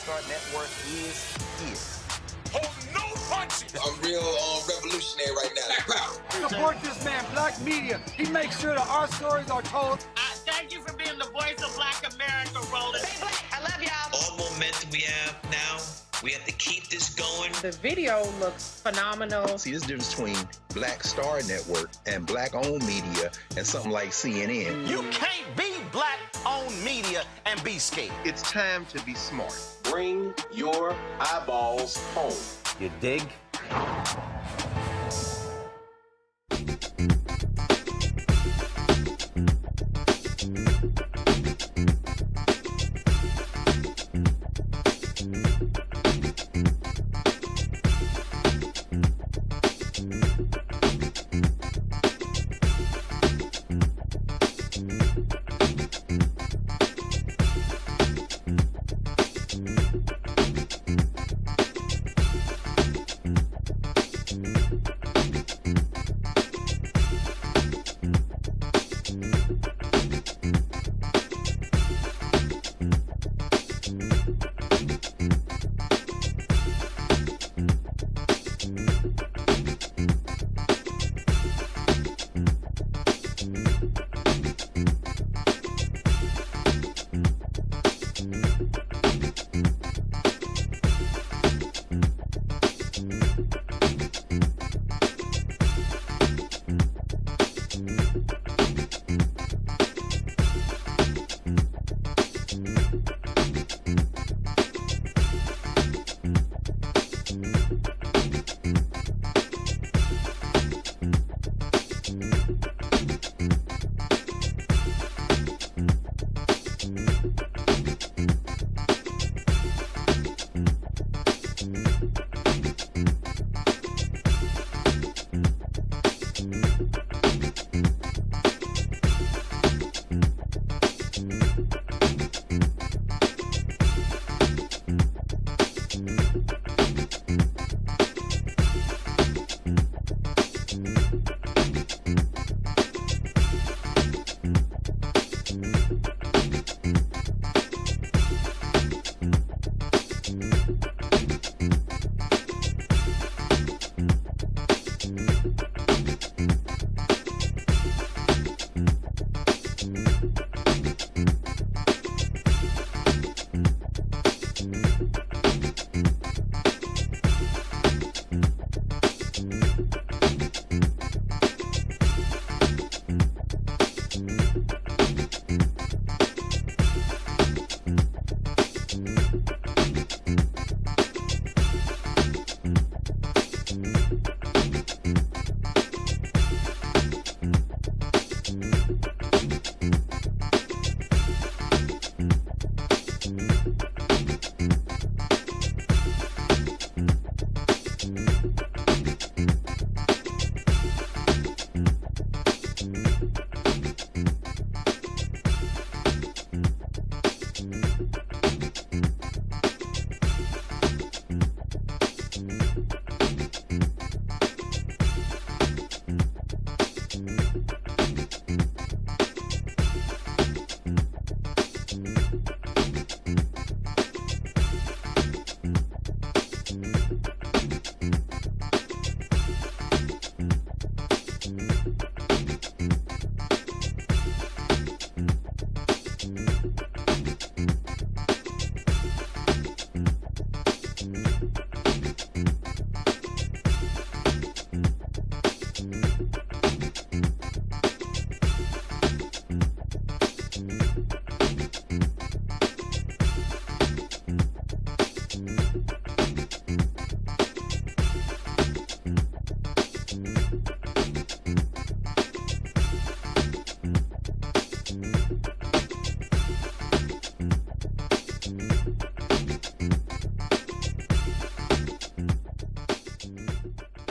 Star Network is here. Hold no punches! I'm real revolutionary right now. Support this man, Black Media. He makes sure that our stories are told. Thank you for being the voice of Black America, Roland. Stay black. I love y'all. All momentum we have now, we have to keep this going. The video looks phenomenal. See, there's a difference between Black Star Network and Black-owned media and something like CNN. You can't be Black-owned media and be scared. It's time to be smart. Bring your eyeballs home. You dig?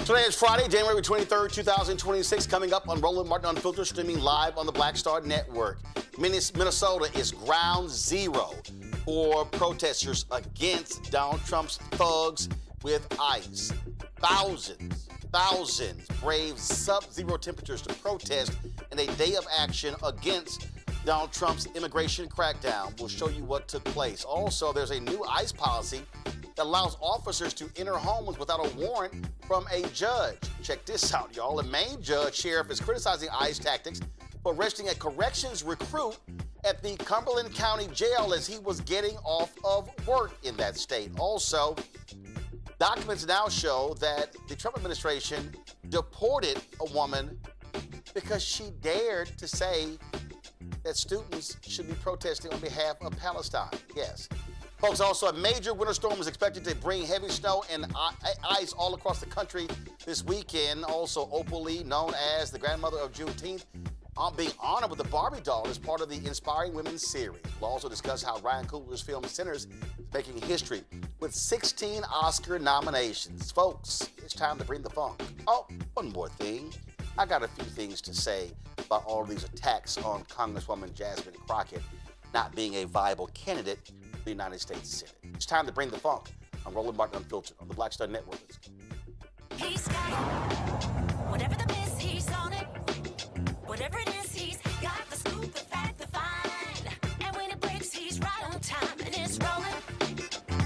Today is Friday, January 23rd, 2026, coming up on Roland Martin Unfiltered, streaming live on the Black Star Network. Minnesota is ground zero for protesters against Donald Trump's thugs with ICE. Thousands brave sub-zero temperatures to protest in a day of action against Donald Trump's immigration crackdown. We'll show you what took place. Also, there's a new ICE policy that allows officers to enter homes without a warrant from a judge. Check this out, y'all. A Maine sheriff is criticizing ICE tactics for arresting a corrections recruit at the Cumberland County Jail as he was getting off of work in that state. Also, documents now show that the Trump administration deported a woman because she dared to say that students should be protesting on behalf of Palestine. Yes. Folks, also a major winter storm is expected to bring heavy snow and ice all across the country this weekend. Also, Opal Lee, known as the grandmother of Juneteenth, being honored with the Barbie doll as part of the Inspiring Women series. We'll also discuss how Ryan Coogler's film Sinners is making history with 16 Oscar nominations. Folks, it's time to bring the funk. Oh, one more thing. I got a few things to say about all of these attacks on Congresswoman Jasmine Crockett not being a viable candidate for the United States Senate. It's time to bring the funk. I'm Roland Martin Unfiltered on the Black Star Network. He's got it. Whatever the miss, he's on it. Whatever it is, he's got the scoop, the fact, the find. And when it breaks, he's right on time and it's rolling.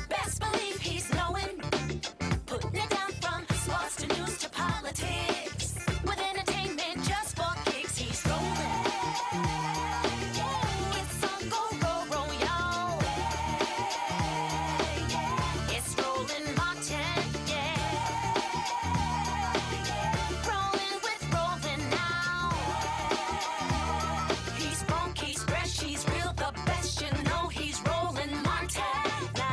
Best believe he's knowing. Putting it down from sports to news to politics. With entertainment just for kicks, he's rolling. It's on go, roll, y'all. It's Rolling Martin, yeah. Rolling with Rolling now. He's funky, he's fresh, he's real, the best, you know he's Rolling Martin now.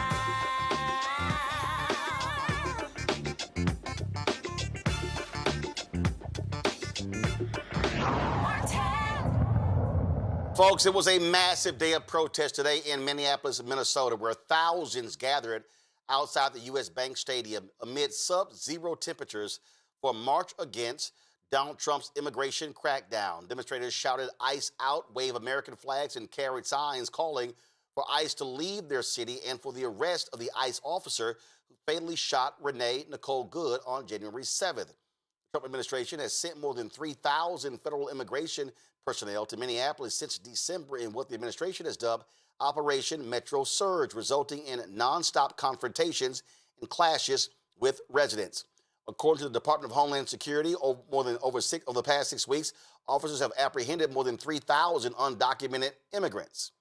Folks, it was a massive day of protest today in Minneapolis, Minnesota, where thousands gathered outside the U.S. Bank Stadium amid sub-zero temperatures for a march against Donald Trump's immigration crackdown. Demonstrators shouted ICE out, waved American flags, and carried signs calling for ICE to leave their city and for the arrest of the ICE officer who fatally shot Renee Nicole Good on January 7th. The Trump administration has sent more than 3,000 federal immigration personnel to Minneapolis since December in what the administration has dubbed Operation Metro Surge, resulting in nonstop confrontations and clashes with residents. According to the Department of Homeland Security, over the past 6 weeks, officers have apprehended more than 3,000 undocumented immigrants.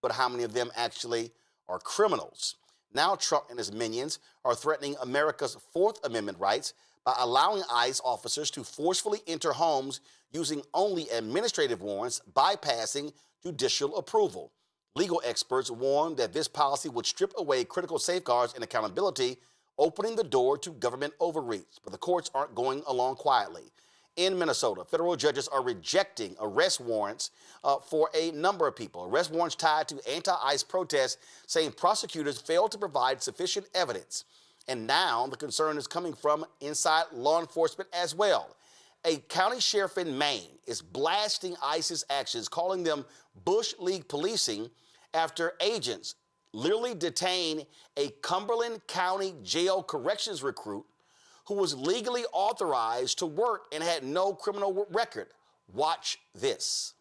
But how many of them actually are criminals? Now Trump and his minions are threatening America's Fourth Amendment rights by allowing ICE officers to forcefully enter homes using only administrative warrants, bypassing judicial approval. Legal experts warn that this policy would strip away critical safeguards and accountability, opening the door to government overreach. But the courts aren't going along quietly. In Minnesota, federal judges are rejecting arrest warrants for a number of people. Arrest warrants tied to anti-ICE protests, saying prosecutors failed to provide sufficient evidence. And now the concern is coming from inside law enforcement as well. A county sheriff in Maine is blasting ICE's actions, calling them Bush League policing, after agents literally detain a Cumberland County Jail corrections recruit who was legally authorized to work and had no criminal record. Watch this.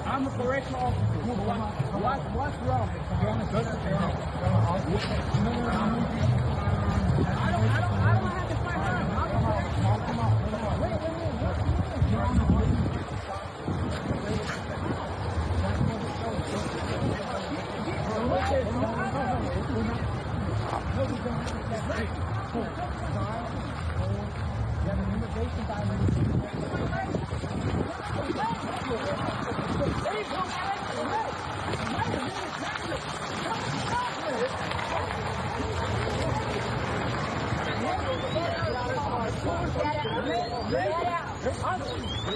I'm a correctional officer. What's wrong? I don't have to fight hard. Come on. Wait.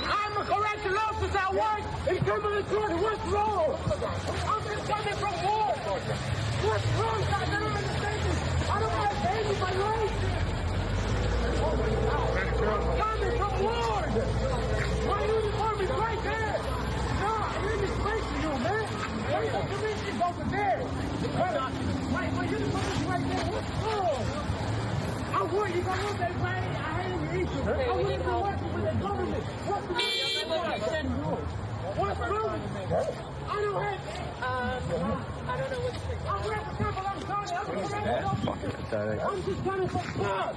I'm a correctional officer at work in Cumberland County. What's wrong? I'm just coming from war. What's wrong, guys? I don't understand this. I don't have baby my life. Coming from war. My uniform is right there. No, I'm in this place for you, man. I don't hate I don't know what to think. I'm people, I'm sorry. I'm fucking pathetic. I'm just trying to subscribe.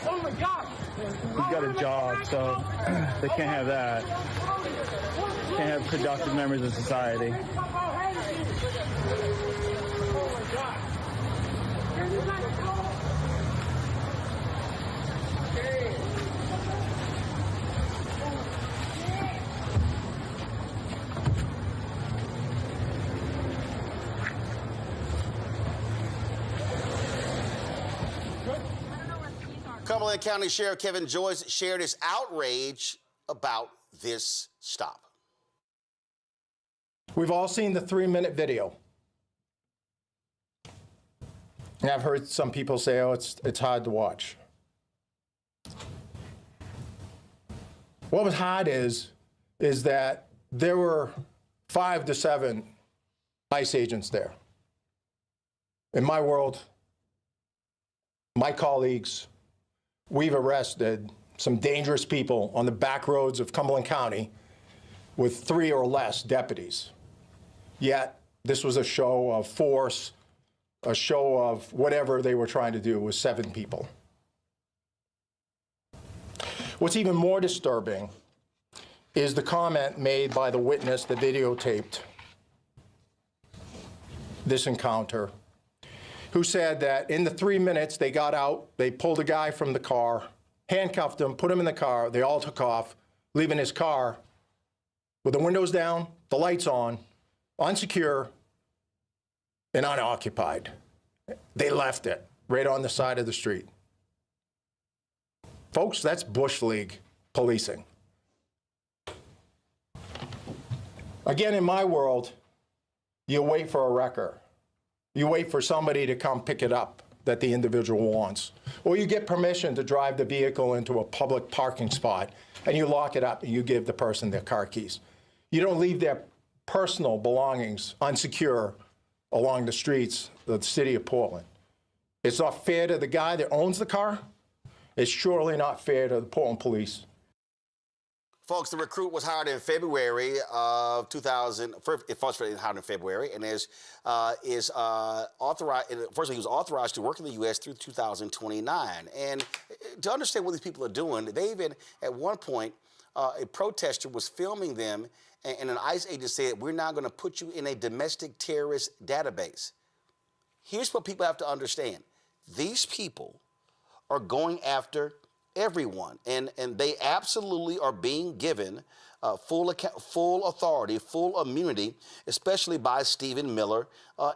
Oh my God. He's got a job, so they can't have that. Can't have productive members of society. Oh my God. Can you guys go? Cumberland County Sheriff Kevin Joyce shared his outrage about this stop. We've all seen the 3-minute video. And I've heard some people say, oh, it's hard to watch. What was hard is that there were 5 to 7 ICE agents there. In my world, my colleagues, we've arrested some dangerous people on the back roads of Cumberland County with 3 or less deputies. Yet, this was a show of force, a show of whatever they were trying to do with 7 people. What's even more disturbing is the comment made by the witness that videotaped this encounter, who said that in the 3 minutes they got out, they pulled a guy from the car, handcuffed him, put him in the car, they all took off, leaving his car with the windows down, the lights on, unsecure, and unoccupied. They left it right on the side of the street. Folks, that's Bush League policing. Again, in my world, you wait for a wrecker. You wait for somebody to come pick it up that the individual wants. Or you get permission to drive the vehicle into a public parking spot and you lock it up and you give the person their car keys. You don't leave their personal belongings unsecure along the streets of the city of Portland. It's not fair to the guy that owns the car. It's surely not fair to the Portland police. Folks, the recruit was hired in February of 2000. First hired in February, and authorized. First, he was authorized to work in the U.S. through 2029. And to understand what these people are doing, they even at one point, a protester was filming them, and an ICE agent said, "We're now going to put you in a domestic terrorist database." Here's what people have to understand: these people are going after everyone, and they absolutely are being given full authority, full immunity, especially by Stephen Miller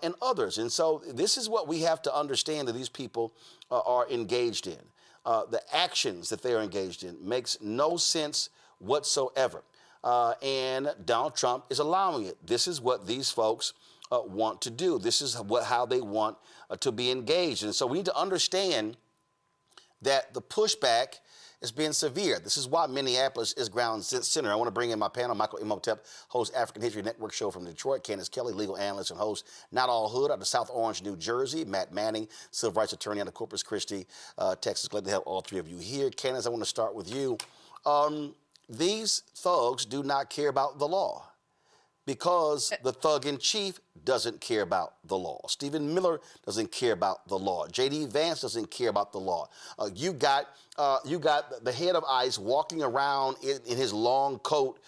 and others. And so this is what we have to understand that these people are engaged in. The actions that they are engaged in makes no sense whatsoever. And Donald Trump is allowing it. This is what these folks want to do. This is how they want to be engaged. And so we need to understand that the pushback is being severe. This is why Minneapolis is ground center. I want to bring in my panel, Michael Imhotep, host African History Network show from Detroit, Candace Kelly, legal analyst and host Not All Hood out of South Orange, New Jersey, Matt Manning, civil rights attorney out of Corpus Christi, Texas. Glad to have all 3 of you here. Candace, I want to start with you. These thugs do not care about the law, because the thug-in-chief doesn't care about the law. Stephen Miller doesn't care about the law. J.D. Vance doesn't care about the law. You got the head of ICE walking around in his long coat,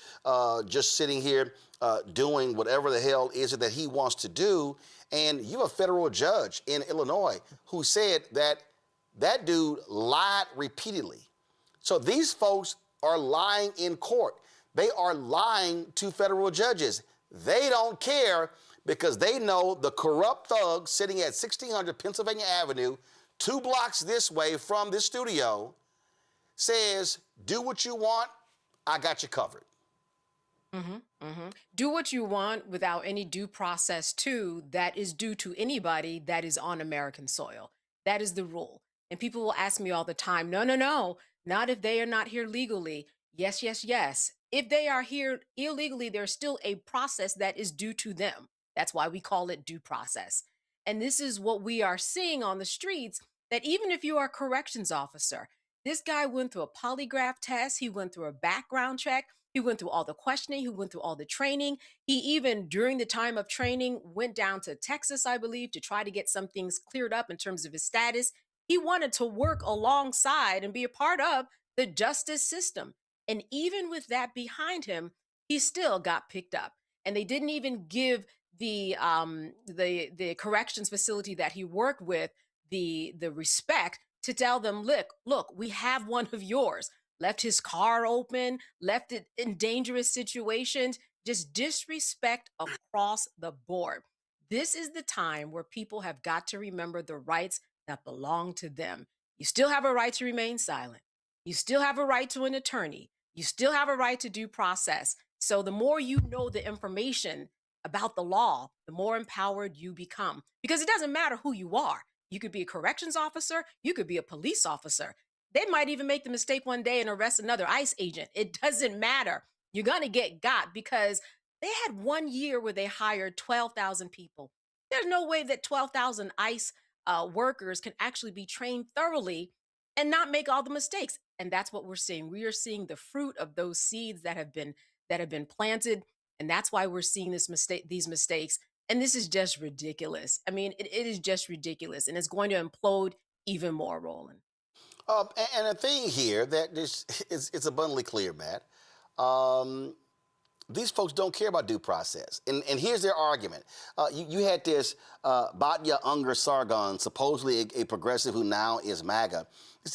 just sitting here doing whatever the hell is it that he wants to do. And you have a federal judge in Illinois who said that dude lied repeatedly. So these folks are lying in court. They are lying to federal judges. They don't care because they know the corrupt thug sitting at 1600 Pennsylvania Avenue, 2 blocks this way from this studio, says, do what you want, I got you covered. Do what you want without any due process, too, that is due to anybody that is on American soil. That is the rule. And people will ask me all the time, no, not if they are not here legally. Yes. If they are here illegally, there's still a process that is due to them. That's why we call it due process. And this is what we are seeing on the streets, that even if you are a corrections officer, this guy went through a polygraph test, he went through a background check, He went through all the questioning. He went through all the training. He even, during the time of training, went down to Texas, I believe, to try to get some things cleared up in terms of his status. He wanted to work alongside and be a part of the justice system. And even with that behind him, he still got picked up. And they didn't even give the corrections facility that he worked with the respect to tell them, look, we have one of yours. Left his car open, left it in dangerous situations, just disrespect across the board. This is the time where people have got to remember the rights that belong to them. You still have a right to remain silent. You still have a right to an attorney. You still have a right to due process. So the more you know the information about the law, the more empowered you become. Because it doesn't matter who you are. You could be a corrections officer. You could be a police officer. They might even make the mistake one day and arrest another ICE agent. It doesn't matter. You're going to get got because they had 1 year where they hired 12,000 people. There's no way that 12,000 ICE workers can actually be trained thoroughly and not make all the mistakes. And that's what we're seeing. We are seeing the fruit of those seeds that have been planted. And that's why we're seeing these mistakes. And this is just ridiculous. I mean, it is just ridiculous. And it's going to implode even more, Roland. And a thing here that it's abundantly clear, Matt. These folks don't care about due process. And here's their argument. You had this Batya Unger Sargon, supposedly a progressive who now is MAGA.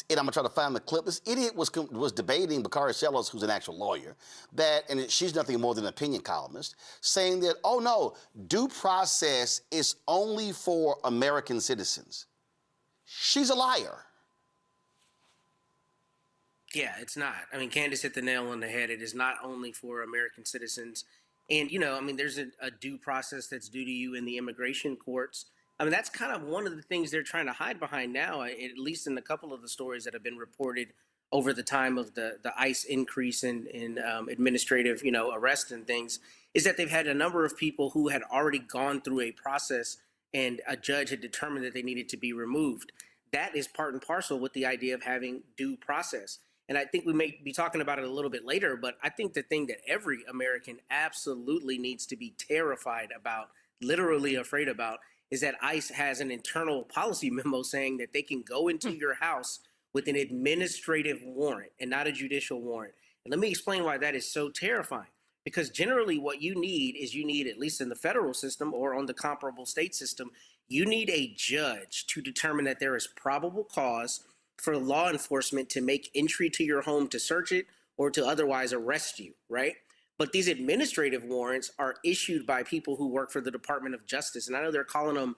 And I'm going to try to find the clip. This idiot was debating Bakari Sellos, who's an actual lawyer, and she's nothing more than an opinion columnist, saying that, oh, no, due process is only for American citizens. She's a liar. Yeah, it's not. I mean, Candace hit the nail on the head. It is not only for American citizens. And, I mean, there's a due process that's due to you in the immigration courts. I mean, that's kind of one of the things they're trying to hide behind now, at least in a couple of the stories that have been reported over the time of the ICE increase in administrative, arrests and things, is that they've had a number of people who had already gone through a process and a judge had determined that they needed to be removed. That is part and parcel with the idea of having due process. And I think we may be talking about it a little bit later, but I think the thing that every American absolutely needs to be terrified about, literally afraid about, is that ICE has an internal policy memo saying that they can go into your house with an administrative warrant and not a judicial warrant. And let me explain why that is so terrifying. Because generally what you need, at least in the federal system or on the comparable state system, you need a judge to determine that there is probable cause for law enforcement to make entry to your home to search it or to otherwise arrest you, right? But these administrative warrants are issued by people who work for the Department of Justice. And I know they're calling them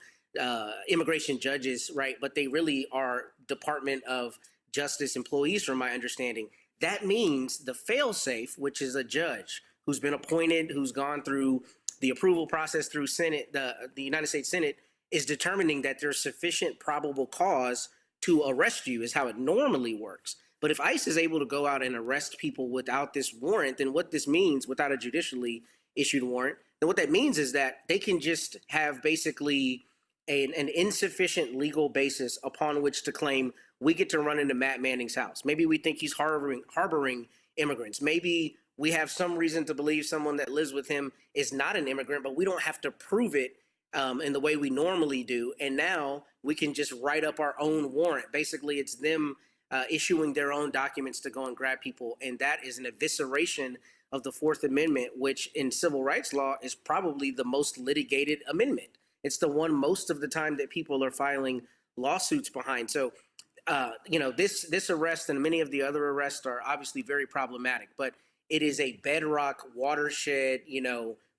immigration judges, right? But they really are Department of Justice employees, from my understanding. That means the fail-safe, which is a judge who's been appointed, who's gone through the approval process through Senate, the United States Senate, is determining that there's sufficient probable cause to arrest you, is how it normally works. But if ICE is able to go out and arrest people without this warrant, then what this means, without a judicially issued warrant, then what that means is that they can just have basically an insufficient legal basis upon which to claim we get to run into Matt Manning's house. Maybe we think he's harboring immigrants. Maybe we have some reason to believe someone that lives with him is not an immigrant, but we don't have to prove it in the way we normally do. And now we can just write up our own warrant. Basically, it's them issuing their own documents to go and grab people. And that is an evisceration of the Fourth Amendment, which in civil rights law is probably the most litigated amendment. It's the one most of the time that people are filing lawsuits behind. So, this arrest and many of the other arrests are obviously very problematic, but it is a bedrock watershed,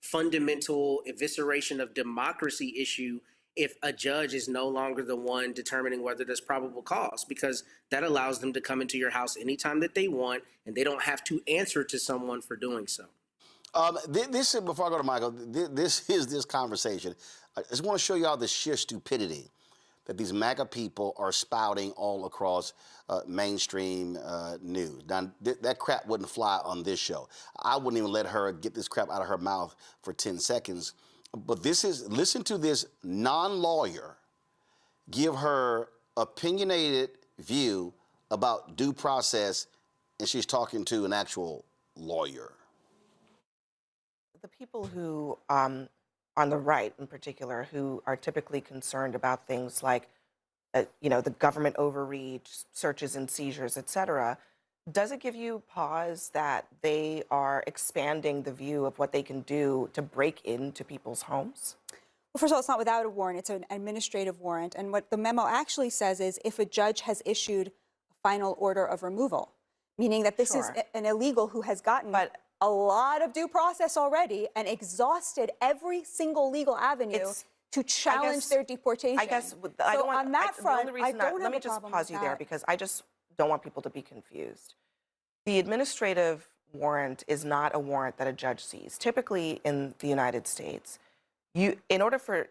fundamental evisceration of democracy issue if a judge is no longer the one determining whether there's probable cause, because that allows them to come into your house anytime that they want, and they don't have to answer to someone for doing so. This is, before I go to Michael, this conversation. I just want to show y'all the sheer stupidity that these MAGA people are spouting all across mainstream news. Now, that crap wouldn't fly on this show. I wouldn't even let her get this crap out of her mouth for 10 seconds. But listen to this non-lawyer give her opinionated view about due process, and she's talking to an actual lawyer. the people who, on the right in particular, who are typically concerned about things like, the government overreach, searches and seizures, et cetera, does it give you pause that they are expanding the view of what they can do to break into people's homes? Well, first of all, it's not without a warrant. It's an administrative warrant. And what the memo actually says is if a judge has issued a final order of removal, meaning that this is an illegal who has gotten a lot of due process already and exhausted every single legal avenue to challenge their deportation. I guess on that front, let me just pause you there because I just don't want people to be confused. The administrative warrant is not a warrant that a judge sees. Typically in the United States, in order for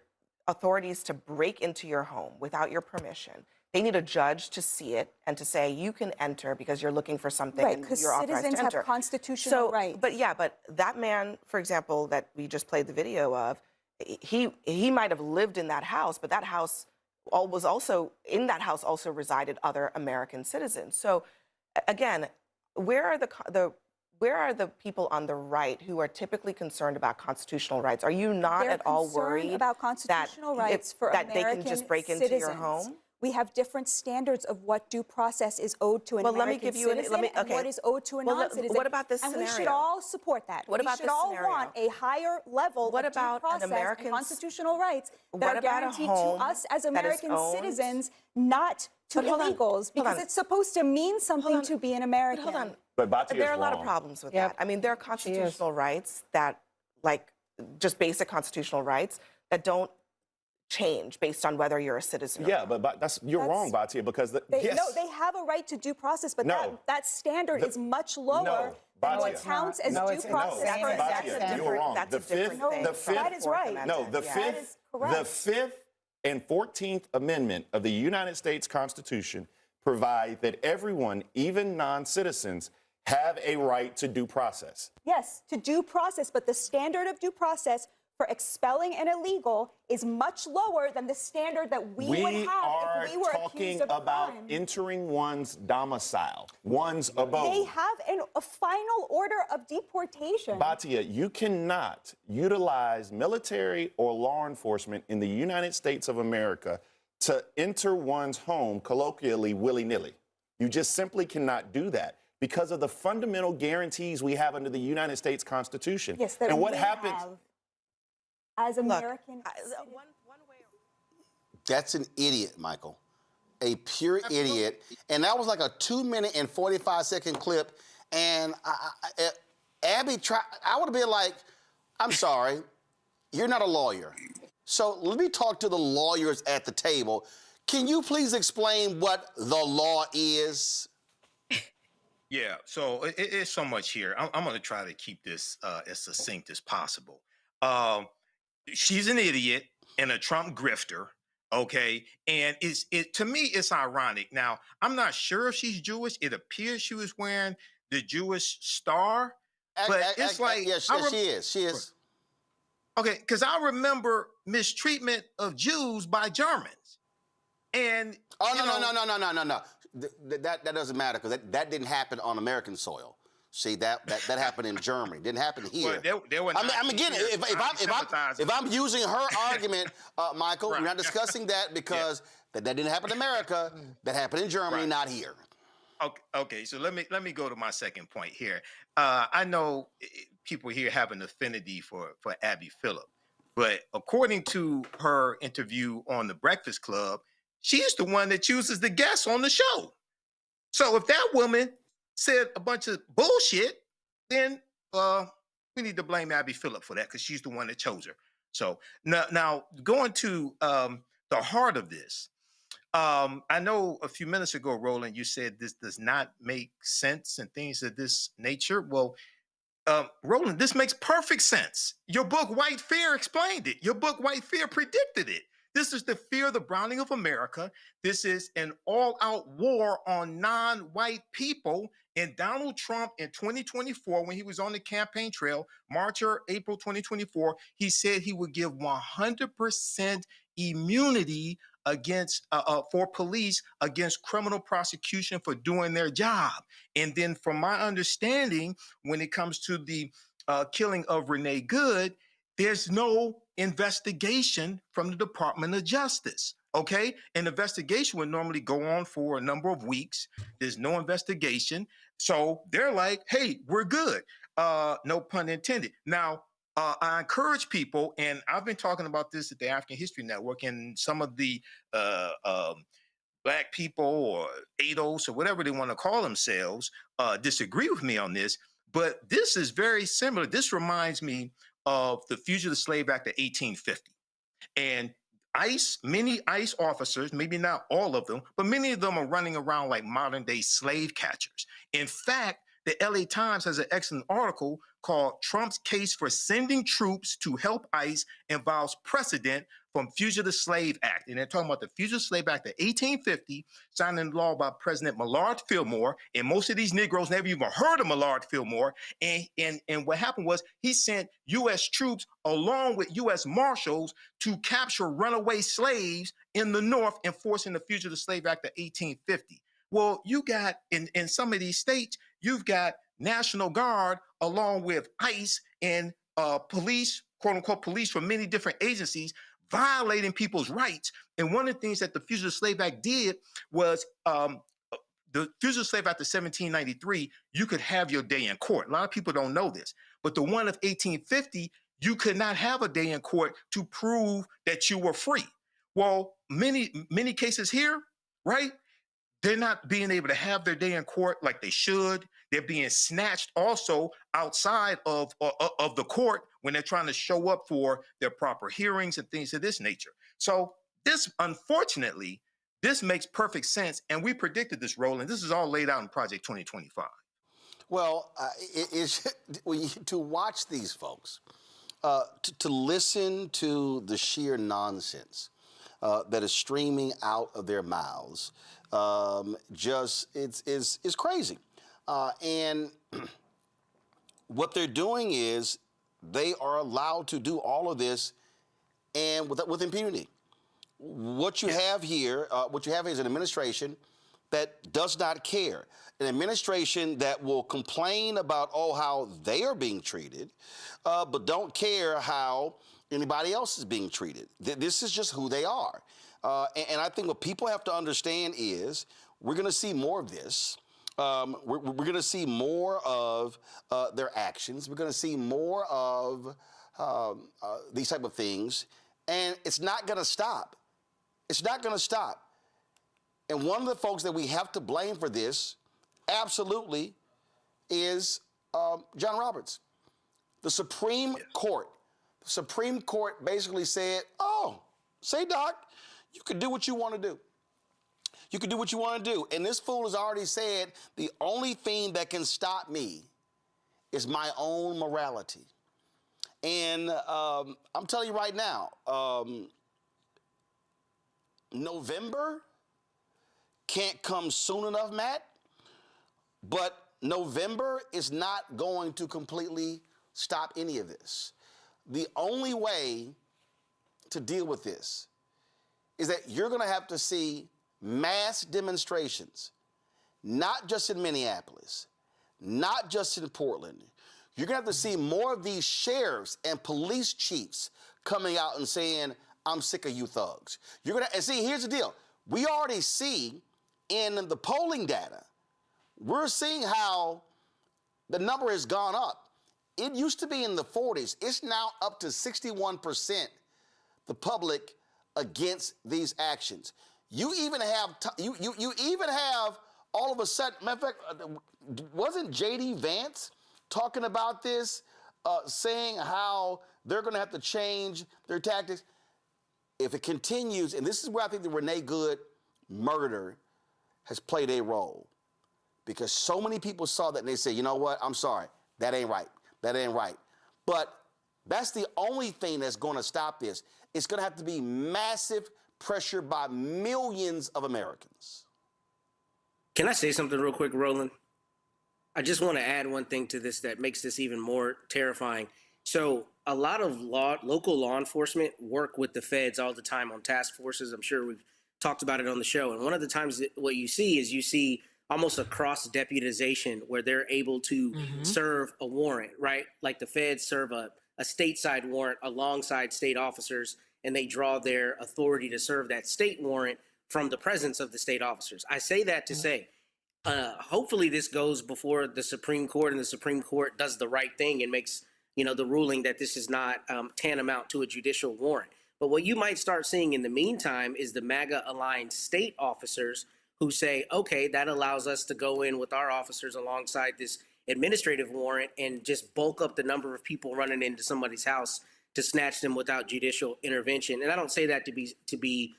authorities to break into your home without your permission, they need a judge to see it and to say you can enter because you're looking for something and you're authorized to enter. Right, because citizens have constitutional rights. But that man, for example, that we just played the video of, he might have lived in that house, but that house also resided other American citizens. So again, where are the people on the right who are typically concerned about constitutional rights? Are you not at all worried about constitutional rights for that American they can just break into your home? We have different standards of what due process is owed to an American citizen and what is owed to a non-citizen. What about this scenario? And we should all support that. What about this scenario? We should all want a higher level of due process and constitutional rights that are guaranteed to us as American citizens, not to illegals, because it's supposed to mean something to be an American. Hold on. But there are a lot of problems with that. I mean, there are constitutional rights that, like, just basic constitutional rights that don't change based on whether you're a citizen or not. But you're wrong, Batia, because No, they have a right to due process, but that standard is much lower than what counts as due process for Batia, you're wrong. That's a different thing. That is right. No, the Fifth and 14th Amendment of the United States Constitution provide that everyone, even non-citizens, have a right to due process. Yes, to due process, but the standard of due process for expelling an illegal is much lower than the standard that we would have if we were accused of a crime. We are talking about entering one's domicile, one's abode. They have a final order of deportation. Batia, you cannot utilize military or law enforcement in the United States of America to enter one's home colloquially willy-nilly. You just simply cannot do that because of the fundamental guarantees we have under the United States Constitution. Yes, that and what we happens have as American That's an idiot, Michael. A pure idiot. And that was like a 2-minute and 45-second clip. And Abby I would have been like, I'm sorry, you're not a lawyer. So let me talk to the lawyers at the table. Can you please explain what the law is? Yeah, so it's so much here. I'm going to try to keep this as succinct as possible. She's an idiot and a Trump grifter, okay? And to me, it's ironic. Now, I'm not sure if she's Jewish. It appears she was wearing the Jewish star, but it's like... Yeah, she is. Okay, because I remember mistreatment of Jews by Germans. And... Oh, no. That doesn't matter because that didn't happen on American soil. See, that happened in Germany. Didn't happen here. Well, they were not again, if I'm using her argument, Michael, we're not discussing that because that didn't happen in America. That happened in Germany, not here. Okay, so let me go to my second point here. I know people here have an affinity for Abby Phillip, but according to her interview on The Breakfast Club, she's the one that chooses the guests on the show. So if that woman said a bunch of bullshit, then we need to blame Abby Phillip for that because she's the one that chose her. So now going to the heart of this, I know a few minutes ago, Roland, you said this does not make sense and things of this nature. Well, Roland, this makes perfect sense. Your book, White Fear, explained it. Your book, White Fear, predicted it. This is the fear of the browning of America. This is an all-out war on non-white people. And Donald Trump in 2024, when he was on the campaign trail, March or April 2024, he said he would give 100% immunity against for police against criminal prosecution for doing their job. And then from my understanding, when it comes to the killing of Renee Good, there's no investigation from the Department of Justice. Okay, an investigation would normally go on for a number of weeks. There's no investigation, so they're like, "Hey, we're good." No pun intended. Now, I encourage people, and I've been talking about this at the African History Network, and some of the Black people or ADOS or whatever they want to call themselves disagree with me on this. But this is very similar. This reminds me of the Fugitive Slave Act of 1850, and many ICE officers, maybe not all of them, but many of them are running around like modern day slave catchers. In fact, the LA Times has an excellent article called "Trump's Case for Sending Troops to Help ICE Involves Precedent from Fugitive Slave Act." And they're talking about the Fugitive Slave Act of 1850, signed into law by President Millard Fillmore. And most of these Negroes never even heard of Millard Fillmore. And what happened was he sent U.S. troops along with U.S. Marshals to capture runaway slaves in the North, enforcing the Fugitive Slave Act of 1850. Well, you got in some of these states, you've got National Guard along with ICE and police, quote unquote, police from many different agencies violating people's rights. And one of the things that the Fugitive Slave Act did was the Fugitive Slave Act of 1793, you could have your day in court. A lot of people don't know this, but the one of 1850, you could not have a day in court to prove that you were free. Well, many cases here, right? They're not being able to have their day in court like they should. They're being snatched also outside of the court when they're trying to show up for their proper hearings and things of this nature. So this, unfortunately, this makes perfect sense. And we predicted this, Roland. This is all laid out in Project 2025. Well, to watch these folks, to listen to the sheer nonsense that is streaming out of their mouths, it's crazy. And what they're doing is they are allowed to do all of this and with impunity. What you have here, is an administration that does not care. An administration that will complain about, how they are being treated, but don't care how anybody else is being treated. This is just who they are. And I think what people have to understand is we're going to see more of this. We're going to see more of their actions. We're going to see more of these type of things. And it's not going to stop. It's not going to stop. And one of the folks that we have to blame for this, absolutely, is John Roberts. The Supreme Court. The Supreme Court basically said, say, Doc, you can do what you want to do. You can do what you want to do. And this fool has already said the only thing that can stop me is my own morality. And I'm telling you right now, November can't come soon enough, Matt, but November is not going to completely stop any of this. The only way to deal with this is that you're going to have to see mass demonstrations, not just in Minneapolis, not just in Portland. You're going to have to see more of these sheriffs and police chiefs coming out and saying, I'm sick of you thugs. And see, here's the deal. We already see in the polling data, we're seeing how the number has gone up. It used to be in the 40s. It's now up to 61%, the public against these actions. You even have you even have all of a sudden. Matter of fact, wasn't J.D. Vance talking about this, saying how they're going to have to change their tactics if it continues? And this is where I think the Renee Good murder has played a role, because so many people saw that and they said, you know what? I'm sorry, that ain't right. That ain't right. But that's the only thing that's going to stop this. It's going to have to be massive pressure by millions of Americans. Can I say something real quick, Roland? I just want to add one thing to this that makes this even more terrifying. So a lot of local law enforcement work with the feds all the time on task forces. I'm sure we've talked about it on the show. And one of the times that what you see is almost a cross deputization where they're able to serve a warrant, right? Like the feds serve a stateside warrant alongside state officers, and they draw their authority to serve that state warrant from the presence of the state officers. I say that to say, hopefully this goes before the Supreme Court, and the Supreme Court does the right thing and makes, the ruling that this is not tantamount to a judicial warrant. But what you might start seeing in the meantime is the MAGA-aligned state officers who say, okay, that allows us to go in with our officers alongside this administrative warrant and just bulk up the number of people running into somebody's house to snatch them without judicial intervention. And I don't say that to be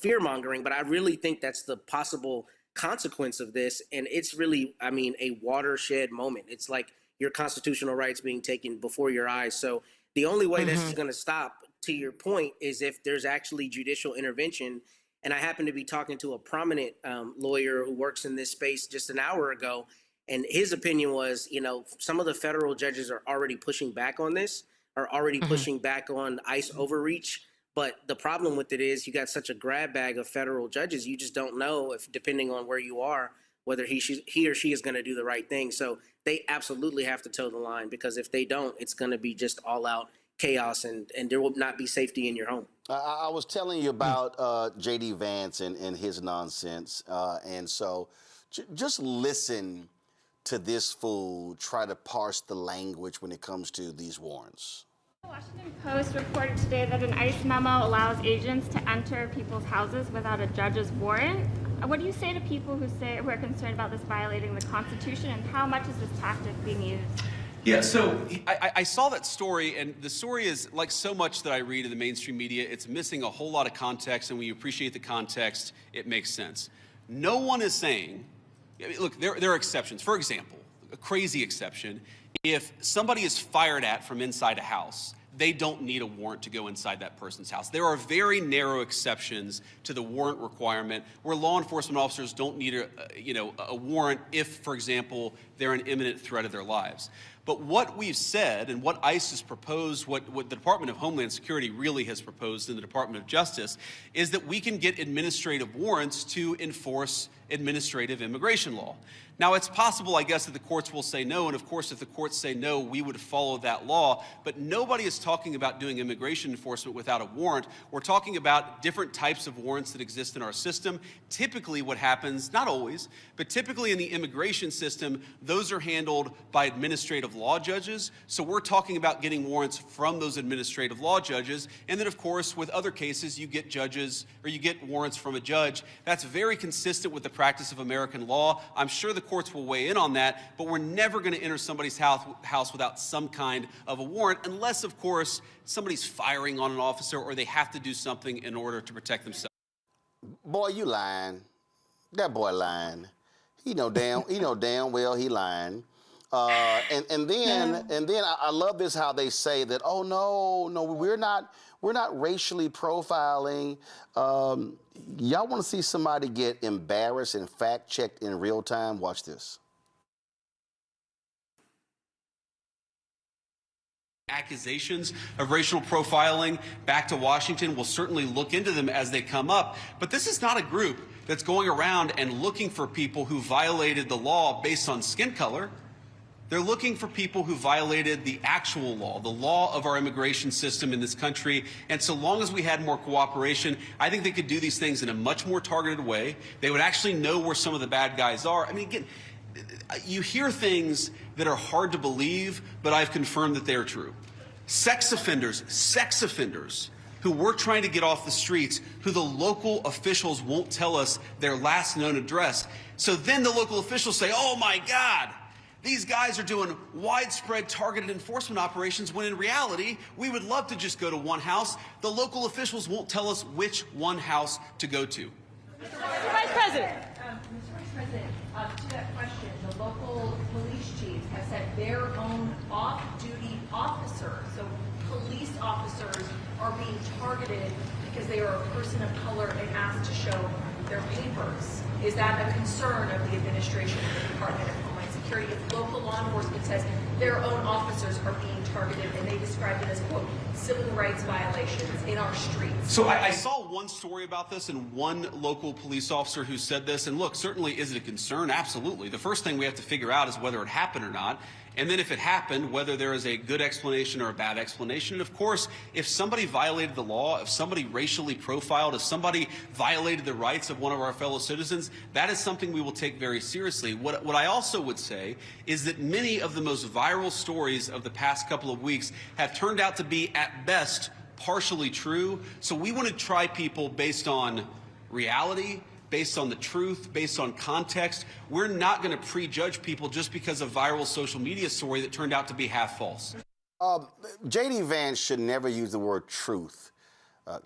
fear-mongering, but I really think that's the possible consequence of this. And it's really, a watershed moment. It's like your constitutional rights being taken before your eyes. So the only way this is going to stop, to your point, is if there's actually judicial intervention. And I happen to be talking to a prominent lawyer who works in this space just an hour ago, and his opinion was, some of the federal judges are already pushing back on this, are already pushing back on ICE overreach. But the problem with it is you got such a grab bag of federal judges, you just don't know, if depending on where you are, whether he or she is going to do the right thing. So they absolutely have to toe the line, because if they don't, it's going to be just all out chaos, and there will not be safety in your home. I was telling you about J.D. Vance and his nonsense. And so just listen to this fool try to parse the language when it comes to these warrants. The Washington Post reported today that an ICE memo allows agents to enter people's houses without a judge's warrant. What do you say to people who are concerned about this violating the Constitution, and how much is this tactic being used? Yeah, so I saw that story, and the story is like so much that I read in the mainstream media. It's missing a whole lot of context, and when you appreciate the context, it makes sense. No one is saying, look, there are exceptions. For example, a crazy exception, if somebody is fired at from inside a house, they don't need a warrant to go inside that person's house. There are very narrow exceptions to the warrant requirement where law enforcement officers don't need a warrant if, for example, they're an imminent threat of their lives. But what we've said and what ICE has proposed, what the Department of Homeland Security really has proposed in the Department of Justice, is that we can get administrative warrants to enforce administrative immigration law. Now, it's possible, I guess, that the courts will say no, and of course, if the courts say no, we would follow that law, but nobody is talking about doing immigration enforcement without a warrant. We're talking about different types of warrants that exist in our system. Typically what happens, not always, but typically in the immigration system, those are handled by administrative law judges. So we're talking about getting warrants from those administrative law judges, and then of course, with other cases, you get judges, or you get warrants from a judge. That's very consistent with the practice of American law. I'm sure the courts will weigh in on that, but we're never going to enter somebody's house without some kind of a warrant, unless, of course, somebody's firing on an officer or they have to do something in order to protect themselves. Boy, you lying. That boy lying. He know damn well he lying. And then I love this how they say that, oh no, we're not racially profiling. Y'all want to see somebody get embarrassed and fact-checked in real time? Watch this. Accusations of racial profiling back to Washington. We'll certainly look into them as they come up. But this is not a group that's going around and looking for people who violated the law based on skin color. They're looking for people who violated the actual law, the law of our immigration system in this country. And so long as we had more cooperation, I think they could do these things in a much more targeted way. They would actually know where some of the bad guys are. I mean, again, you hear things that are hard to believe, but I've confirmed that they are true. Sex offenders who we're trying to get off the streets, who the local officials won't tell us their last known address. So then the local officials say, oh my God, these guys are doing widespread targeted enforcement operations, when in reality, we would love to just go to one house. The local officials won't tell us which one house to go to. Mr. Vice President. Mr. Vice President, to that question, the local police chiefs have said their own off-duty officers, so police officers, are being targeted because they are a person of color and asked to show their papers. Is that a concern of the administration of the Department of Homeland Security if local law enforcement enforcement says their own officers are being targeted, and they describe it as, quote, civil rights violations in our streets. So I saw one story about this and one local police officer who said this. And look, certainly is it a concern? Absolutely. The first thing we have to figure out is whether it happened or not. And then if it happened, whether there is a good explanation or a bad explanation. And of course, if somebody violated the law, if somebody racially profiled, if somebody violated the rights of one of our fellow citizens, that is something we will take very seriously. What I also would say is that many of the most viral stories of the past couple of weeks have turned out to be, at best, partially true. So we want to try people based on reality, based on the truth, based on context. We're not going to prejudge people just because of a viral social media story that turned out to be half false. J.D. Vance should never use the word truth,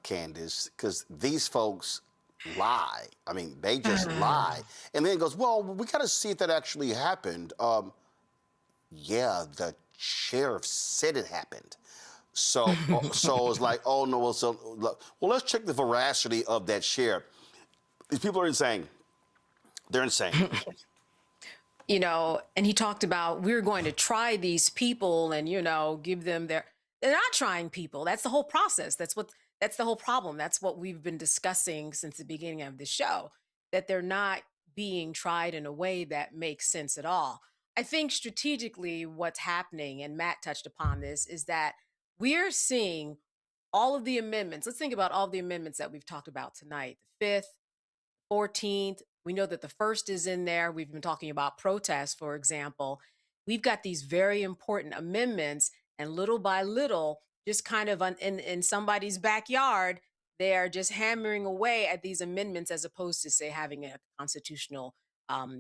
Candace, because these folks lie. I mean, they just lie. And then it goes, well, we got to see if that actually happened. Yeah, the sheriff said it happened. So, so it's like, oh, no, well, let's check the veracity of that sheriff. These people are insane. They're insane. You know, and he talked about we're going to try these people and, you know, give them they're not trying people. That's the whole process. That's the whole problem. That's what we've been discussing since the beginning of the show, that they're not being tried in a way that makes sense at all. I think strategically what's happening, and Matt touched upon this, is that we're seeing all of the amendments. Let's think about all of the amendments that we've talked about tonight. The 5th, 14th. We know that the 1st is in there. We've been talking about protests, for example. We've got these very important amendments, and little by little, just kind of in somebody's backyard, they're just hammering away at these amendments as opposed to, say, having a constitutional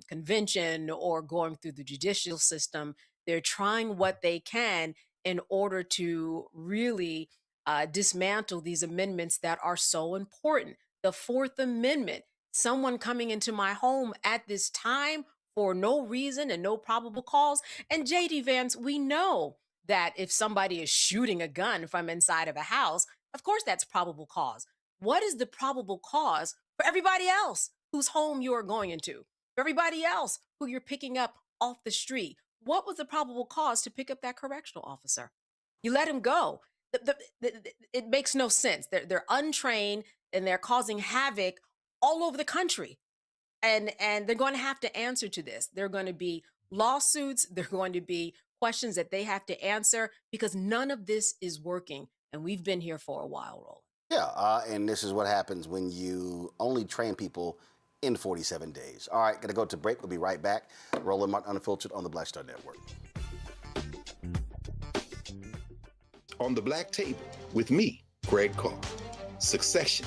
convention or going through the judicial system. They're trying what they can in order to really dismantle these amendments that are so important. The 4th Amendment, someone coming into my home at this time for no reason and no probable cause. And J.D. Vance, we know that if somebody is shooting a gun from inside of a house, of course that's probable cause. What is the probable cause for everybody else whose home you are going into? For everybody else who you're picking up off the street? What was the probable cause to pick up that correctional officer? You let him go. It makes no sense. They're untrained and they're causing havoc all over the country. And they're going to have to answer to this. There are going to be lawsuits. There are going to be questions that they have to answer because none of this is working. And we've been here for a while, Roland. Yeah, and this is what happens when you only train people in 47 days. All right, gonna go to break. We'll be right back. Roland Martin Unfiltered on the Black Star Network. On the Black Table with me, Greg Carr. Succession.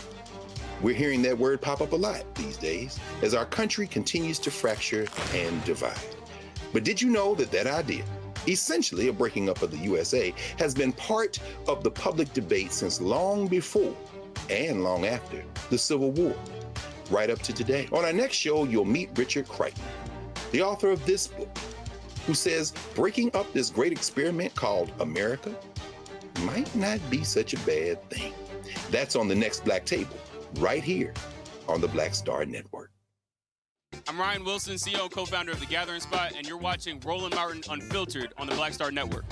We're hearing that word pop up a lot these days as our country continues to fracture and divide. But did you know that that idea, essentially a breaking up of the USA, has been part of the public debate since long before and long after the Civil War, right up to today? On our next show, you'll meet Richard Crichton, the author of this book, who says breaking up this great experiment called America might not be such a bad thing. That's on the next Black Table, right here on the Black Star Network. I'm Ryan Wilson, CEO and co-founder of The Gathering Spot, and you're watching Roland Martin Unfiltered on the Black Star Network.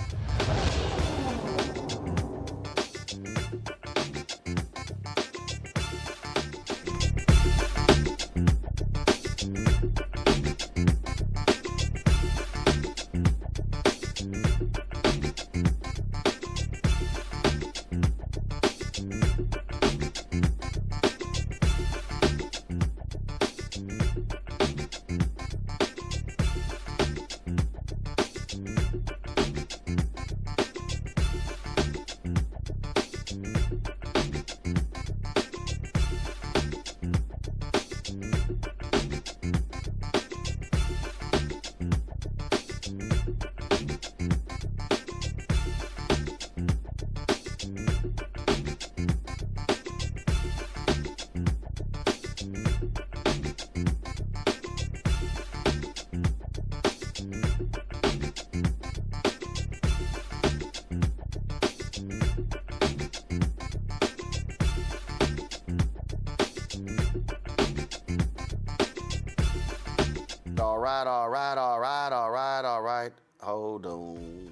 Hold on.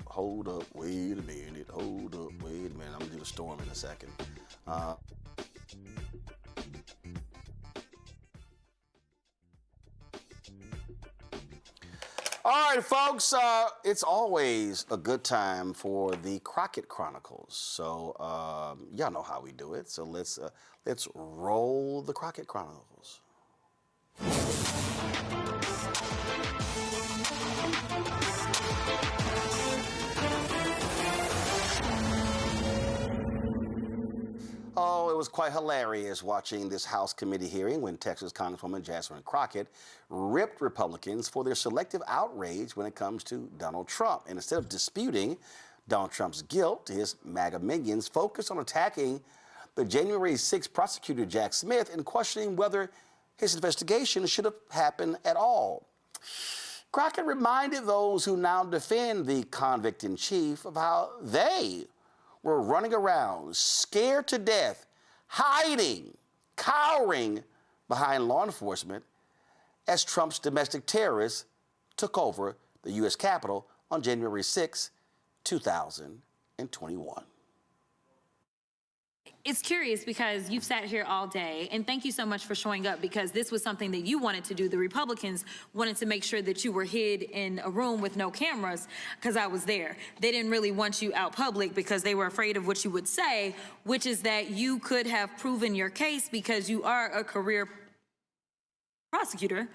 Hold up. Wait a minute. Hold up. Wait a minute. I'm going to do the storm in a second. All right, folks, it's always a good time for the Crockett Chronicles. So y'all know how we do it. So let's roll the Crockett Chronicles. Oh, it was quite hilarious watching this House committee hearing when Texas Congresswoman Jasmine Crockett ripped Republicans for their selective outrage when it comes to Donald Trump. And instead of disputing Donald Trump's guilt, his MAGA minions focused on attacking the January 6th prosecutor Jack Smith and questioning whether his investigation should have happened at all. Crockett reminded those who now defend the convict-in-chief of how they were running around, scared to death, hiding, cowering behind law enforcement as Trump's domestic terrorists took over the U.S. Capitol on January 6, 2021. It's curious because you've sat here all day, and thank you so much for showing up, because this was something that you wanted to do. The Republicans wanted to make sure that you were hid in a room with no cameras, because I was there. They didn't really want you out public because they were afraid of what you would say, which is that you could have proven your case because you are a career prosecutor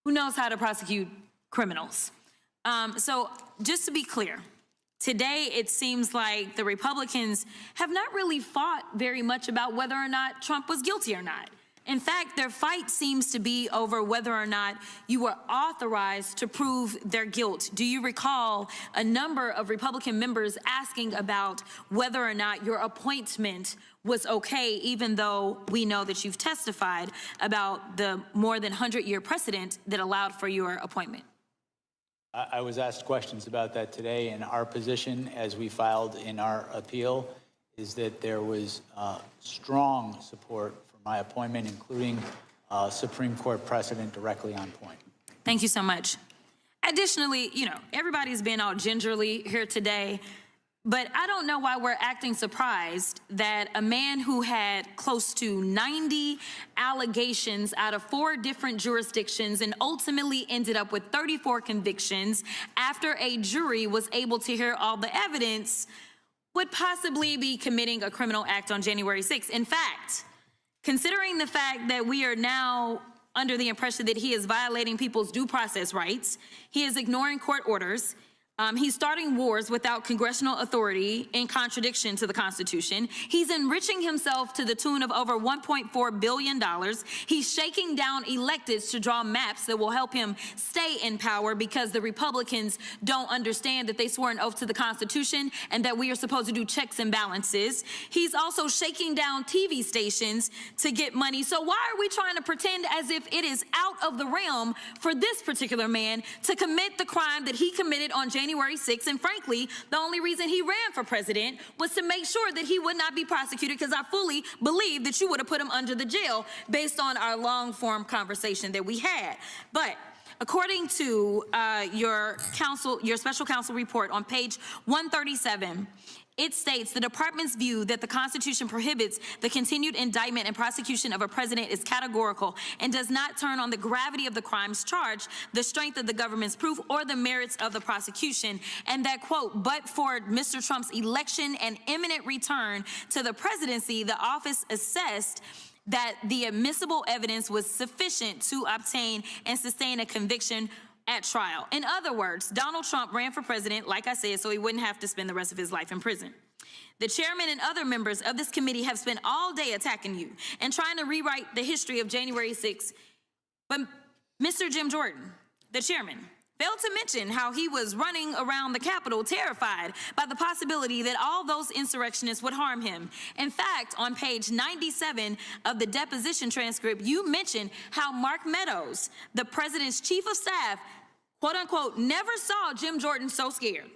who knows how to prosecute criminals. So just to be clear, today, it seems like the Republicans have not really fought very much about whether or not Trump was guilty or not. In fact, their fight seems to be over whether or not you were authorized to prove their guilt. Do you recall a number of Republican members asking about whether or not your appointment was okay, even though we know that you've testified about the more than 100-year precedent that allowed for your appointment? I was asked questions about that today, and our position, as we filed in our appeal, is that there was strong support for my appointment, including Supreme Court precedent directly on point. Thank you so much. Additionally, you know, everybody's been all gingerly here today, but I don't know why we're acting surprised that a man who had close to 90 allegations out of 4 different jurisdictions and ultimately ended up with 34 convictions after a jury was able to hear all the evidence would possibly be committing a criminal act on January 6th. In fact, considering the fact that we are now under the impression that he is violating people's due process rights, he is ignoring court orders, he's starting wars without congressional authority in contradiction to the Constitution. He's enriching himself to the tune of over $1.4 billion. He's shaking down electeds to draw maps that will help him stay in power because the Republicans don't understand that they swore an oath to the Constitution and that we are supposed to do checks and balances. He's also shaking down TV stations to get money. So why are we trying to pretend as if it is out of the realm for this particular man to commit the crime that he committed on January 6th, and frankly, the only reason he ran for president was to make sure that he would not be prosecuted, because I fully believe that you would have put him under the jail based on our long-form conversation that we had. But according to your special counsel report on page 137, it states the department's view that the Constitution prohibits the continued indictment and prosecution of a president is categorical and does not turn on the gravity of the crimes charged, the strength of the government's proof, or the merits of the prosecution. And that, quote, but for Mr. Trump's election and imminent return to the presidency, the office assessed that the admissible evidence was sufficient to obtain and sustain a conviction at trial. In other words, Donald Trump ran for president, like I said, so he wouldn't have to spend the rest of his life in prison. The chairman and other members of this committee have spent all day attacking you and trying to rewrite the history of January 6th. But Mr. Jim Jordan, the chairman, failed to mention how he was running around the Capitol terrified by the possibility that all those insurrectionists would harm him. In fact, on page 97 of the deposition transcript, you mentioned how Mark Meadows, the president's chief of staff, quote unquote, never saw Jim Jordan so scared.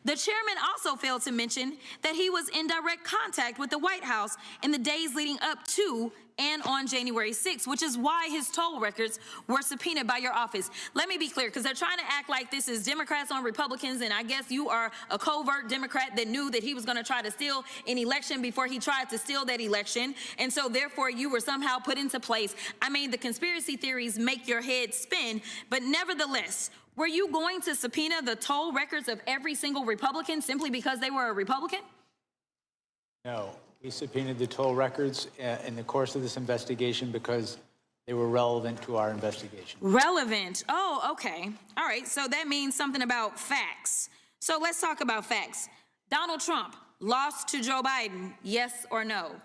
The chairman also failed to mention that he was in direct contact with the White House in the days leading up to and on January 6th, which is why his toll records were subpoenaed by your office. Let me be clear, because they're trying to act like this is Democrats on Republicans, and I guess you are a covert Democrat that knew that he was going to try to steal an election before he tried to steal that election, and so therefore you were somehow put into place. I mean, the conspiracy theories make your head spin, but nevertheless, were you going to subpoena the toll records of every single Republican simply because they were a Republican? No. We subpoenaed the toll records in the course of this investigation because they were relevant to our investigation. Relevant. Oh, okay. All right. So that means something about facts. So let's talk about facts. Donald Trump lost to Joe Biden, yes or no?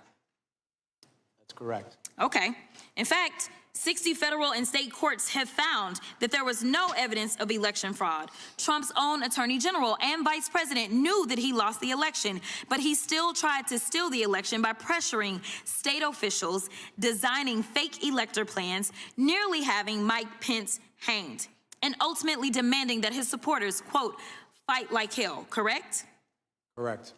That's correct. Okay. In fact, 60 federal and state courts have found that there was no evidence of election fraud. Trump's own attorney general and vice president knew that he lost the election, but he still tried to steal the election by pressuring state officials, designing fake elector plans, nearly having Mike Pence hanged, and ultimately demanding that his supporters, quote, fight like hell, correct? Correct.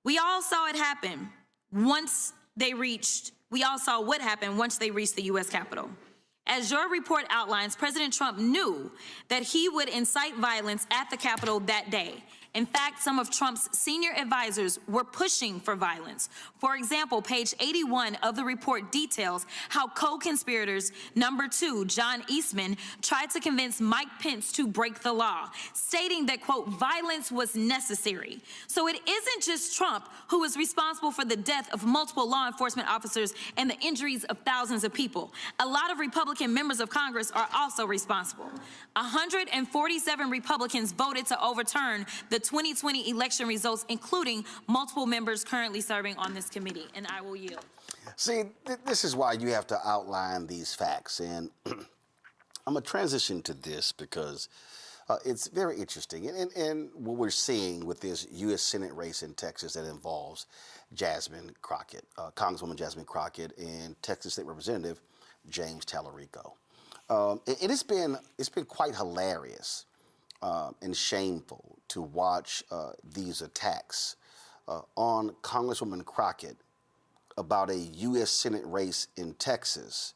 We all saw it happen once they reached We all saw what happened once they reached the U.S. Capitol. As your report outlines, President Trump knew that he would incite violence at the Capitol that day. In fact, some of Trump's senior advisors were pushing for violence. For example, page 81 of the report details how co-conspirators number 2, John Eastman, tried to convince Mike Pence to break the law, stating that, quote, violence was necessary. So it isn't just Trump who is responsible for the death of multiple law enforcement officers and the injuries of thousands of people. A lot of Republican members of Congress are also responsible. 147 Republicans voted to overturn the 2020 election results, including multiple members currently serving on this committee, and I will yield. See, this is why you have to outline these facts, and I'm going to transition to this because it's very interesting, and what we're seeing with this U.S. Senate race in Texas that involves Jasmine Crockett, Congresswoman Jasmine Crockett, and Texas State Representative James Tallarico. It's been quite hilarious and shameful to watch these attacks on Congresswoman Crockett about a U.S. Senate race in Texas.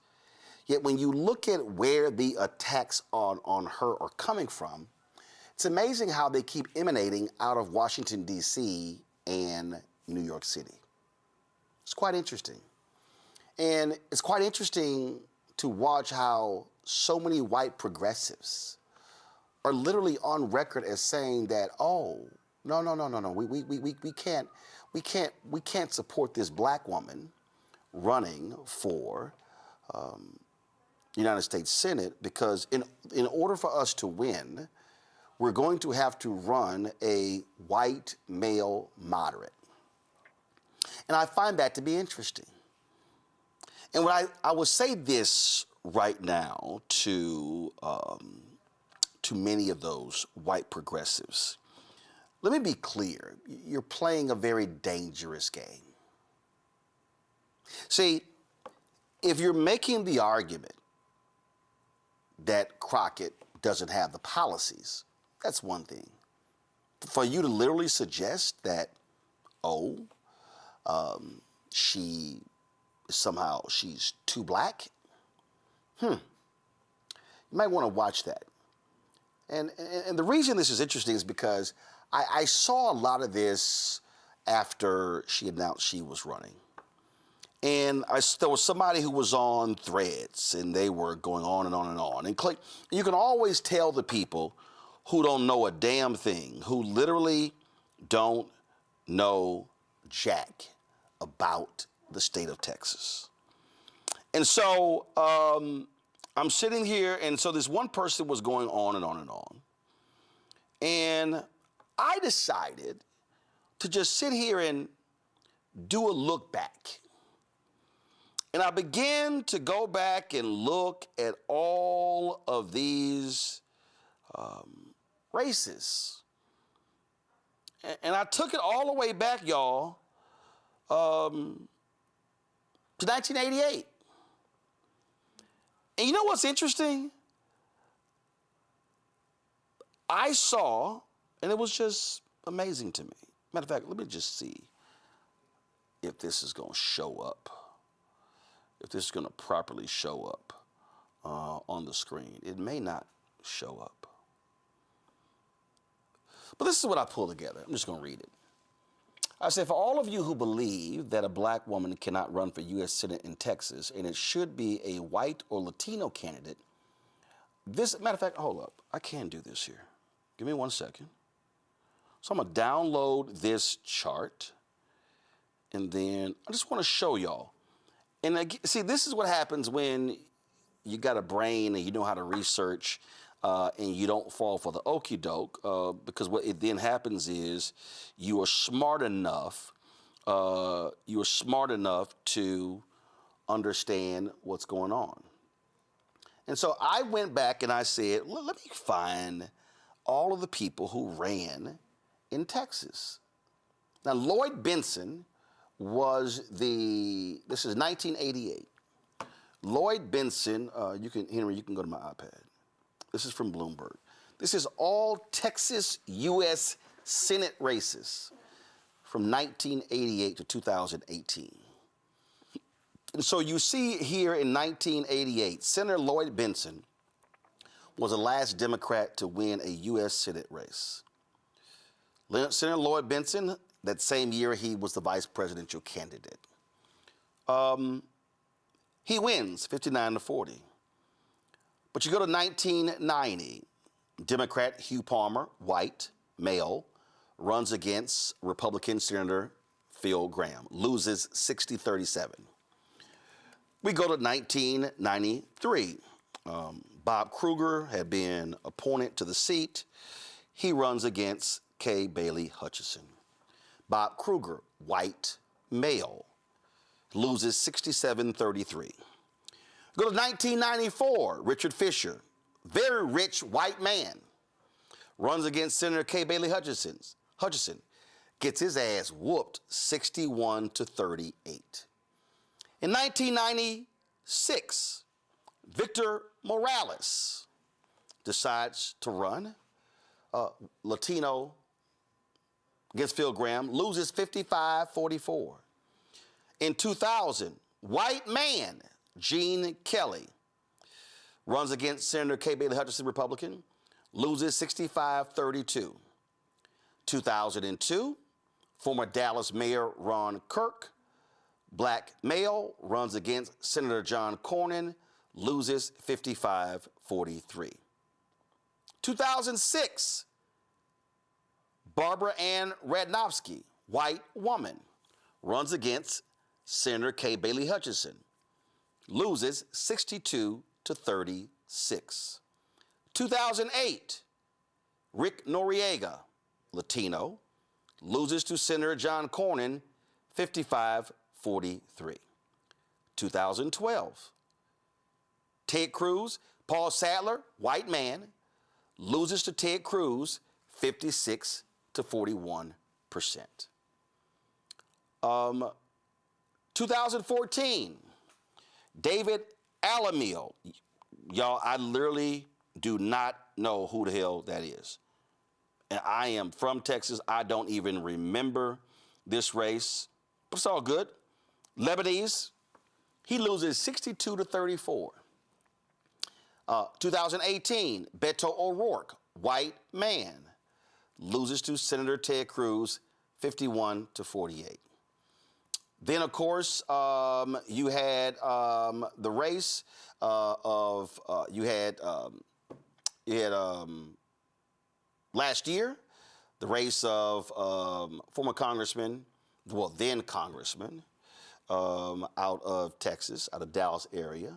Yet when you look at where the attacks on her are coming from, it's amazing how they keep emanating out of Washington, D.C. and New York City. It's quite interesting. And it's quite interesting to watch how so many white progressives are literally on record as saying that, oh, no, we can't support this black woman running for United States Senate because in order for us to win, we're going to have to run a white male moderate. And I find that to be interesting. And what I will say this right now to many of those white progressives. Let me be clear. You're playing a very dangerous game. See, if you're making the argument that Crockett doesn't have the policies, that's one thing. For you to literally suggest that, she's too black, you might want to watch that. And the reason this is interesting is because I saw a lot of this after she announced she was running. And there was somebody who was on Threads, and they were going on and on and on. And you can always tell the people who don't know a damn thing, who literally don't know jack about the state of Texas. And so I'm sitting here, and so this one person was going on and on and on. And I decided to just sit here and do a look back. And I began to go back and look at all of these races. And I took it all the way back, y'all, to 1988. And you know what's interesting? I saw, and it was just amazing to me. Matter of fact, let me just see if this is going to show up, if this is going to properly show up on the screen. It may not show up. But this is what I pulled together. I'm just going to read it. I said, for all of you who believe that a black woman cannot run for U.S. Senate in Texas, and it should be a white or Latino candidate, this, matter of fact, hold up. I can do this here. Give me 1 second. So I'm going to download this chart, and then I just want to show y'all. And see, this is what happens when you got a brain and you know how to research, and you don't fall for the okie doke, because what it then happens is you are smart enough to understand what's going on. And so I went back and I said, let me find all of the people who ran in Texas. Now, Lloyd Benson was this is 1988. Lloyd Benson, Henry, you can go to my iPad. This is from Bloomberg. This is all Texas U.S. Senate races from 1988 to 2018. And so you see here in 1988, Senator Lloyd Benson was the last Democrat to win a U.S. Senate race. Senator Lloyd Benson, that same year, he was the vice presidential candidate. He wins 59-40. But you go to 1990, Democrat Hugh Palmer, white, male, runs against Republican Senator Phil Gramm, loses 60-37. We go to 1993. Bob Coogler had been appointed to the seat. He runs against Kay Bailey Hutchison. Bob Coogler, white, male, loses 67-33. Go to 1994, Richard Fisher, very rich white man, runs against Senator Kay Bailey Hutchison, gets his ass whooped 61-38. In 1996, Victor Morales decides to run, Latino against Phil Gramm, loses 55-44. In 2000, white man, Gene Kelly, runs against Senator Kay Bailey Hutchison, Republican, loses 65-32. 2002, former Dallas Mayor Ron Kirk, black male, runs against Senator John Cornyn, loses 55-43. 2006, Barbara Ann Radnofsky, white woman, runs against Senator Kay Bailey Hutchison, loses 62-36. 2008, Rick Noriega, Latino, loses to Senator John Cornyn, 55-43. 2012, Ted Cruz, Paul Sadler, white man, loses to Ted Cruz, 56-41%. 2014, David Alamil. Y'all, I literally do not know who the hell that is. And I am from Texas. I don't even remember this race, but it's all good. Lebanese, he loses 62-34. 2018, Beto O'Rourke, white man, loses to Senator Ted Cruz, 51-48. Then, of course, you had the race last year, the race of former congressman, well, then congressman, out of Texas, out of Dallas area,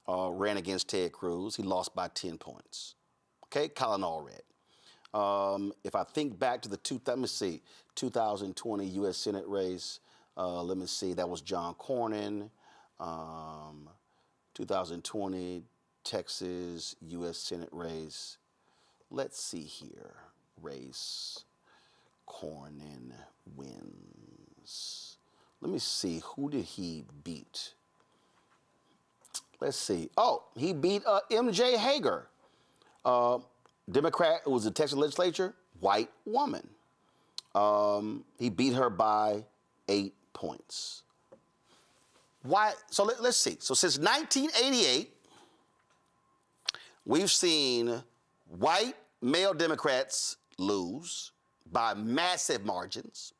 ran against Ted Cruz. He lost by 10 points. Okay, Colin Allred. If I think back to the 2020 U.S. Senate race, let me see, that was John Cornyn. 2020 Texas U.S. Senate race. Let's see here. Race. Cornyn wins. Let me see. Who did he beat? Let's see. Oh, he beat M.J. Hager. Democrat who was in the Texas legislature, white woman. He beat her by 8 points. Why? So let's see. So since 1988, we've seen white male Democrats lose by massive margins.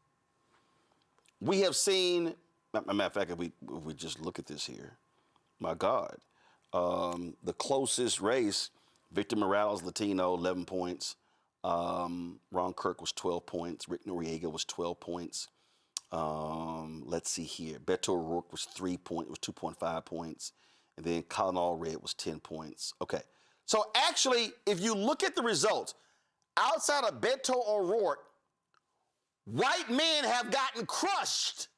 We have seen, matter of fact, if we just look at this here, my God, the closest race, Victor Morales, Latino, 11 points. Ron Kirk was 12 points. Rick Noriega was 12 points. Let's see here. Beto O'Rourke was 2.5 points. And then Colin Allred was 10 points. Okay. So actually, if you look at the results, outside of Beto O'Rourke, white men have gotten crushed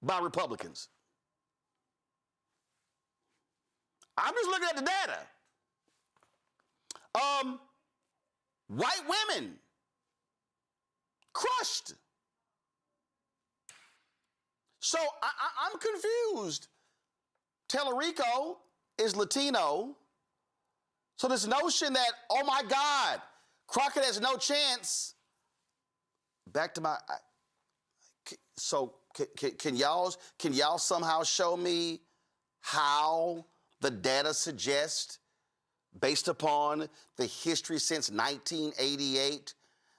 by Republicans. I'm just looking at the data. White women crushed. So I'm confused. Tellerico is Latino. So this notion that, oh my God, Crockett has no chance. Back to my, so can y'all somehow show me how the data suggests, based upon the history since 1988,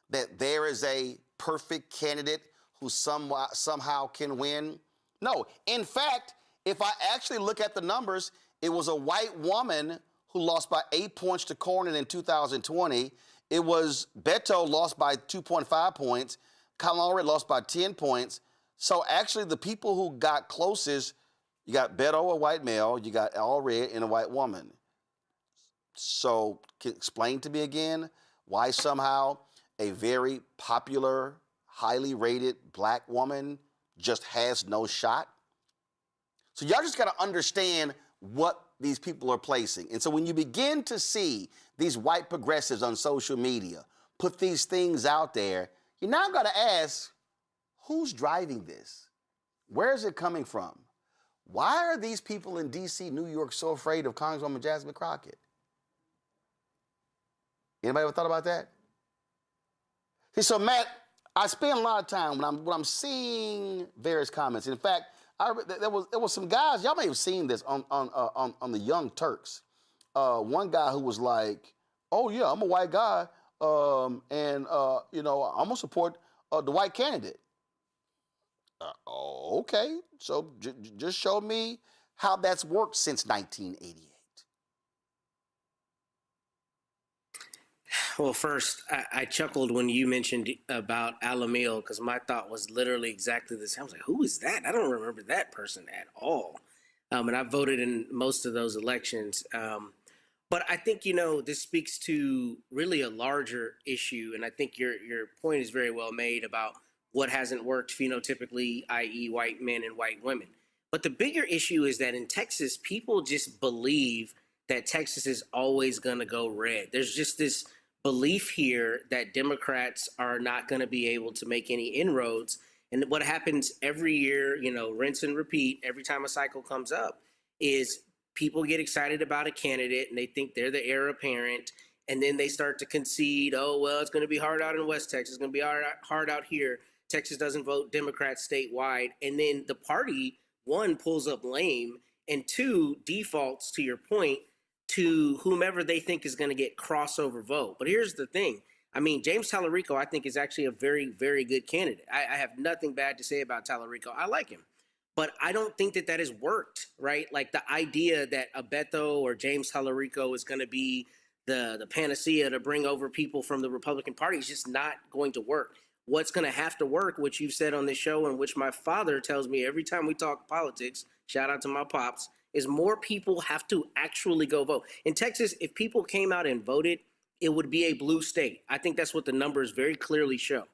that there is a perfect candidate who somehow can win? No. In fact, if I actually look at the numbers, it was a white woman who lost by 8 points to Cornyn in 2020. It was Beto lost by 2.5 points. Colin Allred lost by 10 points. So actually the people who got closest, you got Beto, a white male, you got Allred and a white woman. So explain to me again why somehow a very popular, highly rated black woman just has no shot. So y'all just got to understand what these people are placing. And so when you begin to see these white progressives on social media put these things out there, you now got to ask, who's driving this? Where is it coming from? Why are these people in D.C., New York so afraid of Congresswoman Jasmine Crockett? Anybody ever thought about that? See, so Matt, I spend a lot of time when I'm seeing various comments. In fact, there was some guys, y'all may have seen this on the Young Turks. One guy who was like, "Oh yeah, I'm a white guy, and you know, I'm gonna support the white candidate." Okay, so just show me how that's worked since 1988. Well, first, I chuckled when you mentioned about Alamil, because my thought was literally exactly the same. I was like, who is that? I don't remember that person at all. And I voted in most of those elections. But I think, you know, this speaks to really a larger issue. And I think your point is very well made about what hasn't worked phenotypically, i.e. white men and white women. But the bigger issue is that in Texas, people just believe that Texas is always going to go red. There's just this belief here that Democrats are not going to be able to make any inroads. And what happens every year, you know, rinse and repeat, every time a cycle comes up, is people get excited about a candidate and they think they're the heir apparent. And then they start to concede, oh, well, it's going to be hard out in West Texas. It's going to be hard out here. Texas doesn't vote Democrats statewide. And then the party, one, pulls up lame, and two, defaults, to your point, to whomever they think is going to get crossover vote. But here's the thing. I mean, James Tallarico, I think, is actually a very, very good candidate. I have nothing bad to say about Tallarico. I like him. But I don't think that has worked, right? Like the idea that a Beto or James Tallarico is going to be the panacea to bring over people from the Republican Party is just not going to work. What's going to have to work, which you've said on this show and which my father tells me every time we talk politics, shout out to my pops, is more people have to actually go vote. In Texas, if people came out and voted, it would be a blue state. I think that's what the numbers very clearly show.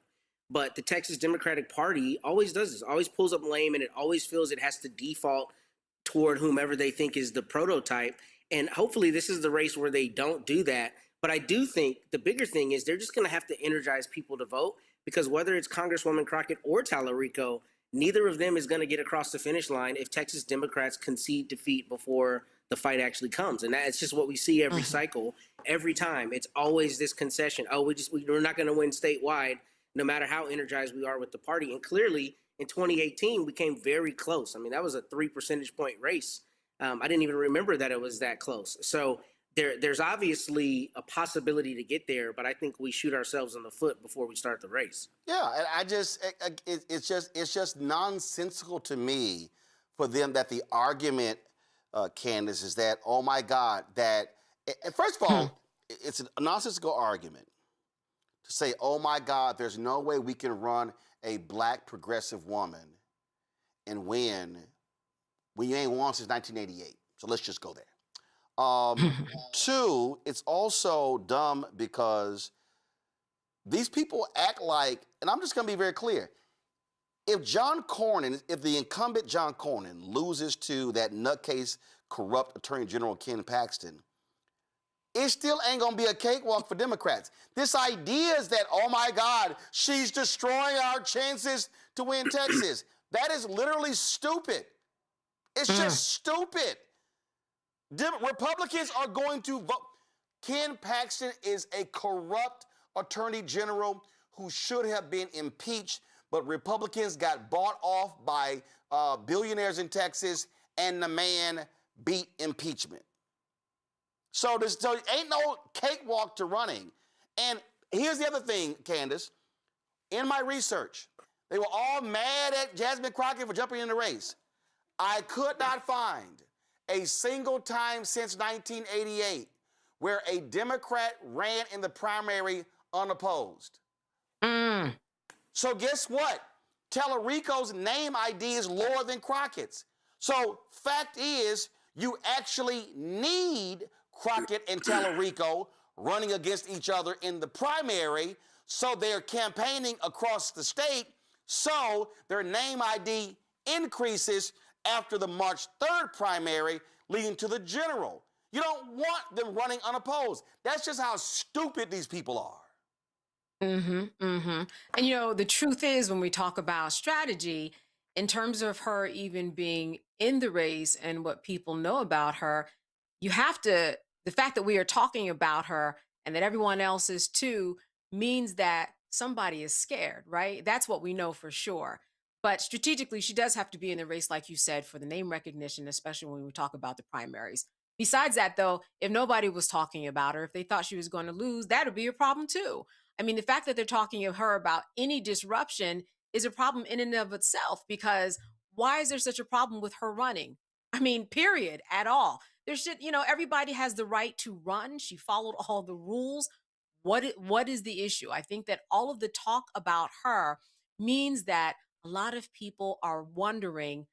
But the Texas Democratic Party always does this, always pulls up lame, and it always feels it has to default toward whomever they think is the prototype. And hopefully this is the race where they don't do that. But I do think the bigger thing is they're just going to have to energize people to vote, because whether it's Congresswoman Crockett or Tallarico, neither of them is going to get across the finish line if Texas Democrats concede defeat before the fight actually comes. And that's just what we see every cycle, every time. It's always this concession. Oh, we're not going to win statewide. no matter how energized we are with the party. And clearly in 2018, we came very close. I mean, that was a 3 percentage point race. I didn't even remember that it was that close. So there's obviously a possibility to get there, but I think we shoot ourselves in the foot before we start the race. Yeah, and it's just nonsensical to me for them that the argument, Candace, is that, oh my God, that, and first of all, it's a nonsensical argument to say, oh my God, there's no way we can run a black progressive woman and win when you ain't won since 1988. So let's just go there. Two, it's also dumb because these people act like, and I'm just going to be very clear, if the incumbent John Cornyn loses to that nutcase, corrupt Attorney General Ken Paxton, it still ain't going to be a cakewalk for Democrats. This idea is that, oh my God, she's destroying our chances to win Texas. That is literally stupid. It's just stupid. Republicans are going to vote. Ken Paxton is a corrupt attorney general who should have been impeached, but Republicans got bought off by billionaires in Texas, and the man beat impeachment. So ain't no cakewalk to running. And here's the other thing, Candace. In my research, they were all mad at Jasmine Crockett for jumping in the race. I could not find a single time since 1988 where a Democrat ran in the primary unopposed. So guess what? Tallarico's name ID is lower than Crockett's. So fact is, you actually need Crockett and Tallarico running against each other in the primary, so they're campaigning across the state, so their name ID increases after the March 3rd primary, leading to the general. You don't want them running unopposed. That's just how stupid these people are. And you know, the truth is, when we talk about strategy, in terms of her even being in the race and what people know about her, you have to, the fact that we are talking about her and that everyone else is too, means that somebody is scared, right? That's what we know for sure. But strategically, she does have to be in the race, like you said, for the name recognition, especially when we talk about the primaries. Besides that, though, if nobody was talking about her, if they thought she was going to lose, that would be a problem too. I mean, the fact that they're talking of her about any disruption is a problem in and of itself, because why is there such a problem with her running? I mean, period, at all. There should, you know, everybody has the right to run. She followed all the rules. What is the issue? I think that all of the talk about her means that a lot of people are wondering,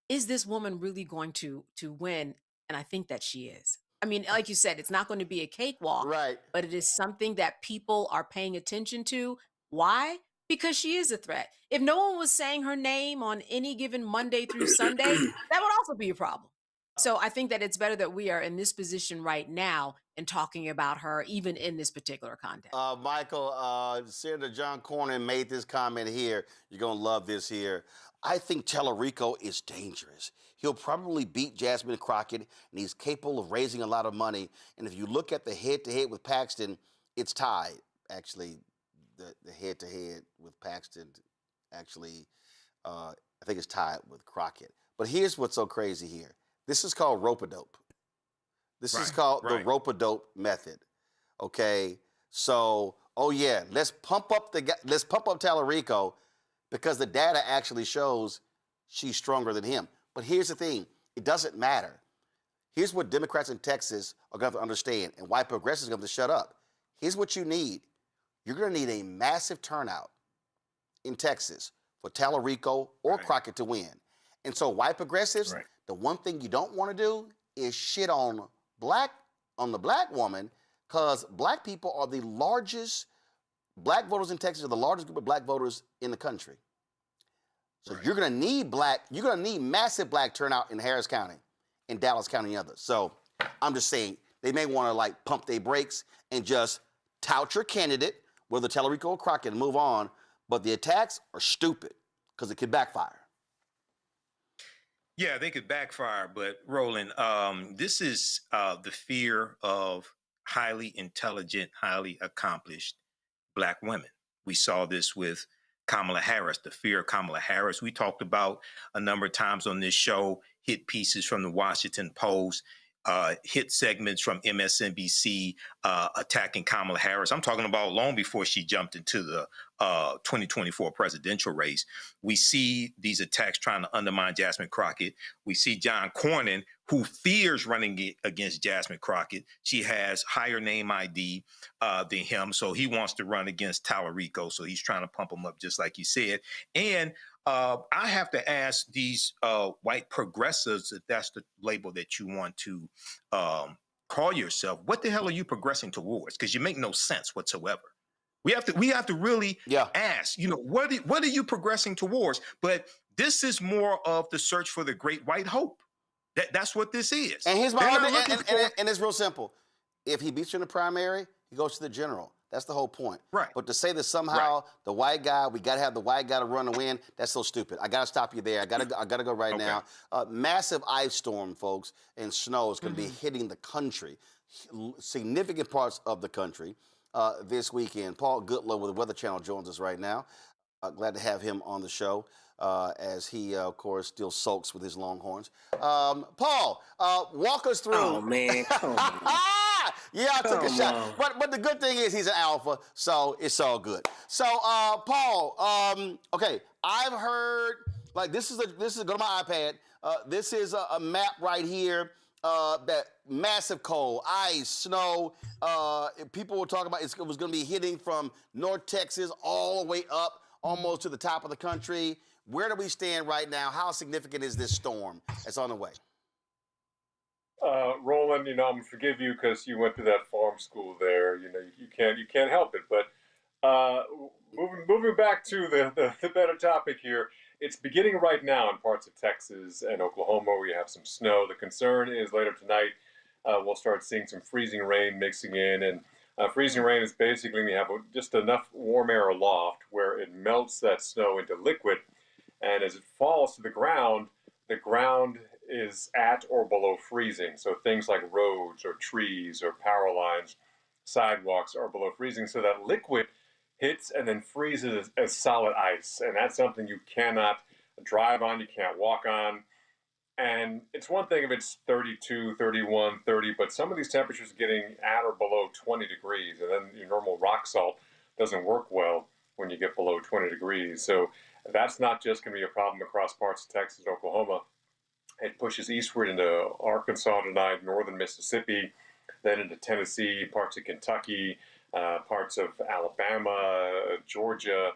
is this woman really going to win? And I think that she is. I mean, like you said, it's not going to be a cakewalk, right? But it is something that people are paying attention to. Why? Because she is a threat. If no one was saying her name on any given Monday through Sunday, that would also be a problem. So I think that it's better that we are in this position right now and talking about her, even in this particular context. Michael, Senator John Cornyn made this comment here. You're going to love this here. I think Tallarico is dangerous. He'll probably beat Jasmine Crockett, and he's capable of raising a lot of money. And if you look at the head-to-head with Paxton, it's tied. Actually, the head-to-head with Paxton, actually, I think it's tied with Crockett. But here's what's so crazy here. This is called rope-a-dope. This is called the rope-a-dope method. Okay, so oh yeah, let's pump up Tallarico because the data actually shows she's stronger than him. But here's the thing: it doesn't matter. Here's what Democrats in Texas are going to understand, and white progressives are going to shut up. Here's what you need: you're going to need a massive turnout in Texas for Tallarico or Crockett to win. And so white progressives, the one thing you don't want to do is shit on the black woman, because black people are the largest, black voters in Texas are the largest group of black voters in the country. So you're going to need massive black turnout in Harris County, in Dallas County, and others. So I'm just saying they may want to like pump their brakes and just tout your candidate, whether Tallarico or Crockett, and move on. But the attacks are stupid because it could backfire. Yeah, they could backfire, but Roland, this is the fear of highly intelligent, highly accomplished black women, We saw this with Kamala Harris, the fear of Kamala Harris. We talked about a number of times on this show, hit pieces from the Washington Post, hit segments from MSNBC attacking Kamala Harris. I'm talking about long before she jumped into the 2024 presidential race. We see these attacks trying to undermine Jasmine Crockett. We see John Cornyn, who fears running against Jasmine Crockett. She has higher name ID than him, so he wants to run against Tallarico. So he's trying to pump him up, just like you said. And I have to ask these white progressives, if that's the label that you want to call yourself, what the hell are you progressing towards? Because you make no sense whatsoever. We have to really ask, what are you progressing towards? But this is more of the search for the great white hope. That's what this is. And here's my argument, and it's real simple. If he beats you in the primary, he goes to the general. That's the whole point. Right. But to say that somehow the white guy, we got to have the white guy to run and win, that's so stupid. I got to stop you there. I got to go right now. Massive ice storm, folks, and snow is going to be hitting the country, significant parts of the country this weekend. Paul Goodlow with the Weather Channel joins us right now. Glad to have him on the show as he, of course, still sulks with his Longhorns. Paul, walk us through. Oh, man, come on. Yeah, I took a shot. But the good thing is he's an alpha, so it's all good. So, Paul, okay, I've heard, like, this is go to my iPad. This is a map right here. That massive cold, ice, snow. People were talking about it was going to be hitting from North Texas all the way up almost to the top of the country. Where do we stand right now? How significant is this storm that's on the way? Roland, I'm gonna forgive you because you went to that farm school there. You can't help it. But moving back to the better topic here, it's beginning right now in parts of Texas and Oklahoma where you have some snow. The concern is later tonight we'll start seeing some freezing rain mixing in, and freezing rain is basically when you have just enough warm air aloft where it melts that snow into liquid, and as it falls to the ground is at or below freezing. So things like roads or trees or power lines, sidewalks are below freezing. So that liquid hits and then freezes as solid ice. And that's something you cannot drive on, you can't walk on. And it's one thing if it's 32, 31, 30, but some of these temperatures are getting at or below 20 degrees. And then your normal rock salt doesn't work well when you get below 20 degrees. So that's not just going to be a problem across parts of Texas and Oklahoma. It pushes eastward into Arkansas tonight, northern Mississippi, then into Tennessee, parts of Kentucky, parts of Alabama, Georgia,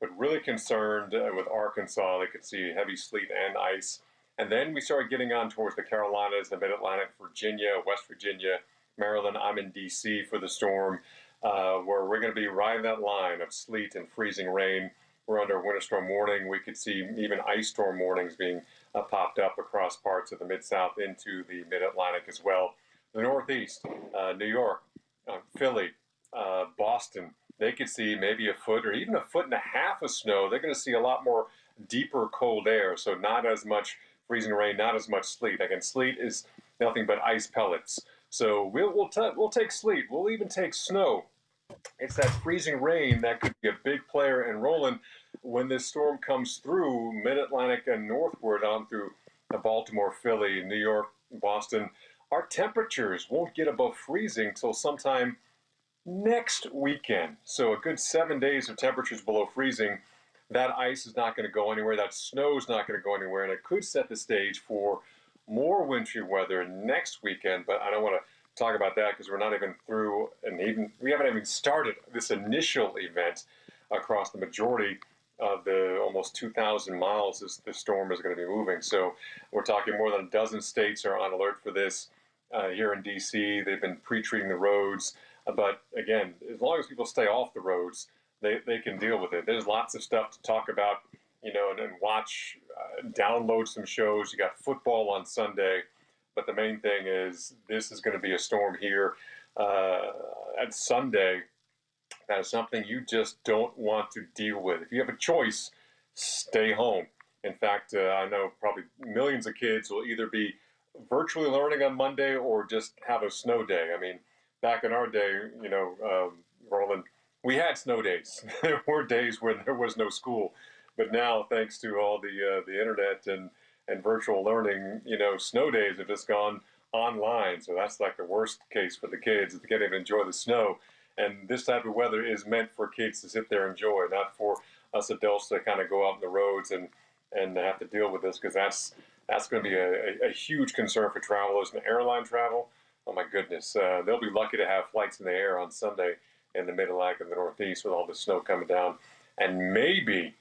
but really concerned with Arkansas. They could see heavy sleet and ice. And then we start getting on towards the Carolinas, the Mid-Atlantic, Virginia, West Virginia, Maryland. I'm in D.C. for the storm, where we're going to be riding that line of sleet and freezing rain. We're under a winter storm warning. We could see even ice storm warnings being popped up across parts of the Mid-South into the Mid-Atlantic as well. The Northeast, New York, Philly, Boston, they could see maybe a foot or even a foot and a half of snow. They're going to see a lot more deeper cold air, so not as much freezing rain, not as much sleet. Again, sleet is nothing but ice pellets. So we'll take sleet. We'll even take snow. It's that freezing rain that could be a big player. And Roland, when this storm comes through Mid-Atlantic and northward on through Baltimore, Philly, New York, Boston, our temperatures won't get above freezing till sometime next weekend. So a good 7 days of temperatures below freezing. That ice is not going to go anywhere. That snow is not going to go anywhere. And it could set the stage for more wintry weather next weekend. But I don't want to talk about that because we're not even through, and we haven't even started this initial event across the majority of the almost 2,000 miles this storm is going to be moving. So we're talking more than a dozen states are on alert for this. Here in D.C., they've been pre-treating the roads. But again, as long as people stay off the roads, they can deal with it. There's lots of stuff to talk about, and watch, download some shows. You got football on Sunday. But the main thing is this is going to be a storm here at Sunday. That is something you just don't want to deal with. If you have a choice, stay home. In fact, I know probably millions of kids will either be virtually learning on Monday or just have a snow day. I mean, back in our day, Roland, we had snow days. There were days when there was no school, but now, thanks to all the internet and virtual learning, snow days have just gone online. So that's like the worst case for the kids. They can't even enjoy the snow. And this type of weather is meant for kids to sit there and enjoy, not for us adults to kind of go out on the roads and have to deal with this, because that's going to be a huge concern for travelers and airline travel. Oh my goodness, they'll be lucky to have flights in the air on Sunday in the Mid-Atlantic and the Northeast with all the snow coming down, and maybe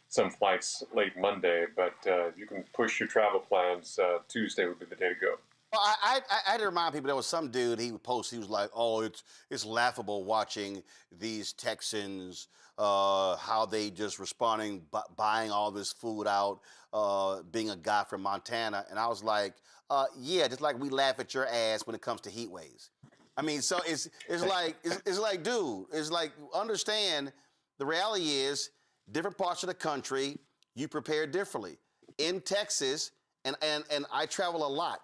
some flights late Monday. But you can push your travel plans. Tuesday would be the day to go. Well, I had to remind people, there was some dude, he would post, he was like, oh, it's laughable watching these Texans, how they just responding, buying all this food out, being a guy from Montana. And I was like, yeah, just like we laugh at your ass when it comes to heat waves. I mean, so it's like, dude, it's like, understand the reality is different parts of the country, you prepare differently. In Texas, and I travel a lot,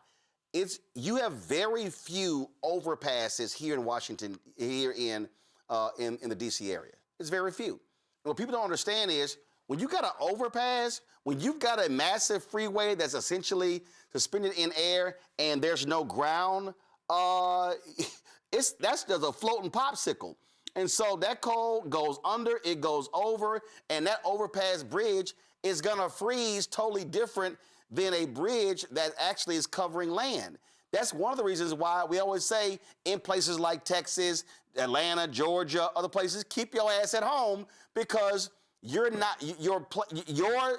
you have very few overpasses here in Washington, here in the D.C. area. It's very few. And what people don't understand is when you got an overpass, when you've got a massive freeway that's essentially suspended in air and there's no ground, that's just a floating popsicle. And so that coal goes under, it goes over, and that overpass bridge is gonna freeze totally different than a bridge that actually is covering land. That's one of the reasons why we always say in places like Texas, Atlanta, Georgia, other places, keep your ass at home, because your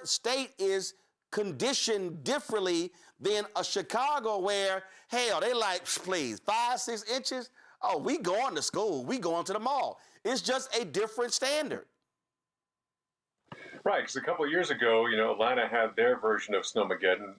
state is conditioned differently than a Chicago where, hell, they like, please, 5, 6 inches? Oh, we going to school, we going to the mall. It's just a different standard. Right, because a couple of years ago, Atlanta had their version of Snowmageddon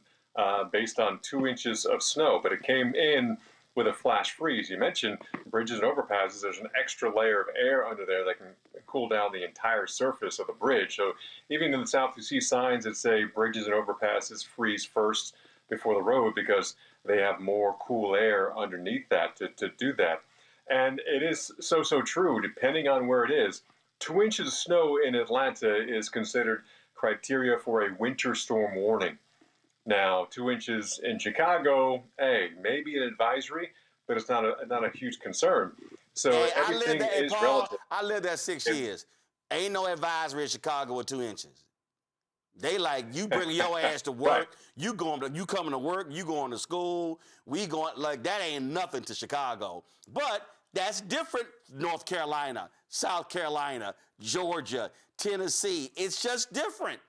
based on 2 inches of snow, but it came in with a flash freeze. You mentioned bridges and overpasses. There's an extra layer of air under there that can cool down the entire surface of the bridge. So even in the South, you see signs that say bridges and overpasses freeze first before the road, because they have more cool air underneath that to do that. And it is so true, depending on where it is. 2 inches of snow in Atlanta is considered criteria for a winter storm warning. Now, 2 inches in Chicago, hey, maybe an advisory, but it's not a huge concern. So hey, everything is relative. I lived there 6 years. Ain't no advisory in Chicago with 2 inches. They like, you bring your ass to work, right. You coming to work, you going to school, we going, like, that ain't nothing to Chicago. But that's different, North Carolina, South Carolina, Georgia, Tennessee. It's just different.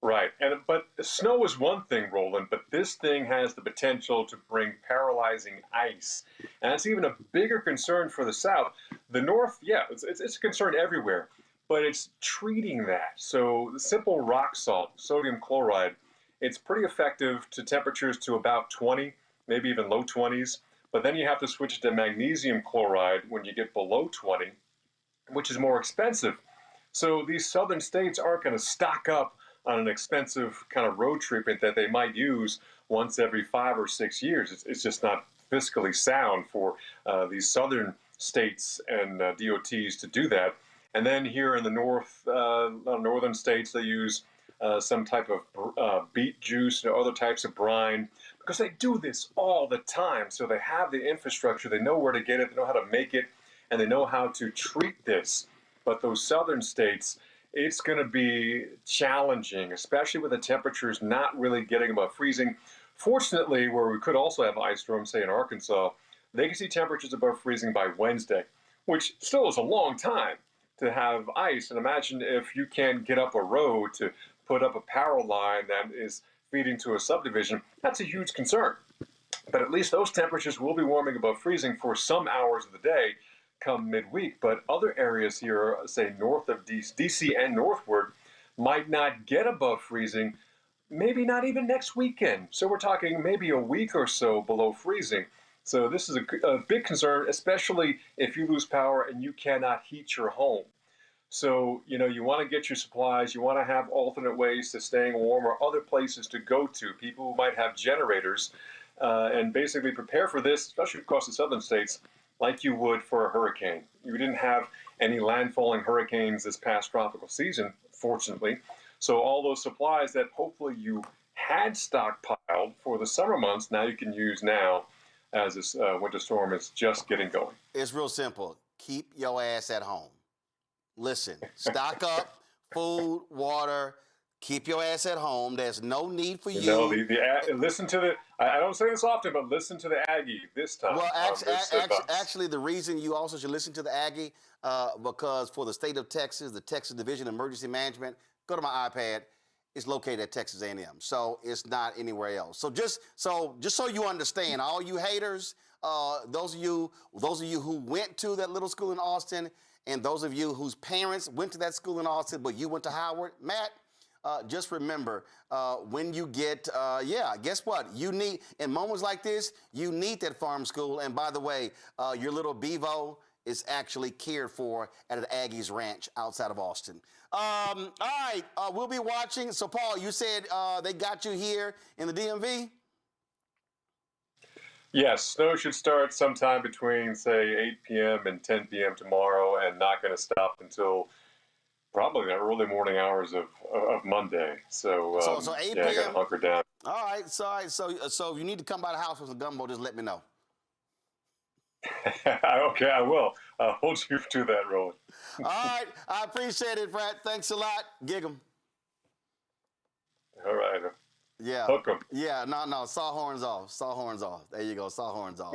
Right, but snow is one thing, Roland, but this thing has the potential to bring paralyzing ice. And that's even a bigger concern for the South. The North, yeah, it's a concern everywhere, but it's treating that. So the simple rock salt, sodium chloride, it's pretty effective to temperatures to about 20, maybe even low 20s. But then you have to switch to magnesium chloride when you get below 20, which is more expensive. So these southern states aren't going to stock up on an expensive kind of road treatment that they might use once every 5 or 6 years. It's just not fiscally sound for these southern states and DOTs to do that. And then here in the northern states, they use some type of beet juice and other types of brine, because they do this all the time. So they have the infrastructure, they know where to get it, they know how to make it, and they know how to treat this. But those southern states, it's going to be challenging, especially with the temperatures not really getting above freezing. Fortunately, where we could also have ice storms, say in Arkansas, they can see temperatures above freezing by Wednesday, which still is a long time to have ice. And imagine if you can't get up a road to put up a power line that is feeding to a subdivision. That's a huge concern. But at least those temperatures will be warming above freezing for some hours of the day come midweek. But other areas here, say north of DC and northward, might not get above freezing, maybe not even next weekend. So we're talking maybe a week or so below freezing. So this is a big concern, especially if you lose power and you cannot heat your home. So, you want to get your supplies, you want to have alternate ways to staying warm or other places to go to, people who might have generators, and basically prepare for this, especially across the southern states, like you would for a hurricane. didn't have any landfalling hurricanes this past tropical season, fortunately. So all those supplies that hopefully you had stockpiled for the summer months, now you can use now as this winter storm is just getting going. It's real simple. Keep your ass at home. Listen, stock up, food, water. Keep your ass at home. There's no need for you. No, listen to the. I don't say this often, but listen to the Aggie this time. Well, actually, the reason you also should listen to the Aggie, because for the state of Texas, the Texas Division of Emergency Management, go to my iPad. It's located at Texas A&M, so it's not anywhere else. So just so you understand, all you haters, those of you who went to that little school in Austin, and those of you whose parents went to that school in Austin, but you went to Howard, Matt. Just remember, when you get, guess what? You need, in moments like this, you need that farm school. And by the way, your little Bevo is actually cared for at an Aggie's ranch outside of Austin. All right, we'll be watching. So, Paul, you said they got you here in the DMV? Yes, snow should start sometime between, say, 8 p.m. and 10 p.m. tomorrow, and not going to stop until probably the early morning hours of Monday. So 8 p.m. I got to hunker down. All right, so if you need to come by the house with some gumbo, just let me know. Okay, I will. I'll hold you to that, Roland. All right, I appreciate it, Brad. Thanks a lot. Gig 'em. All right. Yeah. Hook 'em. Yeah, no, saw horns off. Saw horns off. There you go, saw horns off.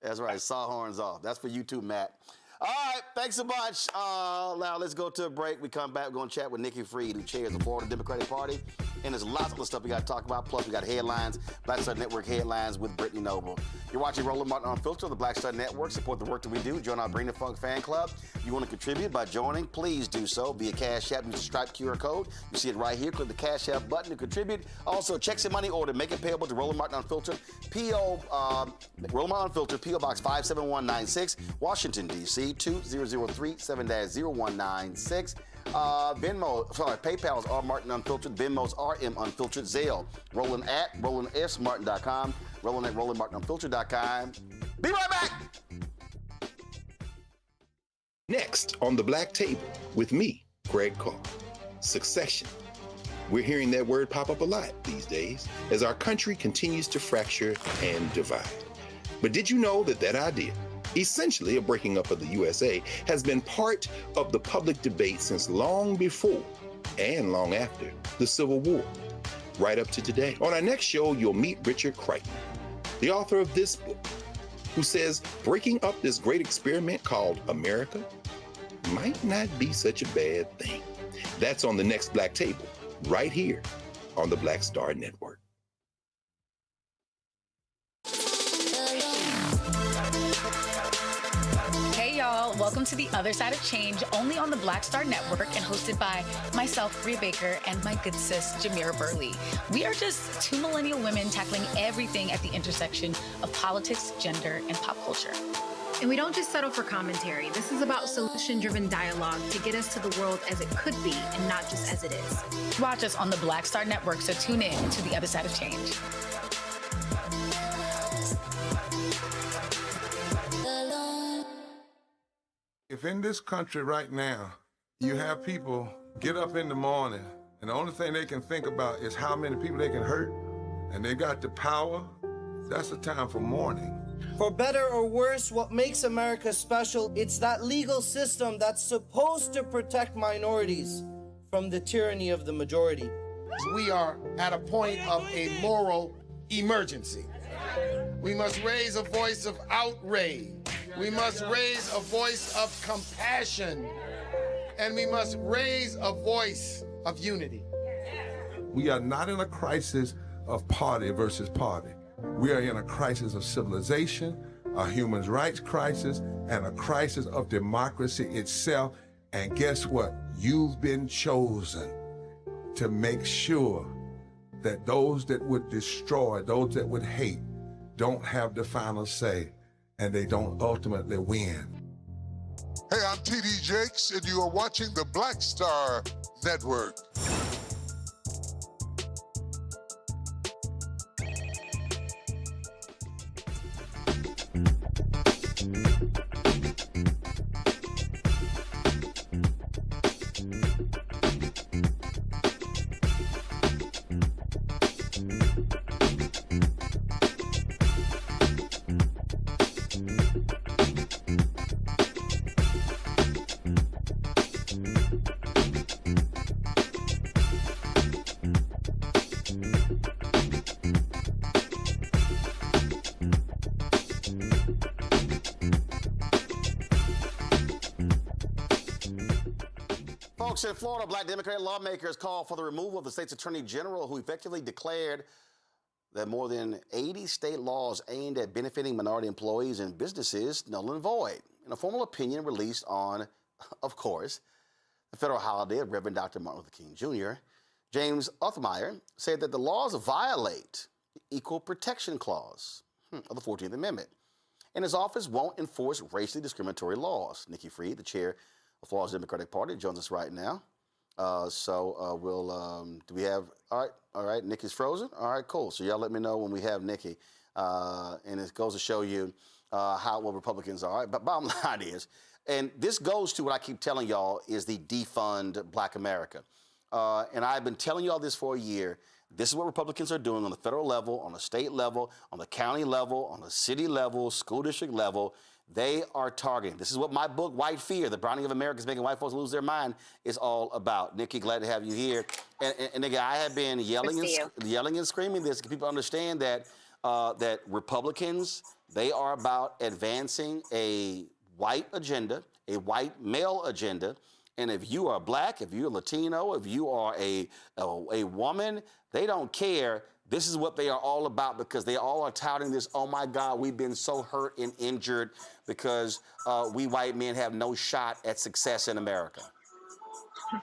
That's right, saw horns off. That's for you too, Matt. All right, thanks a bunch. Now let's go to a break. We come back, we're going to chat with Nikki Fried, who chairs the Florida Democratic Party. And there's lots of other stuff we got to talk about. Plus, we got headlines, Black Star Network headlines with Brittany Noble. You're watching Roland Martin Unfiltered on the Black Star Network. Support the work that we do. Join our Bring the Funk fan club. If you want to contribute by joining, please do so via Cash App. Use the Stripe QR code. You see it right here. Click the Cash App button to contribute. Also, checks and money order. Make it payable to Roland Martin Unfiltered. Roland Martin Unfiltered, P.O. Box 57196, Washington, D.C. 2003 7-0196. PayPal's R Martin Unfiltered, Venmo's RM Unfiltered, Zelle, Roland at RolandSMartin.com, Roland at RolandMartinUnfiltered.com. Be right back. Next on the Black Table with me, Greg Carr. Succession. We're hearing that word pop up a lot these days as our country continues to fracture and divide. But did you know that idea, essentially a breaking up of the USA, has been part of the public debate since long before and long after the Civil War, right up to today? On our next show, you'll meet Richard Crichton, the author of this book, who says breaking up this great experiment called America might not be such a bad thing. That's on the next Black Table, right here on the Black Star Network. Hey y'all, welcome to The Other Side of Change, only on the Black Star Network and hosted by myself, Bria Baker, and my good sis, Jamira Burley. We are just two millennial women tackling everything at the intersection of politics, gender, and pop culture. And we don't just settle for commentary. This is about solution-driven dialogue to get us to the world as it could be and not just as it is. Watch us on the Black Star Network, so tune in to The Other Side of Change. If in this country right now, you have people get up in the morning and the only thing they can think about is how many people they can hurt, and they got the power, that's the time for mourning. For better or worse, what makes America special, it's that legal system that's supposed to protect minorities from the tyranny of the majority. We are at a point of a moral emergency. We must raise a voice of outrage. We must raise a voice of compassion. And we must raise a voice of unity. We are not in a crisis of party versus party. We are in a crisis of civilization, a human rights crisis, and a crisis of democracy itself. And guess what? You've been chosen to make sure that those that would destroy, those that would hate, don't have the final say, and they don't ultimately win. Hey, I'm T.D. Jakes, and you are watching the Black Star Network. folks, in Florida, black Democratic lawmakers call for the removal of the state's attorney general, who effectively declared that more than 80 state laws aimed at benefiting minority employees and businesses null and void. In a formal opinion released on, of course, the federal holiday of Reverend Dr. Martin Luther King Jr., James Othmeyer said that the laws violate the Equal Protection Clause of the 14th Amendment, and his office won't enforce racially discriminatory laws. Nikki Fried, the chair of Florida's Democratic Party, joins us right now. Do we have, all right, Nikki's frozen? All right, cool. So y'all let me know when we have Nikki. And it goes to show you what Republicans are. But bottom line is, and this goes to what I keep telling y'all is the defund Black America. And I've been telling y'all this for a year. This is what Republicans are doing on the federal level, on the state level, on the county level, on the city level, school district level. They are targeting. This is what my book, White Fear, The Browning of America is Making White Folks Lose Their Mind, is all about. Nikki, glad to have you here. And again, I have been yelling and screaming this. People understand that that Republicans, they are about advancing a white agenda, a white male agenda. And if you are black, if you're Latino, if you are a woman, they don't care. This is what they are all about, because they all are touting this, oh my God, we've been so hurt and injured because we white men have no shot at success in America. I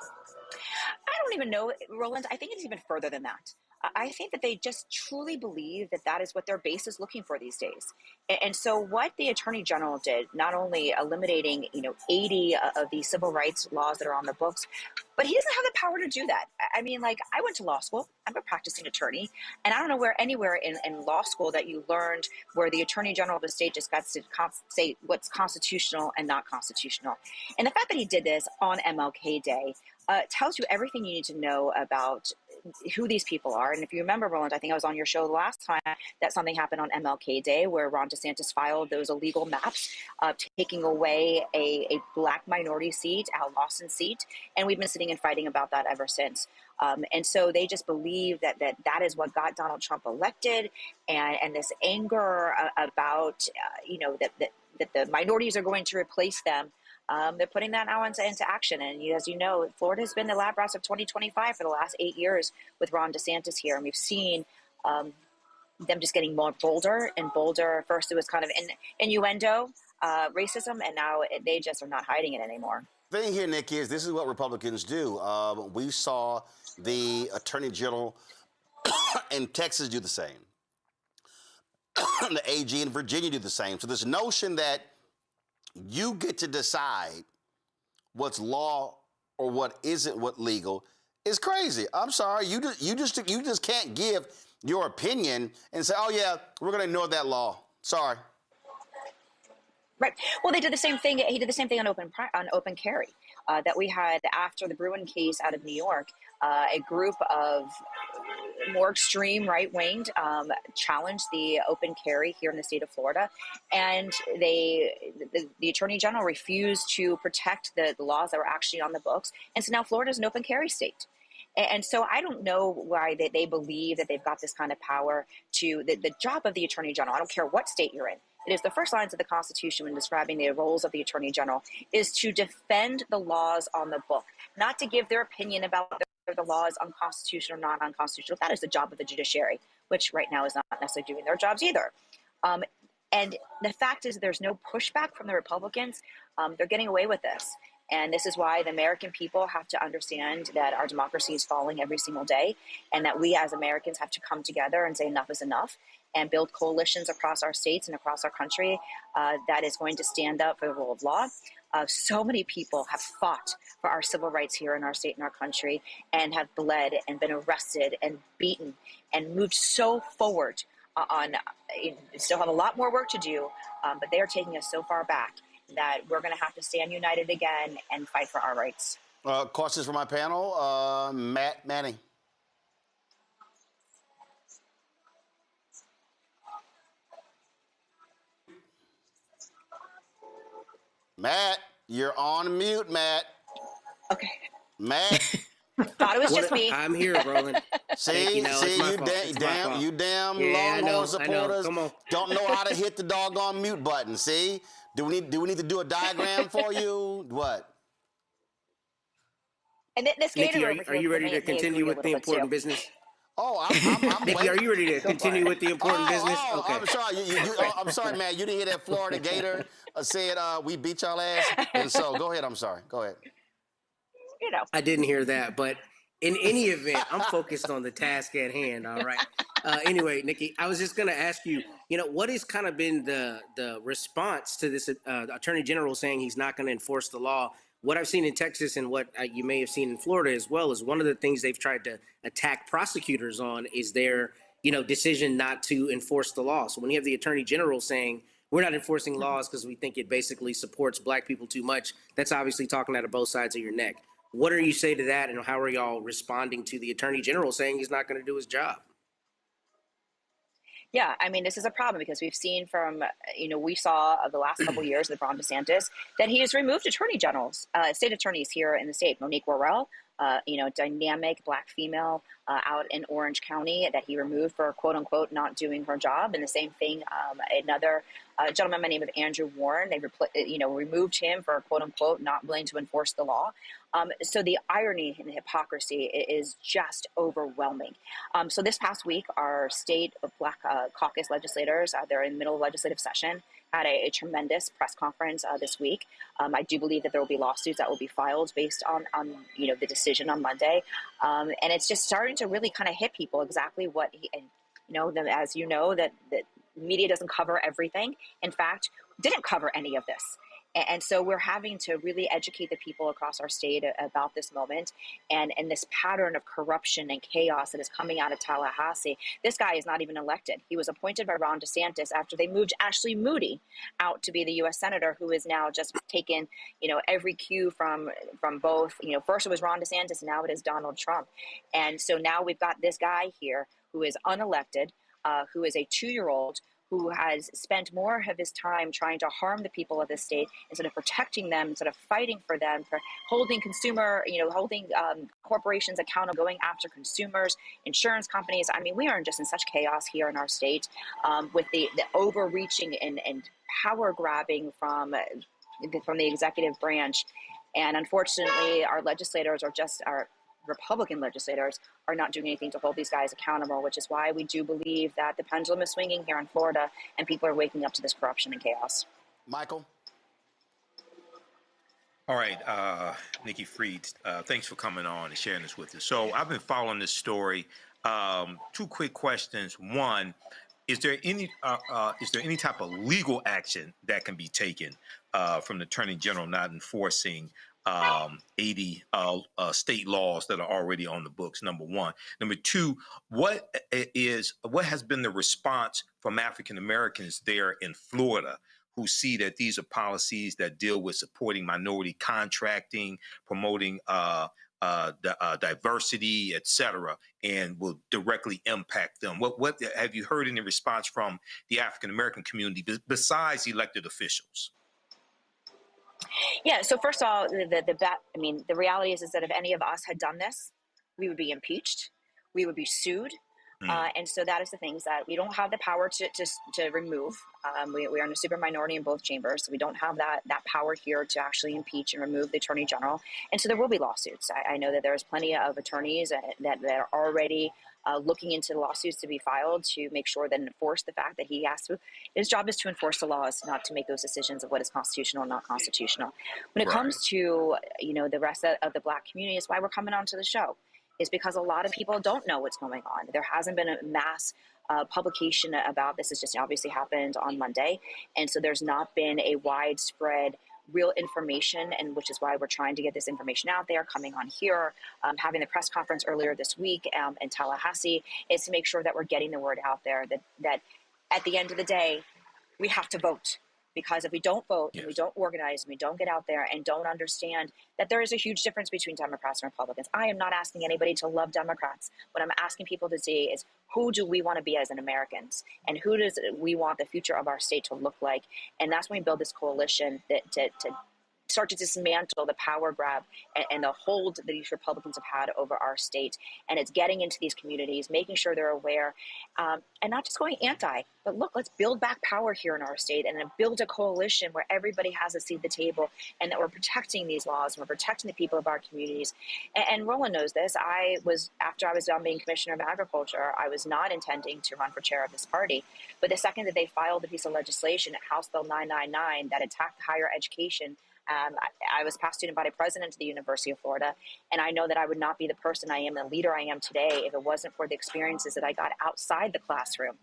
don't even know, Roland. I think it's even further than that. I think that they just truly believe that that is what their base is looking for these days. And so what the Attorney General did, not only eliminating, 80 of the civil rights laws that are on the books, but he doesn't have the power to do that. I mean, like, I went to law school. I'm a practicing attorney. And I don't know anywhere in law school that you learned where the Attorney General of the state just got to say what's constitutional and not constitutional. And the fact that he did this on MLK Day tells you everything you need to know about who these people are. And if you remember, Roland, I think I was on your show the last time that something happened on MLK Day where Ron DeSantis filed those illegal maps taking away a black minority seat, Al Lawson seat. And we've been sitting and fighting about that ever since. And so they just believe that is what got Donald Trump elected. And this anger about, that the minorities are going to replace them. They're putting that now into action. And as you know, Florida has been the lab rats of 2025 for the last 8 years with Ron DeSantis here. And we've seen them just getting more bolder and bolder. First, it was kind of innuendo, racism, and now they just are not hiding it anymore. The thing here, Nick, is this is what Republicans do. We saw the Attorney General in Texas do the same. The AG in Virginia do the same. So this notion that you get to decide what's law or what isn't what legal is crazy. I'm sorry, you just can't give your opinion and say, oh yeah, we're going to ignore that law. Sorry. Right. Well, they did the same thing. He did the same thing on open carry that we had after the Bruin case out of New York. A group of more extreme right-winged challenged the open carry here in the state of Florida, and the Attorney General refused to protect the laws that were actually on the books, and so now Florida is an open carry state. And so I don't know why they believe that they've got this kind of power to the job of the Attorney General. I don't care what state you're in. It is the first lines of the Constitution when describing the roles of the Attorney General is to defend the laws on the book, not to give their opinion about whether the law is unconstitutional or not unconstitutional. That is the job of the judiciary, which right now is not necessarily doing their jobs either. And the fact is there's no pushback from the Republicans. They're getting away with this. And this is why the American people have to understand that our democracy is falling every single day, and that we as Americans have to come together and say enough is enough and build coalitions across our states and across our country that is going to stand up for the rule of law. So many people have fought for our civil rights here in our state and our country and have bled and been arrested and beaten and moved so forward still have a lot more work to do, but they are taking us so far back that we're going to have to stand united again and fight for our rights. Questions for my panel. Matt Manning. Matt, you're on mute, Matt. Okay. Matt. Thought it was just me. I'm here, Roland. You damn Longhorn supporters don't know how to hit the doggone mute button. See? Do we need to do a diagram for you? What? And this Nikki, gator over are here you ready may to agree continue a with the little bit, too. important business? Oh, I'm Nikki, waiting. are you ready to continue with the important business? Okay. I'm sorry. I'm sorry, man. You didn't hear that Florida Gator said we beat y'all ass? And so, go ahead. I'm sorry. Go ahead. You know. I didn't hear that, but in any event, I'm focused on the task at hand, all right? Anyway, Nikki, I was just going to ask you, what has kind of been the response to this Attorney General saying he's not going to enforce the law? What I've seen in Texas and what you may have seen in Florida as well is one of the things they've tried to attack prosecutors on is their, decision not to enforce the law. So when you have the Attorney General saying, we're not enforcing laws because we think it basically supports black people too much, that's obviously talking out of both sides of your neck. What do you say to that, and how are y'all responding to the Attorney General saying he's not going to do his job? Yeah, I mean, this is a problem because we've seen from, we saw the last couple of years with Ron DeSantis that he has removed attorney generals, state attorneys here in the state. Monique Worrell, dynamic black female out in Orange County that he removed for quote unquote not doing her job. And the same thing, another gentleman by the name of Andrew Warren, they removed him for quote unquote not willing to enforce the law. So the irony and the hypocrisy is just overwhelming. So this past week, our state Black caucus legislators, they're in the middle of legislative session, had a tremendous press conference this week. I do believe that there will be lawsuits that will be filed based on the decision on Monday. And it's just starting to really kind of hit people exactly what as you know, that media doesn't cover everything. In fact, didn't cover any of this. And so we're having to really educate the people across our state about this moment and this pattern of corruption and chaos that is coming out of Tallahassee. This guy is not even elected. He was appointed by Ron DeSantis after they moved Ashley Moody out to be the U.S. Senator, who is now just taken, every cue from both, first it was Ron DeSantis, and now it is Donald Trump. And so now we've got this guy here who is unelected, who is a 2-year-old, who has spent more of his time trying to harm the people of this state instead of protecting them, instead of fighting for them, for holding holding corporations accountable, going after consumers, insurance companies. I mean, we are just in such chaos here in our state with the overreaching and power grabbing from the executive branch. And unfortunately, our legislators our Republican legislators are not doing anything to hold these guys accountable, which is why we do believe that the pendulum is swinging here in Florida and people are waking up to this corruption and chaos. Michael? All right, Nikki Fried, thanks for coming on and sharing this with us. So I've been following this story. 2 quick questions. One, is there any type of legal action that can be taken from the Attorney General not enforcing 80 state laws that are already on the books? Number one. Number two, what has been the response from African Americans there in Florida who see that these are policies that deal with supporting minority contracting, promoting diversity, et cetera, and will directly impact them? What have you heard any response from the African American community besides elected officials? Yeah. So first of all, the reality is that if any of us had done this, we would be impeached, we would be sued. And so that is the things that we don't have the power to remove. We are in a super minority in both chambers, so we don't have that power here to actually impeach and remove the Attorney General. And so there will be lawsuits. I know that there's plenty of attorneys that are already looking into the lawsuits to be filed to make sure that enforce the fact that his job is to enforce the laws, not to make those decisions of what is constitutional and not constitutional. When it comes to the rest of the Black community, is why we're coming onto the show, is because a lot of people don't know what's going on. There hasn't been a mass publication about this. It's just obviously happened on Monday. And so there's not been a widespread real information, and which is why we're trying to get this information out there, coming on here, having the press conference earlier this week in Tallahassee, is to make sure that we're getting the word out there that at the end of the day, we have to vote. Because if we don't vote, and we don't organize, and we don't get out there and don't understand that there is a huge difference between Democrats and Republicans. I am not asking anybody to love Democrats. What I'm asking people to see is, who do we want to be as an Americans? And who does we want the future of our state to look like? And that's when we build this coalition to start to dismantle the power grab and the hold that these Republicans have had over our state. And it's getting into these communities, making sure they're aware, and not just going anti, but look, let's build back power here in our state and then build a coalition where everybody has a seat at the table and that we're protecting these laws and we're protecting the people of our communities. And Roland knows this. After I was done being Commissioner of Agriculture, I was not intending to run for chair of this party. But the second that they filed a piece of legislation, House Bill 999, that attacked higher education, I was past student body president of the University of Florida, and I know that I would not be the person I am, the leader I am today, if it wasn't for the experiences that I got outside the classroom.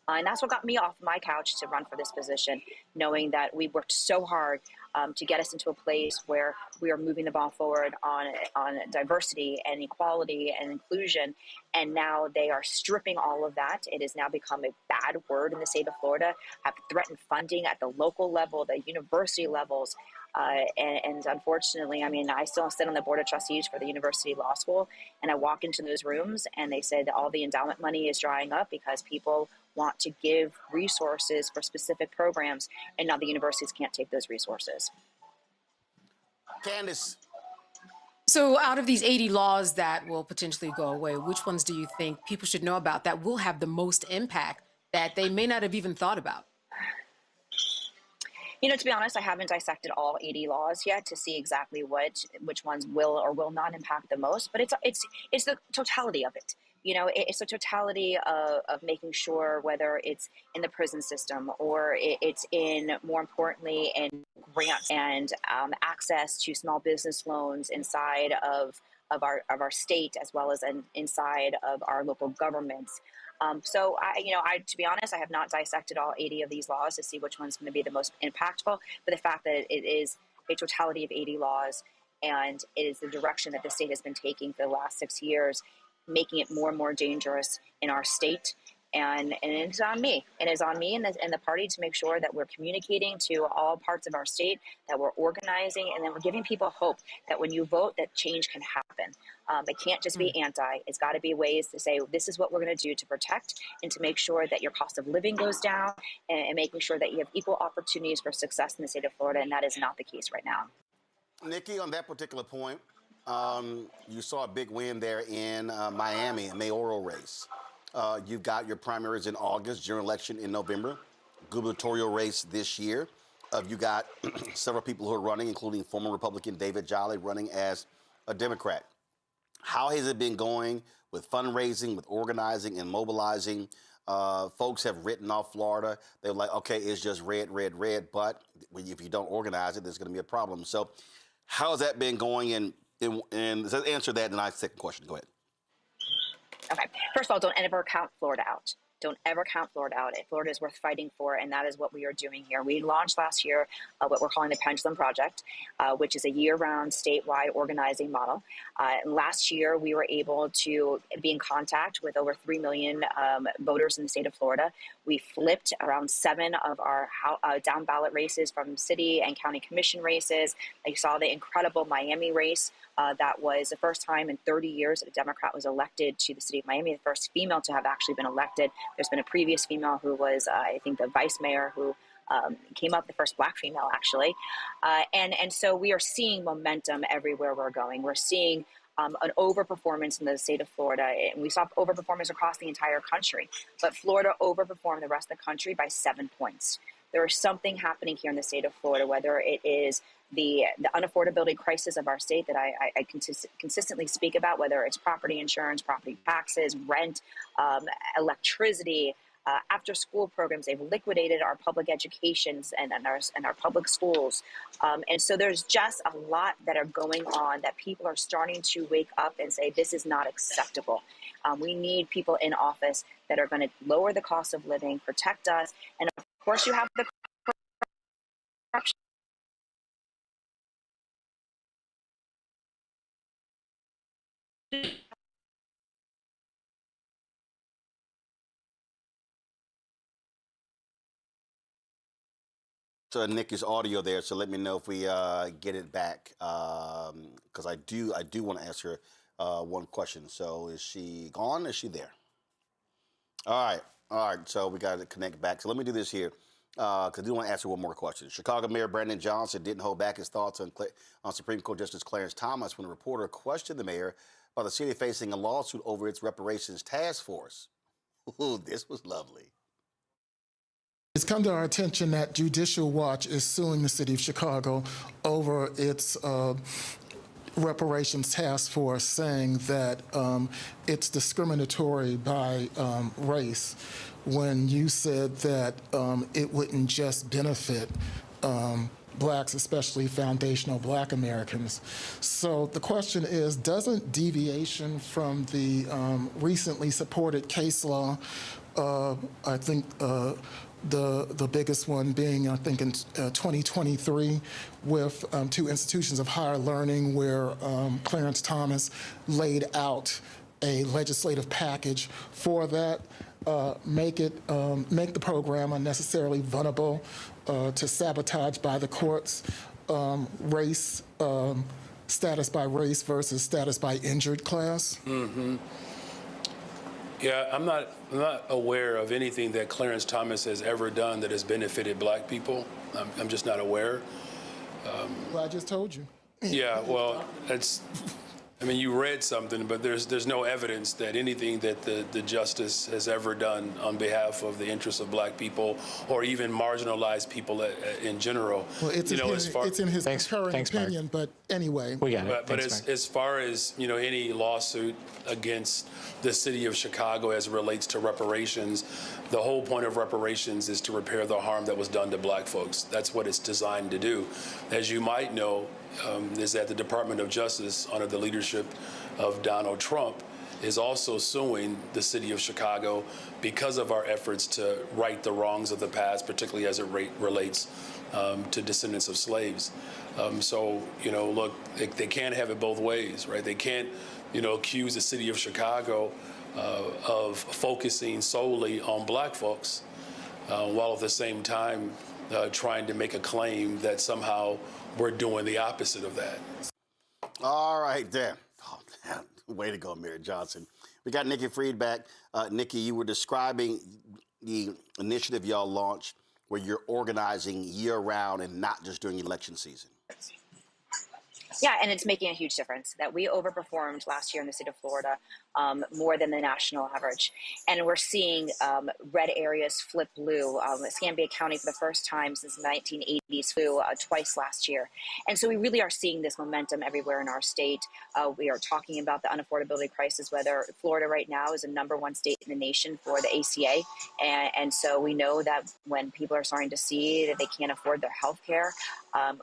And that's what got me off my couch to run for this position, knowing that we worked so hard to get us into a place where we are moving the ball forward on diversity and equality and inclusion. And now they are stripping all of that. It has now become a bad word in the state of Florida, have threatened funding at the local level, the university levels. And unfortunately, I mean, I still sit on the board of trustees for the University Law School, and I walk into those rooms and they said that all the endowment money is drying up because people want to give resources for specific programs, and now the universities can't take those resources. Candace. So out of these 80 laws that will potentially go away, which ones do you think people should know about that will have the most impact that they may not have even thought about? You know, to be honest, I haven't dissected all 80 laws yet to see exactly which ones will or will not impact the most, but it's the totality of it. You know, it's the totality of making sure whether it's in the prison system or it's in, more importantly, in grants and access to small business loans inside of our state, as well as inside of our local governments. So, to be honest, I have not dissected all 80 of these laws to see which one's going to be the most impactful. But the fact that it is a totality of 80 laws, and it is the direction that the state has been taking for the last 6 years, making it more and more dangerous in our state. And it's on me. It is on me and the party to make sure that we're communicating to all parts of our state, that we're organizing, and then we're giving people hope that when you vote, that change can happen. It can't just be anti. It's got to be ways to say, this is what we're going to do to protect and to make sure that your cost of living goes down, and making sure that you have equal opportunities for success in the state of Florida, and that is not the case right now. Nikki, on that particular point, you saw a big win there in Miami, a mayoral race. You've got your primaries in August, general election in November, gubernatorial race this year. You got several people who are running, including former Republican David Jolly running as a Democrat. How has it been going with fundraising, with organizing and mobilizing? Folks have written off Florida. They're like, okay, it's just red, red, red, but if you don't organize it, there's going to be a problem. So how has that been going? And answer that in my second question. Go ahead. Okay. First of all, don't ever count Florida out. Don't ever count Florida out. Florida is worth fighting for, and that is what we are doing here. We launched last year what we're calling the Pendulum Project, which is a year-round statewide organizing model. Last year, we were able to be in contact with over 3 million voters in the state of Florida. We flipped around 7 of our down ballot races from city and county commission races. You saw the incredible Miami race. That was the first time in 30 years that a Democrat was elected to the city of Miami, the first female to have actually been elected. There's been a previous female who was, I think, the vice mayor who came up, the first black female, actually. And so we are seeing momentum everywhere we're going. We're seeing an overperformance in the state of Florida. And we saw overperformance across the entire country. But Florida overperformed the rest of the country by 7 points. There is something happening here in the state of Florida, whether it is the unaffordability crisis of our state that I consistently speak about, whether it's property insurance, property taxes, rent, electricity, after school programs. They've liquidated our public educations and our public schools. And so there's just a lot that are going on that people are starting to wake up and say, this is not acceptable. We need people in office that are going to lower the cost of living, protect us. And of course, you have the corruption. So Nikki's audio there, so let me know if we get it back, because I do want to ask her one question. So is she gone? Is she there? All right. So we got to connect back. So let me do this here. because I do want to ask you one more question. Chicago Mayor Brandon Johnson didn't hold back his thoughts on Supreme Court Justice Clarence Thomas when a reporter questioned the mayor about the city facing a lawsuit over its reparations task force. Ooh, this was lovely. It's come to our attention that Judicial Watch is suing the city of Chicago over its reparations task force, saying that it's discriminatory by race, when you said that it wouldn't just benefit blacks, especially foundational black Americans. So the question is, doesn't deviation from the recently supported case law, I think the biggest one being, I think, in 2023 with two institutions of higher learning, where Clarence Thomas laid out a legislative package for that, make the program unnecessarily vulnerable to sabotage by the courts, race, status by race versus status by injured class? Mm-hmm. Yeah, I'm not aware of anything that Clarence Thomas has ever done that has benefited black people. I'm just not aware. Well, I just told you. Yeah, well, I mean, you read something, but there's no evidence that anything that the justice has ever done on behalf of the interests of black people or even marginalized people in general. Well, it's in his concurring opinion, but anyway. We got it. But as far as, any lawsuit against the city of Chicago as it relates to reparations, the whole point of reparations is to repair the harm that was done to black folks. That's what it's designed to do. As you might know, is that the Department of Justice, under the leadership of Donald Trump, is also suing the city of Chicago because of our efforts to right the wrongs of the past, particularly as it relates to descendants of slaves. So, look, they can't have it both ways, right? They can't, accuse the city of Chicago of focusing solely on black folks, while at the same time trying to make a claim that somehow we're doing the opposite of that. All right, there. Oh, man. Way to go, Mayor Johnson. We got Nikki Fried back. Nikki, you were describing the initiative y'all launched where you're organizing year-round and not just during election season. Yeah, and it's making a huge difference that we overperformed last year in the state of Florida more than the national average. And we're seeing red areas flip blue. Escambia County, for the first time since the 1980s, flew twice last year. And so we really are seeing this momentum everywhere in our state. We are talking about the unaffordability crisis, whether Florida right now is the #1 state in the nation for the ACA. And so we know that when people are starting to see that they can't afford their health care,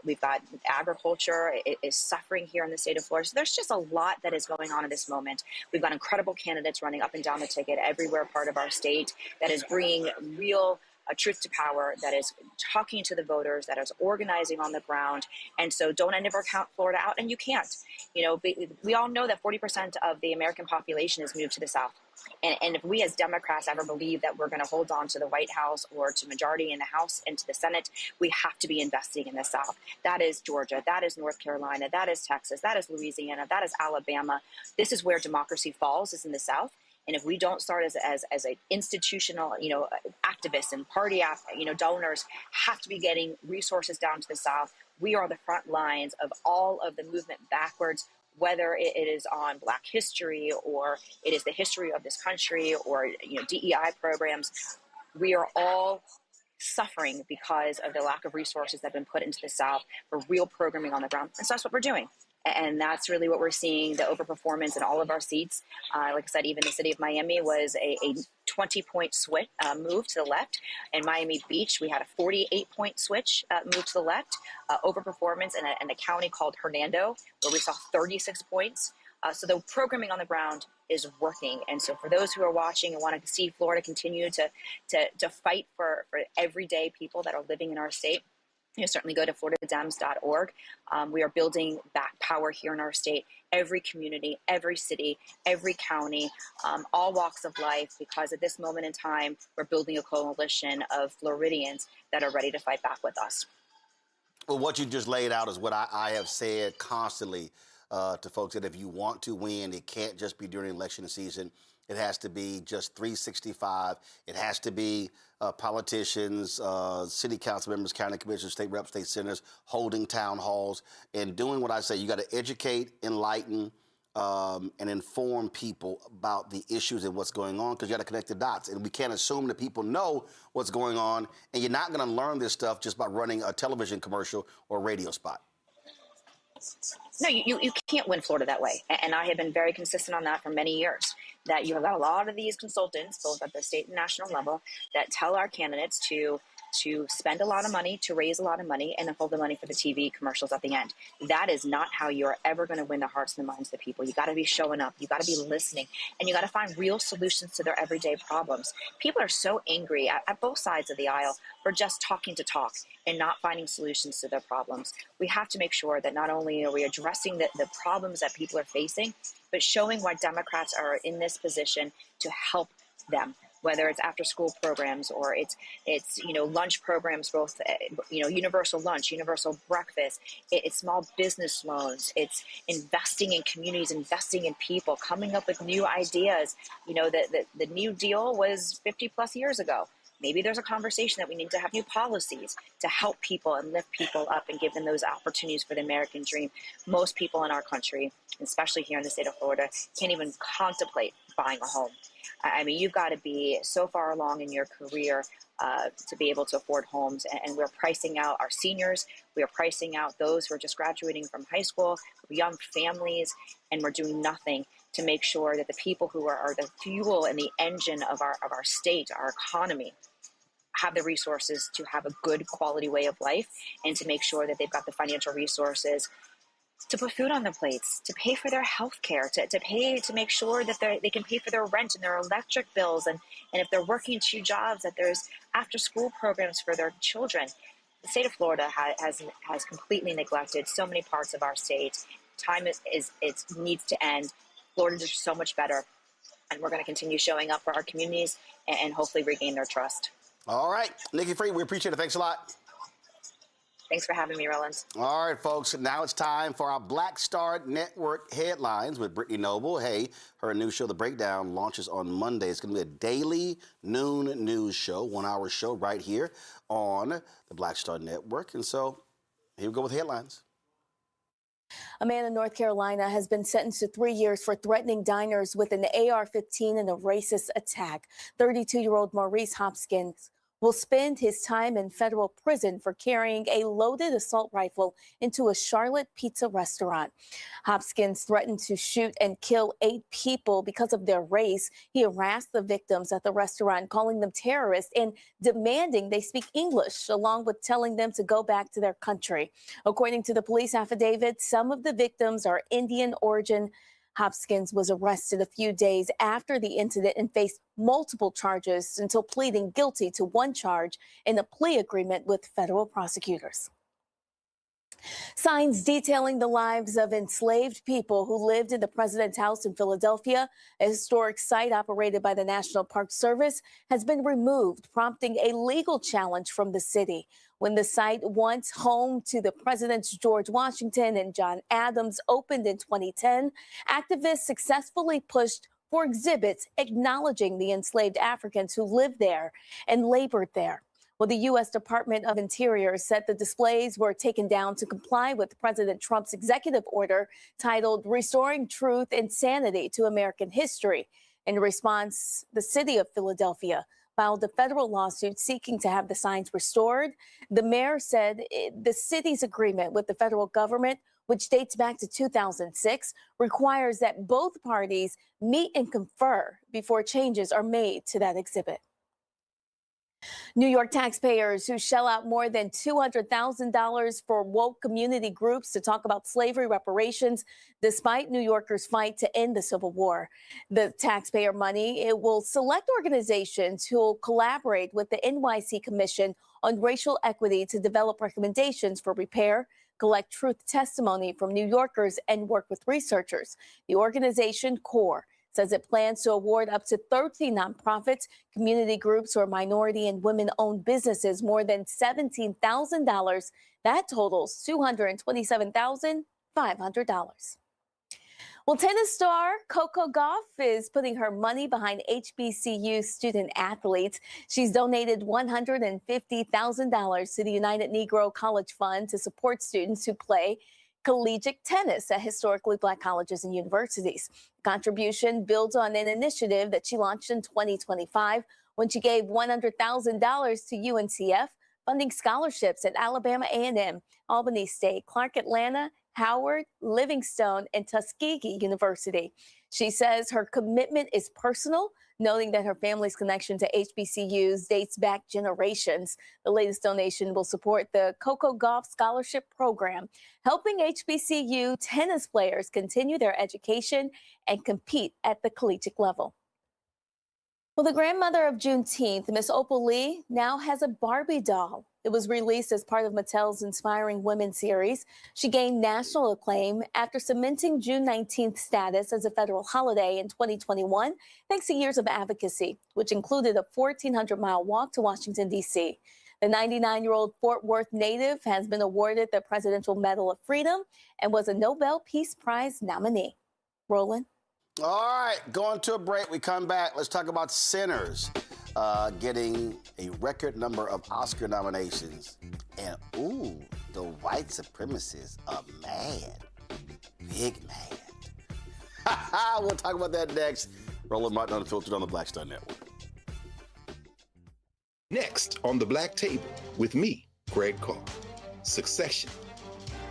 we've got agriculture is suffering here in the state of Florida. So there's just a lot that is going on in this moment. We've got incredible candidates running up and down the ticket everywhere part of our state that is bringing real truth to power, that is talking to the voters, that is organizing on the ground. And so don't ever count Florida out, and you can't. We all know that 40% of the American population has moved to the South. And if we as Democrats ever believe that we're going to hold on to the White House or to majority in the House and to the Senate, we have to be investing in the South. That is Georgia. That is North Carolina. That is Texas. That is Louisiana. That is Alabama. This is where democracy falls, is in the South. And if we don't start as an institutional, activists and party, donors have to be getting resources down to the South. We are the front lines of all of the movement backwards, whether it is on Black history or it is the history of this country or DEI programs. We are all suffering because of the lack of resources that have been put into the South for real programming on the ground. And so that's what we're doing. And that's really what we're seeing, the overperformance in all of our seats. Like I said, even the city of Miami was a 20-point switch move to the left. In Miami Beach, we had a 48-point switch move to the left, overperformance in a county called Hernando, where we saw 36 points. So the programming on the ground is working. And so for those who are watching and want to see Florida continue to fight for everyday people that are living in our state, certainly go to floridadems.org. We are building back power here in our state, every community, every city, every county, all walks of life, because at this moment in time, we're building a coalition of Floridians that are ready to fight back with us. Well, what you just laid out is what I have said constantly to folks that if you want to win, it can't just be during election season. It has to be just 365. It has to be politicians, city council members, county commissioners, state reps, state senators, holding town halls, and doing what I say. You got to educate, enlighten, and inform people about the issues and what's going on, because you got to connect the dots. And we can't assume that people know what's going on, and you're not going to learn this stuff just by running a television commercial or a radio spot. No, you can't win Florida that way. And I have been very consistent on that for many years, that you have got a lot of these consultants, both at the state and national level, that tell our candidates to spend a lot of money, to raise a lot of money, and then hold the money for the TV commercials at the end. That is not how you're ever going to win the hearts and the minds of the people. You got to be showing up. You got to be listening, and you got to find real solutions to their everyday problems. People are so angry at both sides of the aisle for just talking to talk and not finding solutions to their problems. We have to make sure that not only are we addressing the problems that people are facing, but showing why Democrats are in this position to help them, whether it's after school programs or it's lunch programs, both universal lunch, universal breakfast, it's small business loans, it's investing in communities, investing in people, coming up with new ideas. The New Deal was 50 plus years ago. Maybe there's a conversation that we need to have new policies to help people and lift people up and give them those opportunities for the American dream. Most people in our country, especially here in the state of Florida, can't even contemplate buying a home. I mean, you've got to be so far along in your career to be able to afford homes. And we're pricing out our seniors. We are pricing out those who are just graduating from high school, young families, and we're doing nothing to make sure that the people who are the fuel and the engine of our state, our economy, have the resources to have a good quality way of life, and to make sure that they've got the financial resources to put food on their plates, to pay for their health care, to make sure that they can pay for their rent and their electric bills. And if they're working 2 jobs, that there's after school programs for their children. The state of Florida has completely neglected so many parts of our state. Time needs to end. Florida is so much better. And we're going to continue showing up for our communities and hopefully regain their trust. All right. Nikki Free, we appreciate it. Thanks a lot. Thanks for having me, Rollins. All right, folks. Now it's time for our Black Star Network headlines with Brittany Noble. Hey, her new show, The Breakdown, launches on Monday. It's going to be a daily noon news show, 1-hour show right here on the Black Star Network. And so here we go with headlines. A man in North Carolina has been sentenced to 3 years for threatening diners with an AR-15 in a racist attack. 32-year-old Maurice Hopkins will spend his time in federal prison for carrying a loaded assault rifle into a Charlotte pizza restaurant. Hopkins threatened to shoot and kill 8 people because of their race. He harassed the victims at the restaurant, calling them terrorists and demanding they speak English, along with telling them to go back to their country. According to the police affidavit, some of the victims are Indian origin. Hopkins was arrested a few days after the incident and faced multiple charges until pleading guilty to 1 charge in a plea agreement with federal prosecutors. Signs detailing the lives of enslaved people who lived in the President's house in Philadelphia, a historic site operated by the National Park Service, has been removed, prompting a legal challenge from the city. When the site, once home to the Presidents George Washington and John Adams, opened in 2010, activists successfully pushed for exhibits acknowledging the enslaved Africans who lived there and labored there. Well, the U.S. Department of Interior said the displays were taken down to comply with President Trump's executive order titled Restoring Truth and Sanity to American History. In response, the city of Philadelphia filed a federal lawsuit seeking to have the signs restored. The mayor said the city's agreement with the federal government, which dates back to 2006, requires that both parties meet and confer before changes are made to that exhibit. New York taxpayers who shell out more than $200,000 for woke community groups to talk about slavery reparations, despite New Yorkers' fight to end the Civil War. The taxpayer money, it will select organizations who will collaborate with the NYC Commission on Racial Equity to develop recommendations for repair, collect truth testimony from New Yorkers, and work with researchers. The organization, CORE, says it plans to award up to 30 nonprofits, community groups, or minority and women-owned businesses more than $17,000. That totals $227,500. Well, tennis star Coco Gauff is putting her money behind HBCU student athletes. She's donated $150,000 to the United Negro College Fund to support students who play collegiate tennis at historically Black colleges and universities. The contribution builds on an initiative that she launched in 2025 when she gave $100,000 to UNCF, funding scholarships at Alabama A&M, Albany State, Clark Atlanta, Howard, Livingstone, and Tuskegee University. She says her commitment is personal, noting that her family's connection to HBCUs dates back generations. The latest donation will support the Coco Gauff Scholarship Program, helping HBCU tennis players continue their education and compete at the collegiate level. Well, the grandmother of Juneteenth, Miss Opal Lee, now has a Barbie doll. It was released as part of Mattel's Inspiring Women series. She gained national acclaim after cementing June 19th status as a federal holiday in 2021, thanks to years of advocacy, which included a 1,400-mile walk to Washington, D.C. The 99-year-old Fort Worth native has been awarded the Presidential Medal of Freedom and was a Nobel Peace Prize nominee. Roland? All right, going to a break. We come back. Let's talk about Sinners getting a record number of Oscar nominations. And, ooh, the white supremacists are mad. Big mad. We'll talk about that next. Roland Martin Unfiltered on the Black Star Network. Next on the Black Table with me, Greg Carr. Succession.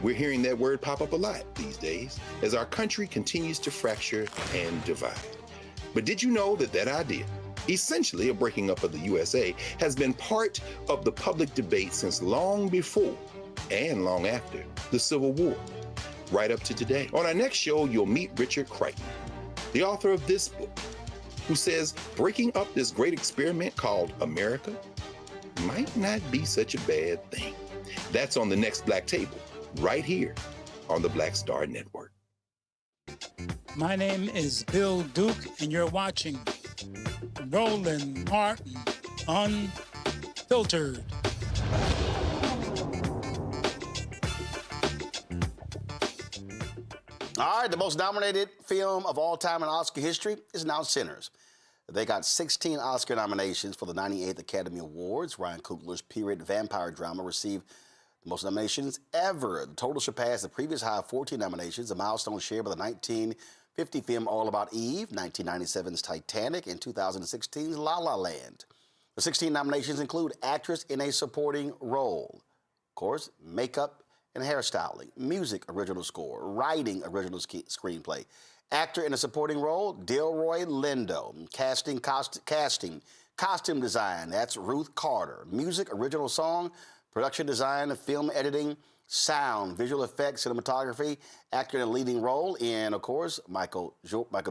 We're hearing that word pop up a lot these days as our country continues to fracture and divide. But did you know that that idea, essentially a breaking up of the USA, has been part of the public debate since long before and long after the Civil War, right up to today? On our next show, you'll meet Richard Crichton, the author of this book, who says breaking up this great experiment called America might not be such a bad thing. That's on the next Black Table, right here on the Black Star Network. My name is Bill Duke, and you're watching Roland Martin Unfiltered. All right, the most nominated film of all time in Oscar history is now Sinners. They got 16 Oscar nominations for the 98th Academy Awards. Ryan Coogler's period vampire drama received the most nominations ever. The total surpassed the previous high of 14 nominations, a milestone shared by the 1950 film All About Eve, 1997's Titanic, and 2016's La La Land. The 16 nominations include actress in a supporting role, of course, makeup and hairstyling, music original score, writing original screenplay, actor in a supporting role, Delroy Lindo, costume design, that's Ruth Carter, music original song, production design, film editing, sound, visual effects, cinematography, actor in a leading role in, of course, Michael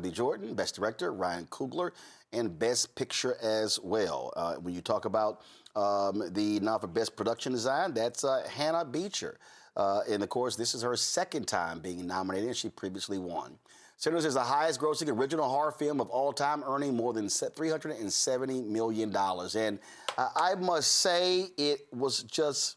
B. Jordan, Best Director, Ryan Coogler, and Best Picture as well. When you talk about the nod for Best Production Design, that's Hannah Beecher. And, of course, this is her second time being nominated, and she previously won. Sinners is the highest grossing original horror film of all time, earning more than $370 million. And I must say it was just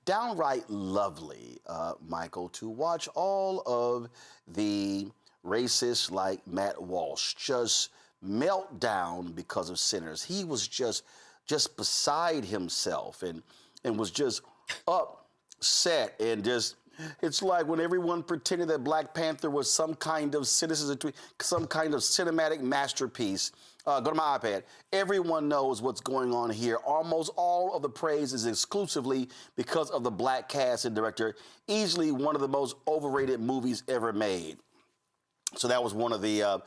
downright lovely, Michael, to watch all of the racists like Matt Walsh just melt down because of Sinners. He was just beside himself and was just upset and just... It's like when everyone pretended that Black Panther was some kind of cinematic masterpiece. Go to my iPad. Everyone knows what's going on here. Almost all of the praise is exclusively because of the Black cast and director. Easily one of the most overrated movies ever made. So that was one of the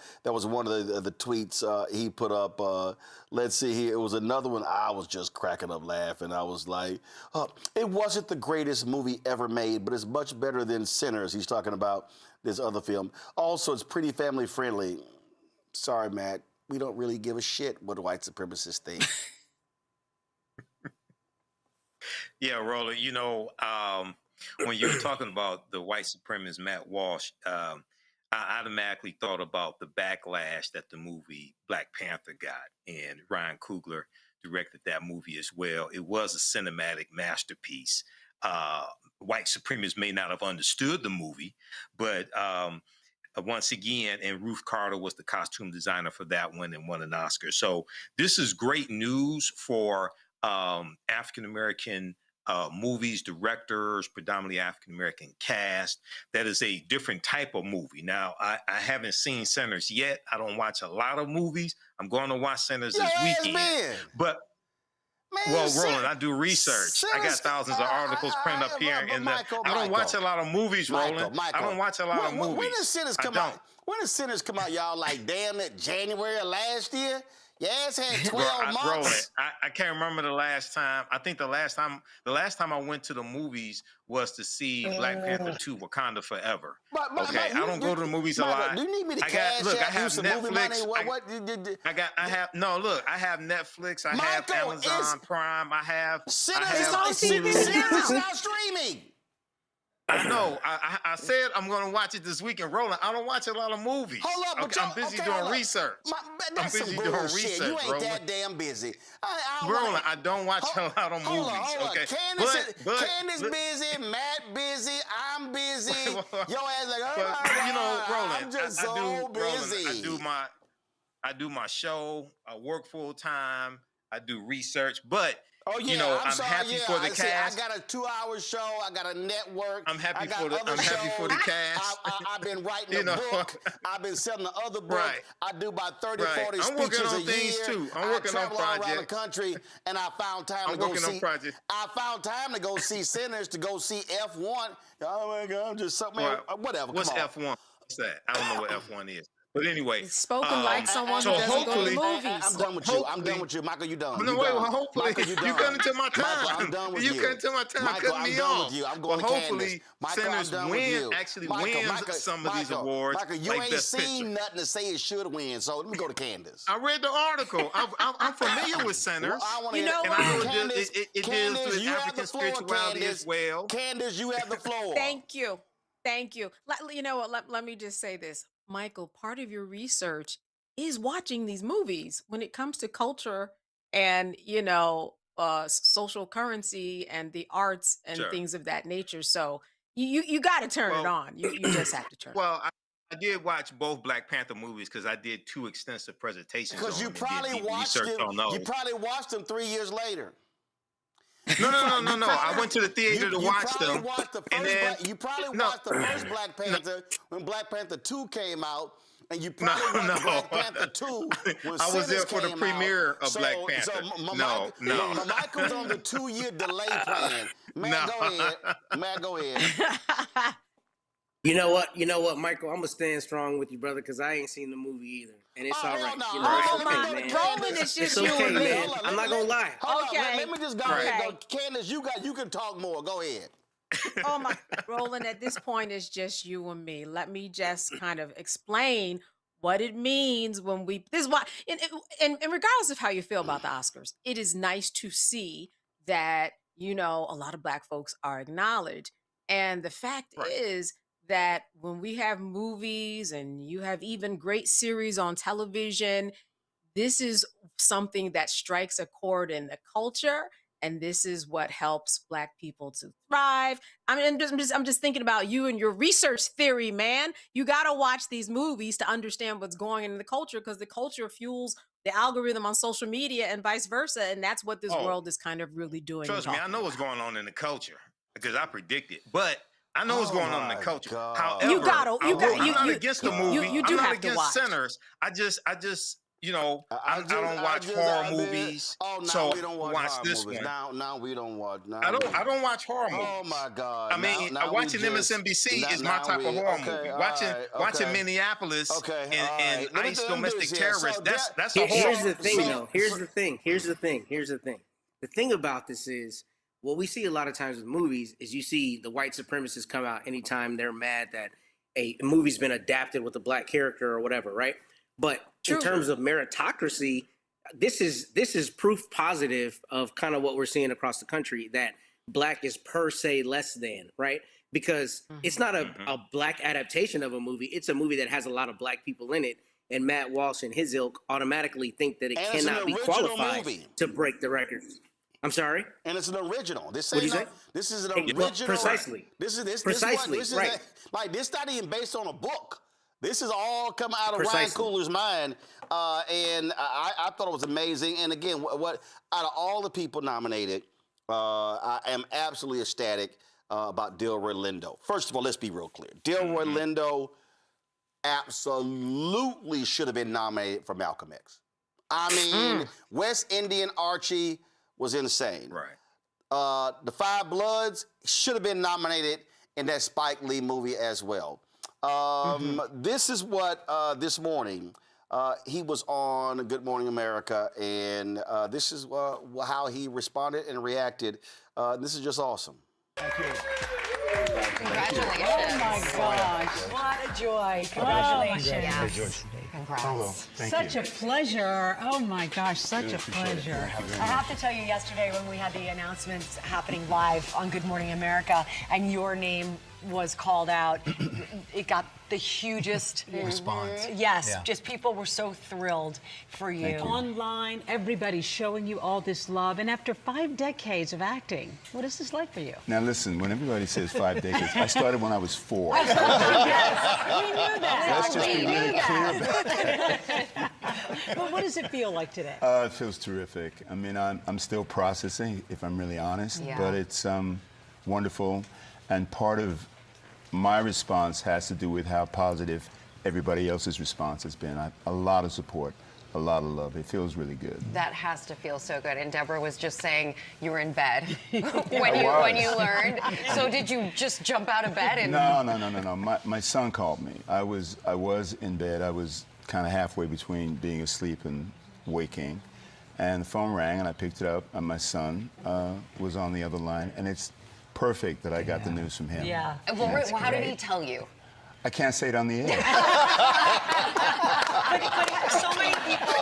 tweets he put up. Let's see here. It was another one. I was just cracking up laughing. I was like, it wasn't the greatest movie ever made, but it's much better than Sinners. He's talking about this other film. Also, it's pretty family friendly. Sorry, Matt. We don't really give a shit what white supremacists think. Yeah, Roland, when you were talking about the white supremacist Matt Walsh, I automatically thought about the backlash that the movie Black Panther got, and Ryan Coogler directed that movie as well. It was a cinematic masterpiece. White supremacists may not have understood the movie, but once again, and Ruth Carter was the costume designer for that one and won an Oscar. So this is great news for African-American movies, directors, predominantly African-American cast. That is a different type of movie. Now, I haven't seen Sinners yet. I don't watch a lot of movies. I'm going to watch Sinners this weekend. But well, Roland, I do research. I got thousands of articles printed up here. I don't watch a lot of movies, Roland. I don't watch a lot of movies. When does Sinners come out? When does Sinners come out, y'all? Like, damn it, January of last year? Your ass had 12 months. Roland, I can't remember the last time. I think the last time I went to the movies was to see Black Panther 2: Wakanda Forever. Okay, I don't go to the movies a lot. Do you need me to I have some movie money? Netflix. I have Netflix. I have Amazon Prime. I have Sinners is now streaming. I know. I said I'm going to watch it this weekend. Roland, I don't watch a lot of movies. Hold up, but I'm busy doing research. That's some bullshit. You ain't that damn busy. Roland, I don't watch a lot of movies. Hold okay, Candace busy, Matt busy, I'm busy. Your ass like, Roland, I'm just so busy. Roland, I do my show. I work full time. I do research, but. I'm happy for the cast. I got a 2-hour show. I got a network. I'm happy for the cast. I've been writing a book. I've been selling the other book. Right. I do about 30, right. 40 I'm speeches working on a things year. too. I'm working on projects all around the country, and I found time to go see. I found time to go see Sinners, to go see F1. Oh my God, I'm just something. Whatever. What's F1? What's that? I don't know what F1 is. But anyway, it's spoken like someone who doesn't go to movies. I'm done with you. I'm done with you, Michael. You done? No, wait. Well, hopefully, Michael, you cut into my time. Michael, I'm done with you. You cut into my time. Michael, cutting I'm me done off. with you. I'm going to hopefully, Michael, Sinners wins some of these awards. Michael, you like ain't Best seen Picture. nothing to say it should win. So let me go to Candace. I read the article. I'm familiar with Sinners. Well, you know what, Candace? It deals with African spirituality as well. Candace, you have the floor. Thank you. You know what? Let me just say this, Michael. Part of your research is watching these movies when it comes to culture and social currency and the arts and things of that nature. So you got to turn it on. You just have to turn. Well, I did watch both Black Panther movies because I did 2 extensive presentations. Because you probably watched them. You probably watched them 3 years later. No. I went to the theater to watch them. You probably watched the first Black Panther when Black Panther 2 came out. And you probably watched Black Panther 2 when I was there for the premiere of Black Panther. So Michael's on the 2-year delay plan. Matt, go ahead. You know what, Michael? I'm gonna stand strong with you, brother, because I ain't seen the movie either, and it's all right. Roland, it's just you and me. Man. I'm not gonna lie. Okay, let me just go ahead. Candace, you can talk more. Go ahead. Oh my, Roland, at this point it's just you and me. Let me just kind of explain what it means when this is why, and regardless of how you feel about the Oscars, it is nice to see that a lot of Black folks are acknowledged. And the fact is that when we have movies and you have even great series on television, this is something that strikes a chord in the culture. And this is what helps Black people to thrive. I mean, I'm just thinking about you and your research theory, man. You got to watch these movies to understand what's going on in the culture, because the culture fuels the algorithm on social media and vice versa. And that's what this world is kind of really doing. Trust me, I know what's going on in the culture because I predict it. But I know what's going on in the culture. God. However, I'm not against the movie. You do I'm not have to against watch. Sinners. I don't watch horror movies. So we don't watch this movies. one. Now we don't watch. I don't watch horror movies. Oh my God! I mean, watching MSNBC is my type of horror movie. Watching Minneapolis and ICE domestic terrorists. That's a horror. Here's the thing, though. Here's the thing. The thing about this is, what we see a lot of times with movies is you see the white supremacists come out anytime they're mad that a movie's been adapted with a Black character or whatever, right? But in terms of meritocracy, this is proof positive of kind of what we're seeing across the country, that Black is per se less than, right? Because it's not a Black adaptation of a movie. It's a movie that has a lot of Black people in it. And Matt Walsh and his ilk automatically think that it cannot be qualified to break the records. I'm sorry? And it's an original. This is an original. Precisely. Precisely, right. Like, this not even based on a book. This is all coming out of Ryan Coogler's mind, and I thought it was amazing. And again, what out of all the people nominated, I am absolutely ecstatic about Delroy Lindo. First of all, let's be real clear. Delroy Lindo absolutely should have been nominated for Malcolm X. I mean, West Indian Archie was insane. Right. The Five Bloods should have been nominated in that Spike Lee movie as well. This is what this morning he was on Good Morning America, and this is how he responded and reacted. This is just awesome. Thank you. Congratulations. Oh my gosh. What a joy. Congratulations. Congrats. Hello. Such a pleasure. Oh my gosh, such a pleasure. I have to tell you, yesterday when we had the announcements happening live on Good Morning America and your name was called out, it got the hugest response. Yes, Yeah. just people were so thrilled for you. Online, everybody's showing you all this love. And after 5 decades of acting, what is this like for you? Now listen, when everybody says 5 decades, I started when I was 4. Yes, we knew that. Let's just be really clear about that. But what does it feel like today? It feels terrific. I mean, I'm still processing, if I'm really honest, but it's wonderful. And part of my response has to do with how positive everybody else's response has been. A lot of support, a lot of love. It feels really good. That has to feel so good. And Deborah was just saying you were in bed when you learned. So did you just jump out of bed? And No. My son called me. I was in bed. I was kind of halfway between being asleep and waking. And the phone rang, and I picked it up, and my son was on the other line. And it's perfect that I got the news from him. Yeah. Well, how did he tell you? I can't say it on the air. But so many people,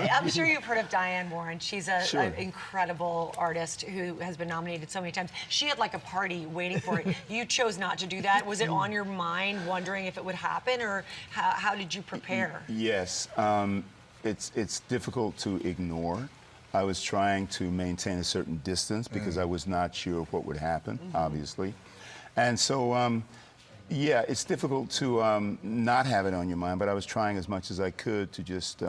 I'm sure you've heard of Diane Warren. She's an incredible artist who has been nominated so many times. She had like a party waiting for it. You chose not to do that. Was it on your mind, wondering if it would happen, or how did you prepare? Yes. It's difficult to ignore. I was trying to maintain a certain distance because I was not sure what would happen, obviously. And so, yeah, it's difficult to not have it on your mind, but I was trying as much as I could to just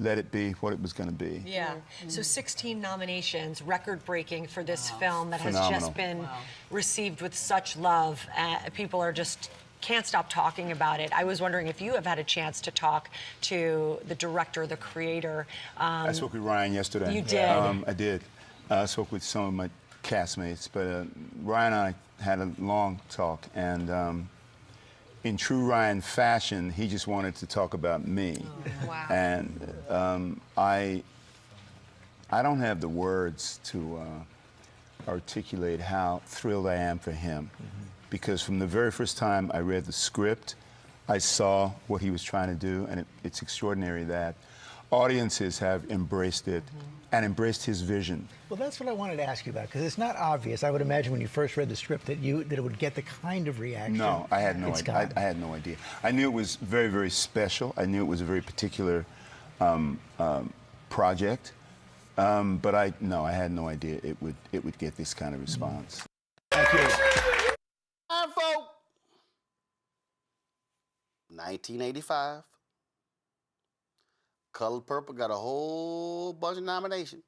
let it be what it was going to be. Yeah. So 16 nominations, record-breaking for this film that has Phenomenal. just been received with such love. People are just can't stop talking about it. I was wondering if you have had a chance to talk to the director, the creator. I spoke with Ryan yesterday. You did? I did. I spoke with some of my castmates, but Ryan and I had a long talk, and in true Ryan fashion, he just wanted to talk about me. Oh, wow. And I don't have the words to articulate how thrilled I am for him. Because from the very first time I read the script, I saw what he was trying to do, and it's extraordinary that audiences have embraced it and embraced his vision. Well, that's what I wanted to ask you about, because it's not obvious. I would imagine when you first read the script that it would get the kind of reaction. No, I had no idea. I had no idea. I knew it was very, very special. I knew it was a very particular project, but I had no idea it would get this kind of response. Thank you. 1985. Color Purple got a whole bunch of nominations.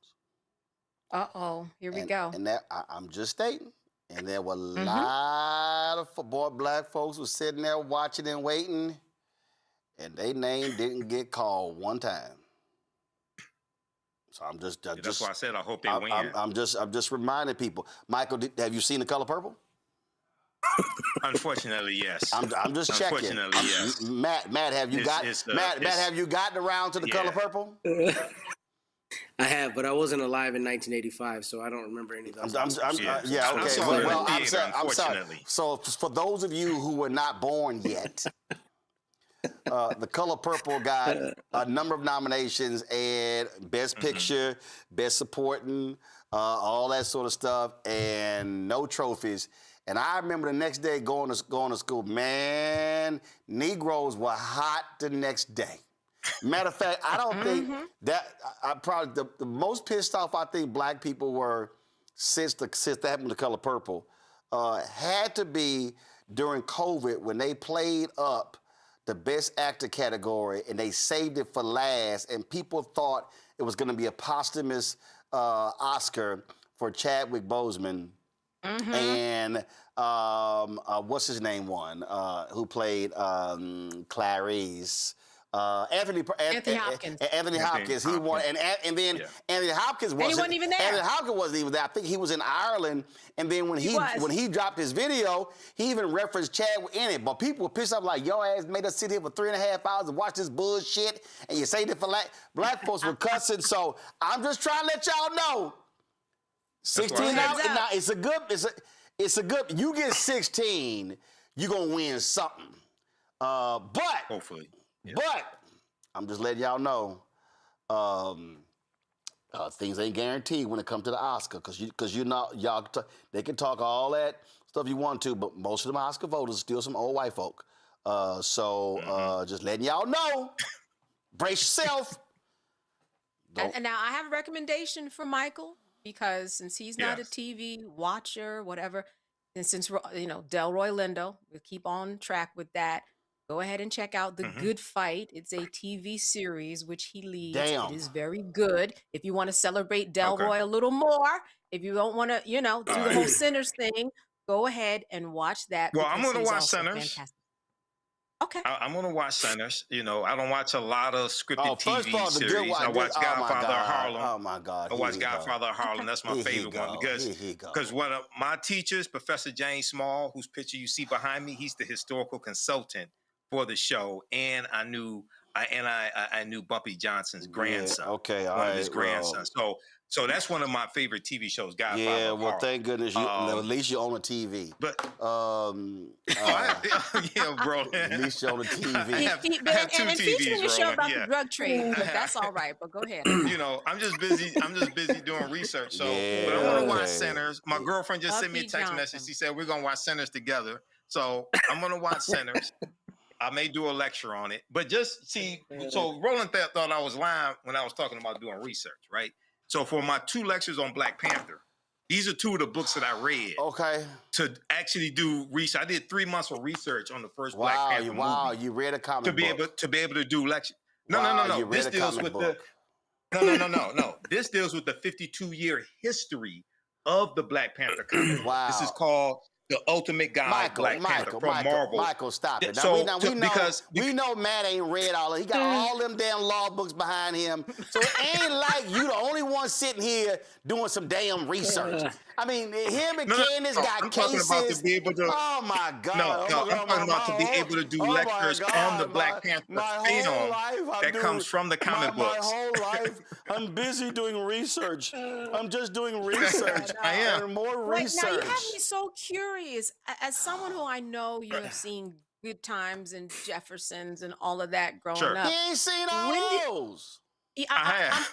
Uh-oh, here we go. And that I'm just stating. And there were a lot of black folks who sitting there watching and waiting, and their name didn't get called one time. So I'm just that's why I said I hope they win. I'm just reminding people. Michael, have you seen The Color Purple? Unfortunately, yes. I'm just checking. Unfortunately, yes. Matt, have you have you gotten around to The Color Purple? I have, but I wasn't alive in 1985, so I don't remember any of those. Yeah, okay. Well, I'm sorry. So for those of you who were not born yet, The Color Purple got a number of nominations, and Best Picture, Best Supporting, all that sort of stuff, and no trophies. And I remember the next day going to school, man, Negroes were hot the next day. Matter of fact, I don't think that, I probably, the most pissed off I think black people were since that happened to Color Purple, had to be during COVID when they played up the Best Actor category, and they saved it for last, and people thought it was going to be a posthumous Oscar for Chadwick Boseman. And what's his name won? Who played Clarice? Anthony Hopkins. Anthony Hopkins. He won, and then Anthony Hopkins wasn't even there. Anthony Hopkins wasn't even there. I think he was in Ireland. And then when he dropped his video, he even referenced Chadwick in it. But people were pissed off like, your ass made us sit here for 3.5 hours and watch this bullshit, and you say that for black folks were cussing. So I'm just trying to let y'all know. 16 now, it's a good. You get 16, you're gonna win something. But hopefully. Yeah. But I'm just letting y'all know, things ain't guaranteed when it comes to the Oscar, because you know they can talk all that stuff you want to, but most of them Oscar voters are still some old white folk. Just letting y'all know, brace yourself. And now I have a recommendation for Michael, because since he's not a TV watcher, whatever, and since Delroy Lindo, we'll keep on track with that. Go ahead and check out The Good Fight. It's a TV series which he leads. It is very good. If you want to celebrate Delroy a little more, if you don't want to, do the whole Sinners thing, go ahead and watch that. Well, I'm going to watch Sinners. Fantastic. Okay. I'm going to watch Sinners. I don't watch a lot of scripted TV series. I watch Oh, Godfather of Harlem. Oh, my God. I watch Godfather of Harlem. That's my favorite one, because one of my teachers, Professor James Small, whose picture you see behind me, he's the historical consultant for the show, and I knew Bumpy Johnson's grandson. One of his grandsons. So that's one of my favorite TV shows, Godfather. Yeah, well, thank goodness at least you own a TV. But yeah, bro. At least you own a TV. I have two TVs, featuring a show about the drug trade, but that's all right. But go ahead. I'm just busy doing research. So, but I want to watch Sinners. My girlfriend just sent me a text message. She said we're gonna watch Sinners together. So I'm gonna watch Sinners. I may do a lecture on it, but just see. So Roland thought I was lying when I was talking about doing research, right? So for my 2 lectures on Black Panther, these are 2 of the books that I read. Okay. To actually do research, I did 3 months of research on the first Black Panther movie. Wow, you read a comic book. To be able to do lecture. No. This deals with No. This deals with the 52-year history of the Black Panther comic. Wow. This is called The Ultimate Guide, Black Panther from Marvel. Michael, stop it. Now, we know Matt ain't read all of it. He got all them damn law books behind him. So it ain't like you the only one sitting here doing some damn research. I mean, him and Candace got cases. About to be able to, oh, my God. I'm talking about to be able to do lectures on the Black Panther film that comes from the comic books. My whole life, I'm busy doing research. I'm just doing research. I am. And more research. Now, you have me so curious. As someone who I know you have seen Good Times and Jeffersons and all of that growing up. He ain't seen all those.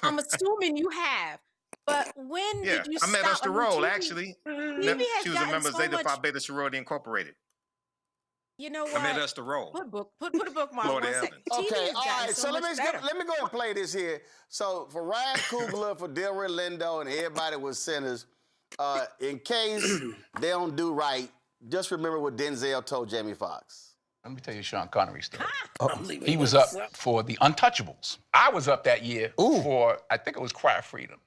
I'm assuming you have. But when did you stop? I met Esther Roll, actually. TV she was a member of Zeta Phi Beta Sorority Incorporated. You know what? I met Esther Roll. Put a bookmark. Florida One second. Okay, all right. So let me go and play this here. So for Ryan Coogler, for Delroy Lindo, and everybody with Sinners, in case they don't do right, just remember what Denzel told Jamie Foxx. Let me tell you a Sean Connery story. He was up for The Untouchables. I was up that year for, I think it was Cry of Freedom.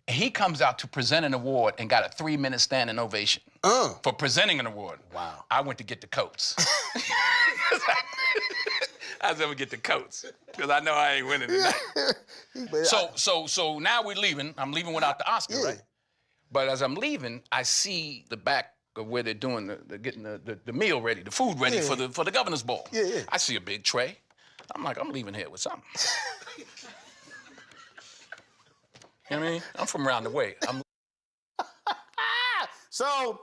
And he comes out to present an award and got a 3-minute standing ovation for presenting an award. Wow. I went to get the coats. I was going to get the coats because I know I ain't winning tonight. So now we're leaving. I'm leaving without the Oscar, right? But as I'm leaving, I see the back of where they're doing getting the meal ready, the food ready for the governor's ball. I see a big tray. I'm like, I'm leaving here with something. You know what I mean? I'm from around the way. So,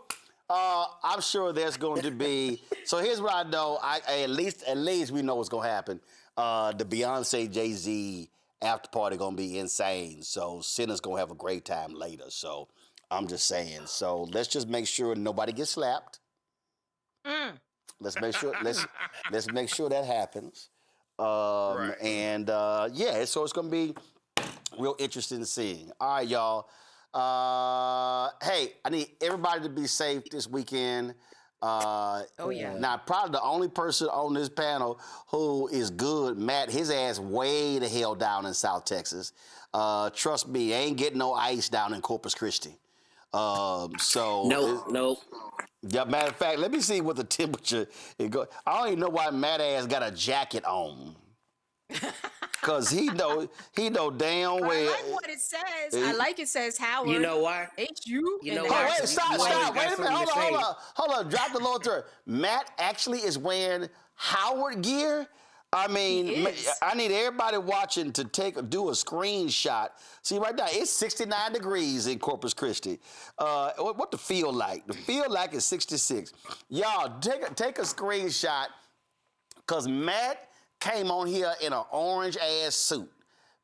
I'm sure there's going to be. So here's what I know. At least we know what's going to happen. The Beyonce Jay-Z after party going to be insane. So Sinners going to have a great time later. So I'm just saying. So let's just make sure nobody gets slapped. Let's make sure. Let's make sure that happens. Right. And so it's going to be real interesting seeing. All right, y'all. Hey, I need everybody to be safe this weekend. Oh, yeah. Now, probably the only person on this panel who is good, Matt, his ass way the hell down in South Texas. Trust me, ain't getting no ice down in Corpus Christi. Nope. Yeah, matter of fact, let me see what the temperature is going. I don't even know why Matt ass got a jacket on. Cause he know damn well. I like what it says. I like it says Howard. You know why? H-U. You know Oh, why? wait, stop. Wait a minute. Hold on. Drop the lower third. Matt actually is wearing Howard gear. I mean, I need everybody watching to do a screenshot. See, right now, it's 69 degrees in Corpus Christi. What the feel like? The feel like is 66. Y'all, take a screenshot, because Matt came on here in an orange-ass suit.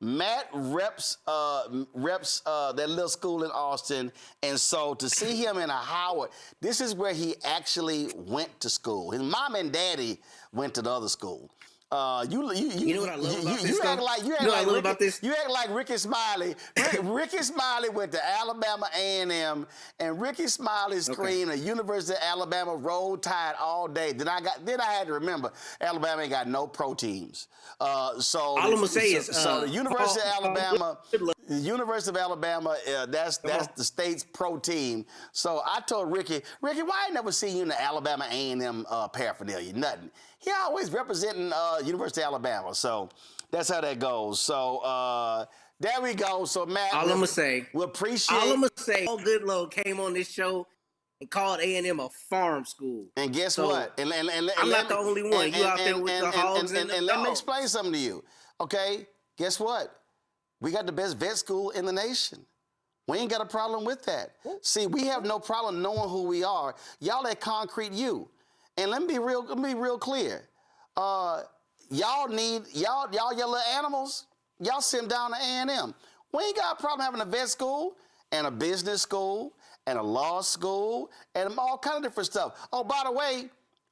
Matt reps that little school in Austin, and so to see him in a Howard, this is where he actually went to school. His mom and daddy went to the other school. You know what I love about this? You act like You act like Ricky Smiley. Ricky Smiley went to Alabama A&M, and Ricky Smiley screamed, University of Alabama Roll Tide all day. Then I had to remember Alabama ain't got no pro teams. So all I'm gonna say is the University of Alabama. The University of Alabama, that's the state's pro team. So I told Ricky, why I never seen you in the Alabama A&M paraphernalia? Nothing. He always representing University of Alabama. So that's how that goes. So there we go. So Matt, all I'm gonna say, we appreciate. All I'm gonna say, Paul Goodlow came on this show and called A&M a farm school. And guess what? And I'm not the only one. You out there with the hogs and the dogs. Let me explain something to you. Okay? Guess what? We got the best vet school in the nation. We ain't got a problem with that. See, we have no problem knowing who we are. Y'all at Concrete U. And let me be real clear. Y'all little animals, y'all send down to A&M. We ain't got a problem having a vet school and a business school and a law school and all kind of different stuff. Oh, by the way,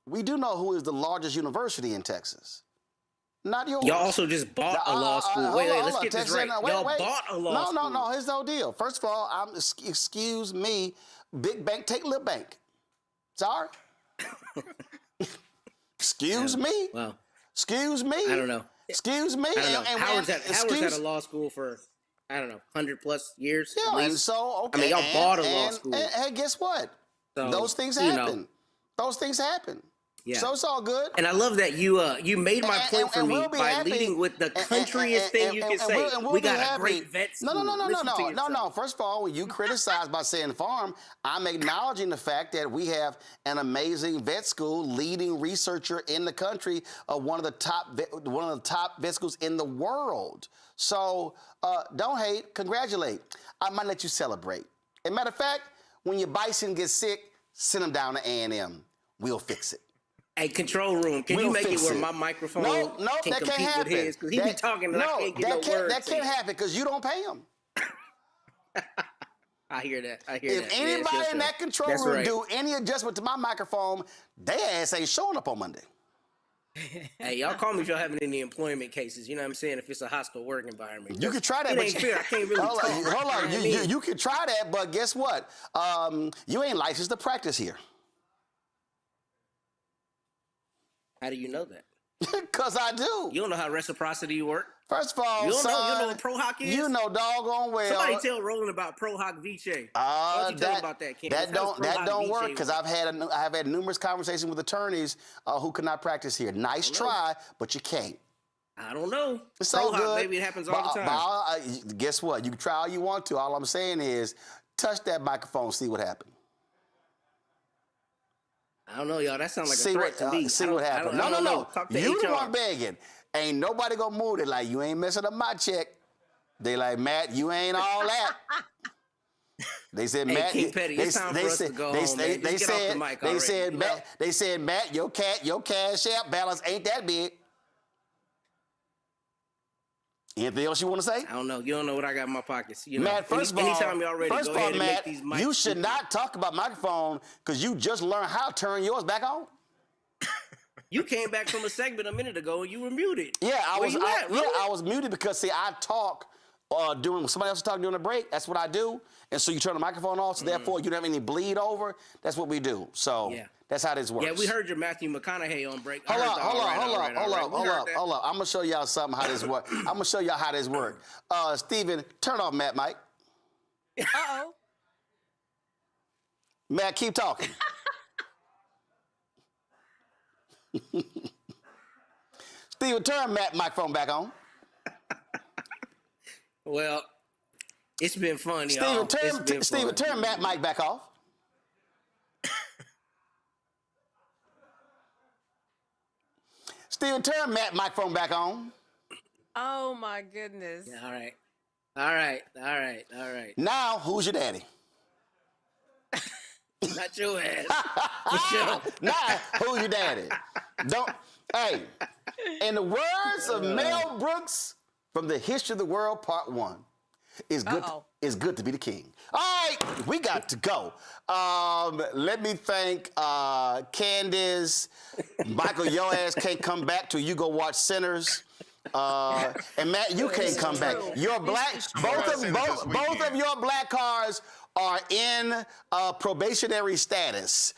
we do know who is the largest university in Texas. Not yours. Y'all also just bought a law school. Wait, let's get this right. Y'all bought a law school. No. Here's no deal. First of all, excuse me, big bank take little bank. Sorry. Excuse me. Well, excuse me. I don't know. Excuse me. I don't know. Howard's had a law school for, I don't know, 100+ years. Yeah, and so okay. I mean, y'all bought a law school. And hey, guess what? So, those things happen. Those things happen. Yeah. So it's all good. And I love that you made my point for me by leading with the countryest thing you can say. We got a great vet school. No. First of all, when you criticize by saying farm, I'm acknowledging the fact that we have an amazing vet school, leading researcher in the country, one of the top vet schools in the world. So don't hate, congratulate. I might let you celebrate. As a matter of fact, when your bison gets sick, send them down to A&M. We'll fix it. Hey, control room, can you make it where my microphone can that compete can't happen. with his? Because he be talking and I can't get no words. That can't happen because you don't pay him. I hear that. If anybody in that control room do any adjustment to my microphone, their ass ain't showing up on Monday. Hey, y'all call me if y'all having any employment cases. You know what I'm saying? If it's a hostile work environment. You could try that. It ain't fair. I can't really talk. Hold on. You could try that, but guess what? You ain't licensed to practice here. How do you know that? Because I do. You don't know how reciprocity works? First of all, you don't know what pro hoc is? You know doggone well. Somebody tell Roland about pro hoc vice. Why don't you tell him about that, Ken? That don't work because I've had numerous conversations with attorneys who could not practice here. Nice try, but you can't. I don't know. It's pro all hoc, good. Baby, it happens all the time. Guess what? You can try all you want to. All I'm saying is touch that microphone, see what happens. I don't know, y'all. That sounds like a threat to me. See what happens. No. Talk to You HR. the one begging. Ain't nobody gonna move it. Like, you ain't messing up my check. They like, Matt, you ain't all that. They said, Matt. King Petty, it's time for us to go home, man. Just get off the mic already, They said, Matt, your cash app balance ain't that big. Anything else you want to say? I don't know. You don't know what I got in my pockets. You know, Matt, first of all, anytime y'all ready, go ahead and Matt, make these mics. you should not talk about microphone because you just learned how to turn yours back on. You came back from a segment a minute ago and you were muted. Yeah, I I was muted because see, I talk during somebody else is talking during the break. That's what I do, and so you turn the microphone off. So therefore, you don't have any bleed over. That's what we do. So That's how this works. Yeah, we heard your Matthew McConaughey on break. Hold up. I'm gonna show y'all something how this works. I'm gonna show y'all how this works. Steven, turn off Matt Mike. Uh-oh. Matt, keep talking. Steven, turn Matt microphone back on. Well, it's been fun, y'all. Steven, turn Matt Mike back off. Steven, turn Matt microphone back on. Oh my goodness. Yeah, all right. Now, who's your daddy? Not your ass. For sure. Now, who's your daddy? Hey, in the words of Mel Brooks from The History of the World, Part 1, it's good to be the king. All right, we got to go. Let me thank Candace. Michael, your ass can't come back till you go watch Sinners. And Matt, you can't come back. Your both of your black cars are in probationary status.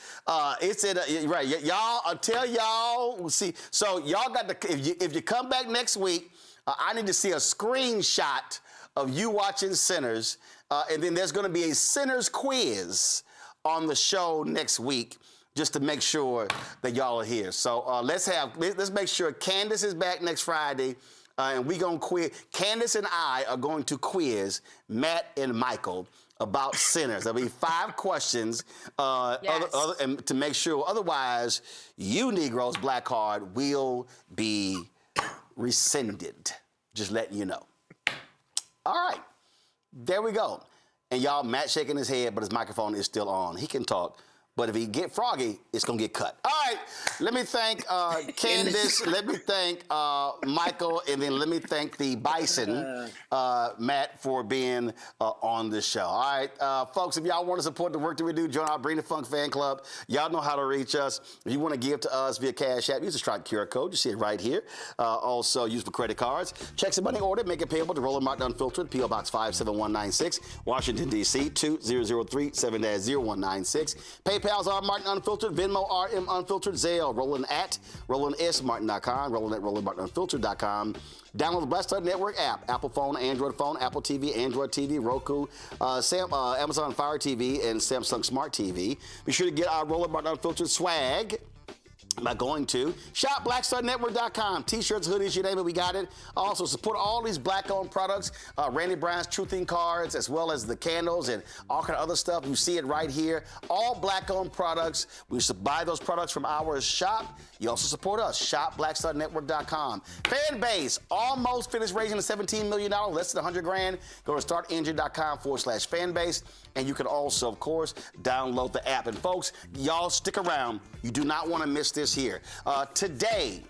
It's in right. Y'all tell y'all see. So y'all got to if you come back next week, I need to see a screenshot of you watching Sinners, and then there's going to be a Sinners quiz on the show next week, just to make sure that y'all are here. So let's make sure Candace is back next Friday, and we gonna quiz. Candace and I are going to quiz Matt and Michael about Sinners. There'll be 5 questions, and to make sure. Otherwise, you Negroes' black card will be rescinded. Just letting you know. All right, there we go. And y'all, Matt shaking his head, but his microphone is still on. He can talk, but if he get froggy, it's gonna get cut. All right, let me thank Candace, let me thank Michael, and then let me thank the Bison, Matt, for being on the show. All right, folks, if y'all want to support the work that we do, join our Bring the Funk fan club. Y'all know how to reach us. If you want to give to us via Cash App, use the Stripe QR code. You see it right here. Also, use for credit cards. Checks and money order, make it payable to Roland Martin Unfiltered, P.O. Box 57196, Washington, D.C. 20037 0196. PayPal's R Martin Unfiltered, Venmo RM Unfiltered, Zelle, Roland at RolandSMartin.com, Roland at RolandMartinUnfiltered.com. Download the Black Star Network app, Apple phone, Android phone, Apple TV, Android TV, Roku, Amazon Fire TV, and Samsung Smart TV. Be sure to get our Roland Martin Unfiltered swag by going to shopblackstarnetwork.com. T-shirts, hoodies, you name it, we got it. Also, support all these black-owned products, Randy Brown's Truthing cards, as well as the candles and all kind of other stuff. You see it right here. All black-owned products. We should buy those products from our shop. You also support us, shopblackstarnetwork.com. Fan base, almost finished raising the $17 million, less than $100,000. Go to startengine.com/fanbase. And you can also, of course, download the app. And folks, y'all stick around. You do not want to miss this here. Today,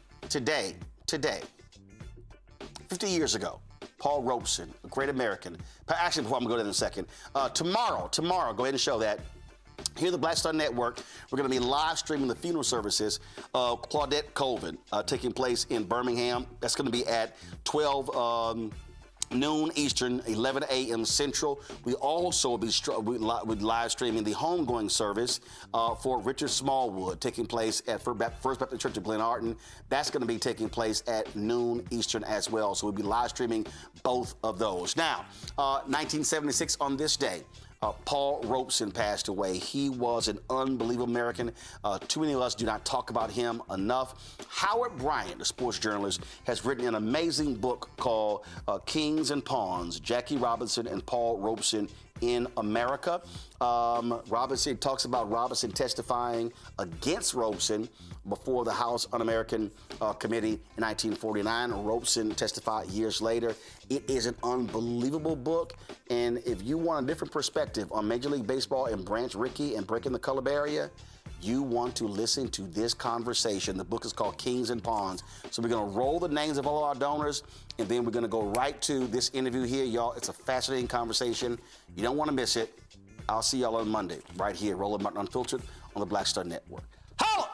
50 years ago, Paul Robeson, a great American. Actually, before I'm going to go there in a second. Tomorrow, go ahead and show that. Here at the Black Star Network, we're going to be live streaming the funeral services of Claudette Colvin, taking place in Birmingham. That's going to be at 12 noon Eastern, 11 a.m. Central. We also will be live streaming the homegoing service for Richard Smallwood, taking place at First Baptist Church of Glenarden. That's going to be taking place at noon Eastern as well. So we'll be live streaming both of those. Now, 1976 on this day, Paul Robeson passed away. He was an unbelievable American. Too many of us do not talk about him enough. Howard Bryant, the sports journalist, has written an amazing book called Kings and Pawns, Jackie Robinson and Paul Robeson in America. Robinson talks about Robinson testifying against Robeson before the House Un-American Committee in 1949. Robeson testified years later. It is an unbelievable book, and if you want a different perspective on Major League Baseball and Branch Rickey and breaking the color barrier, you want to listen to this conversation. The book is called Kings and Pawns. So we're going to roll the names of all our donors, and then we're going to go right to this interview here, y'all. It's a fascinating conversation. You don't want to miss it. I'll see y'all on Monday, right here, Roland Martin Unfiltered on the Black Star Network. Holla!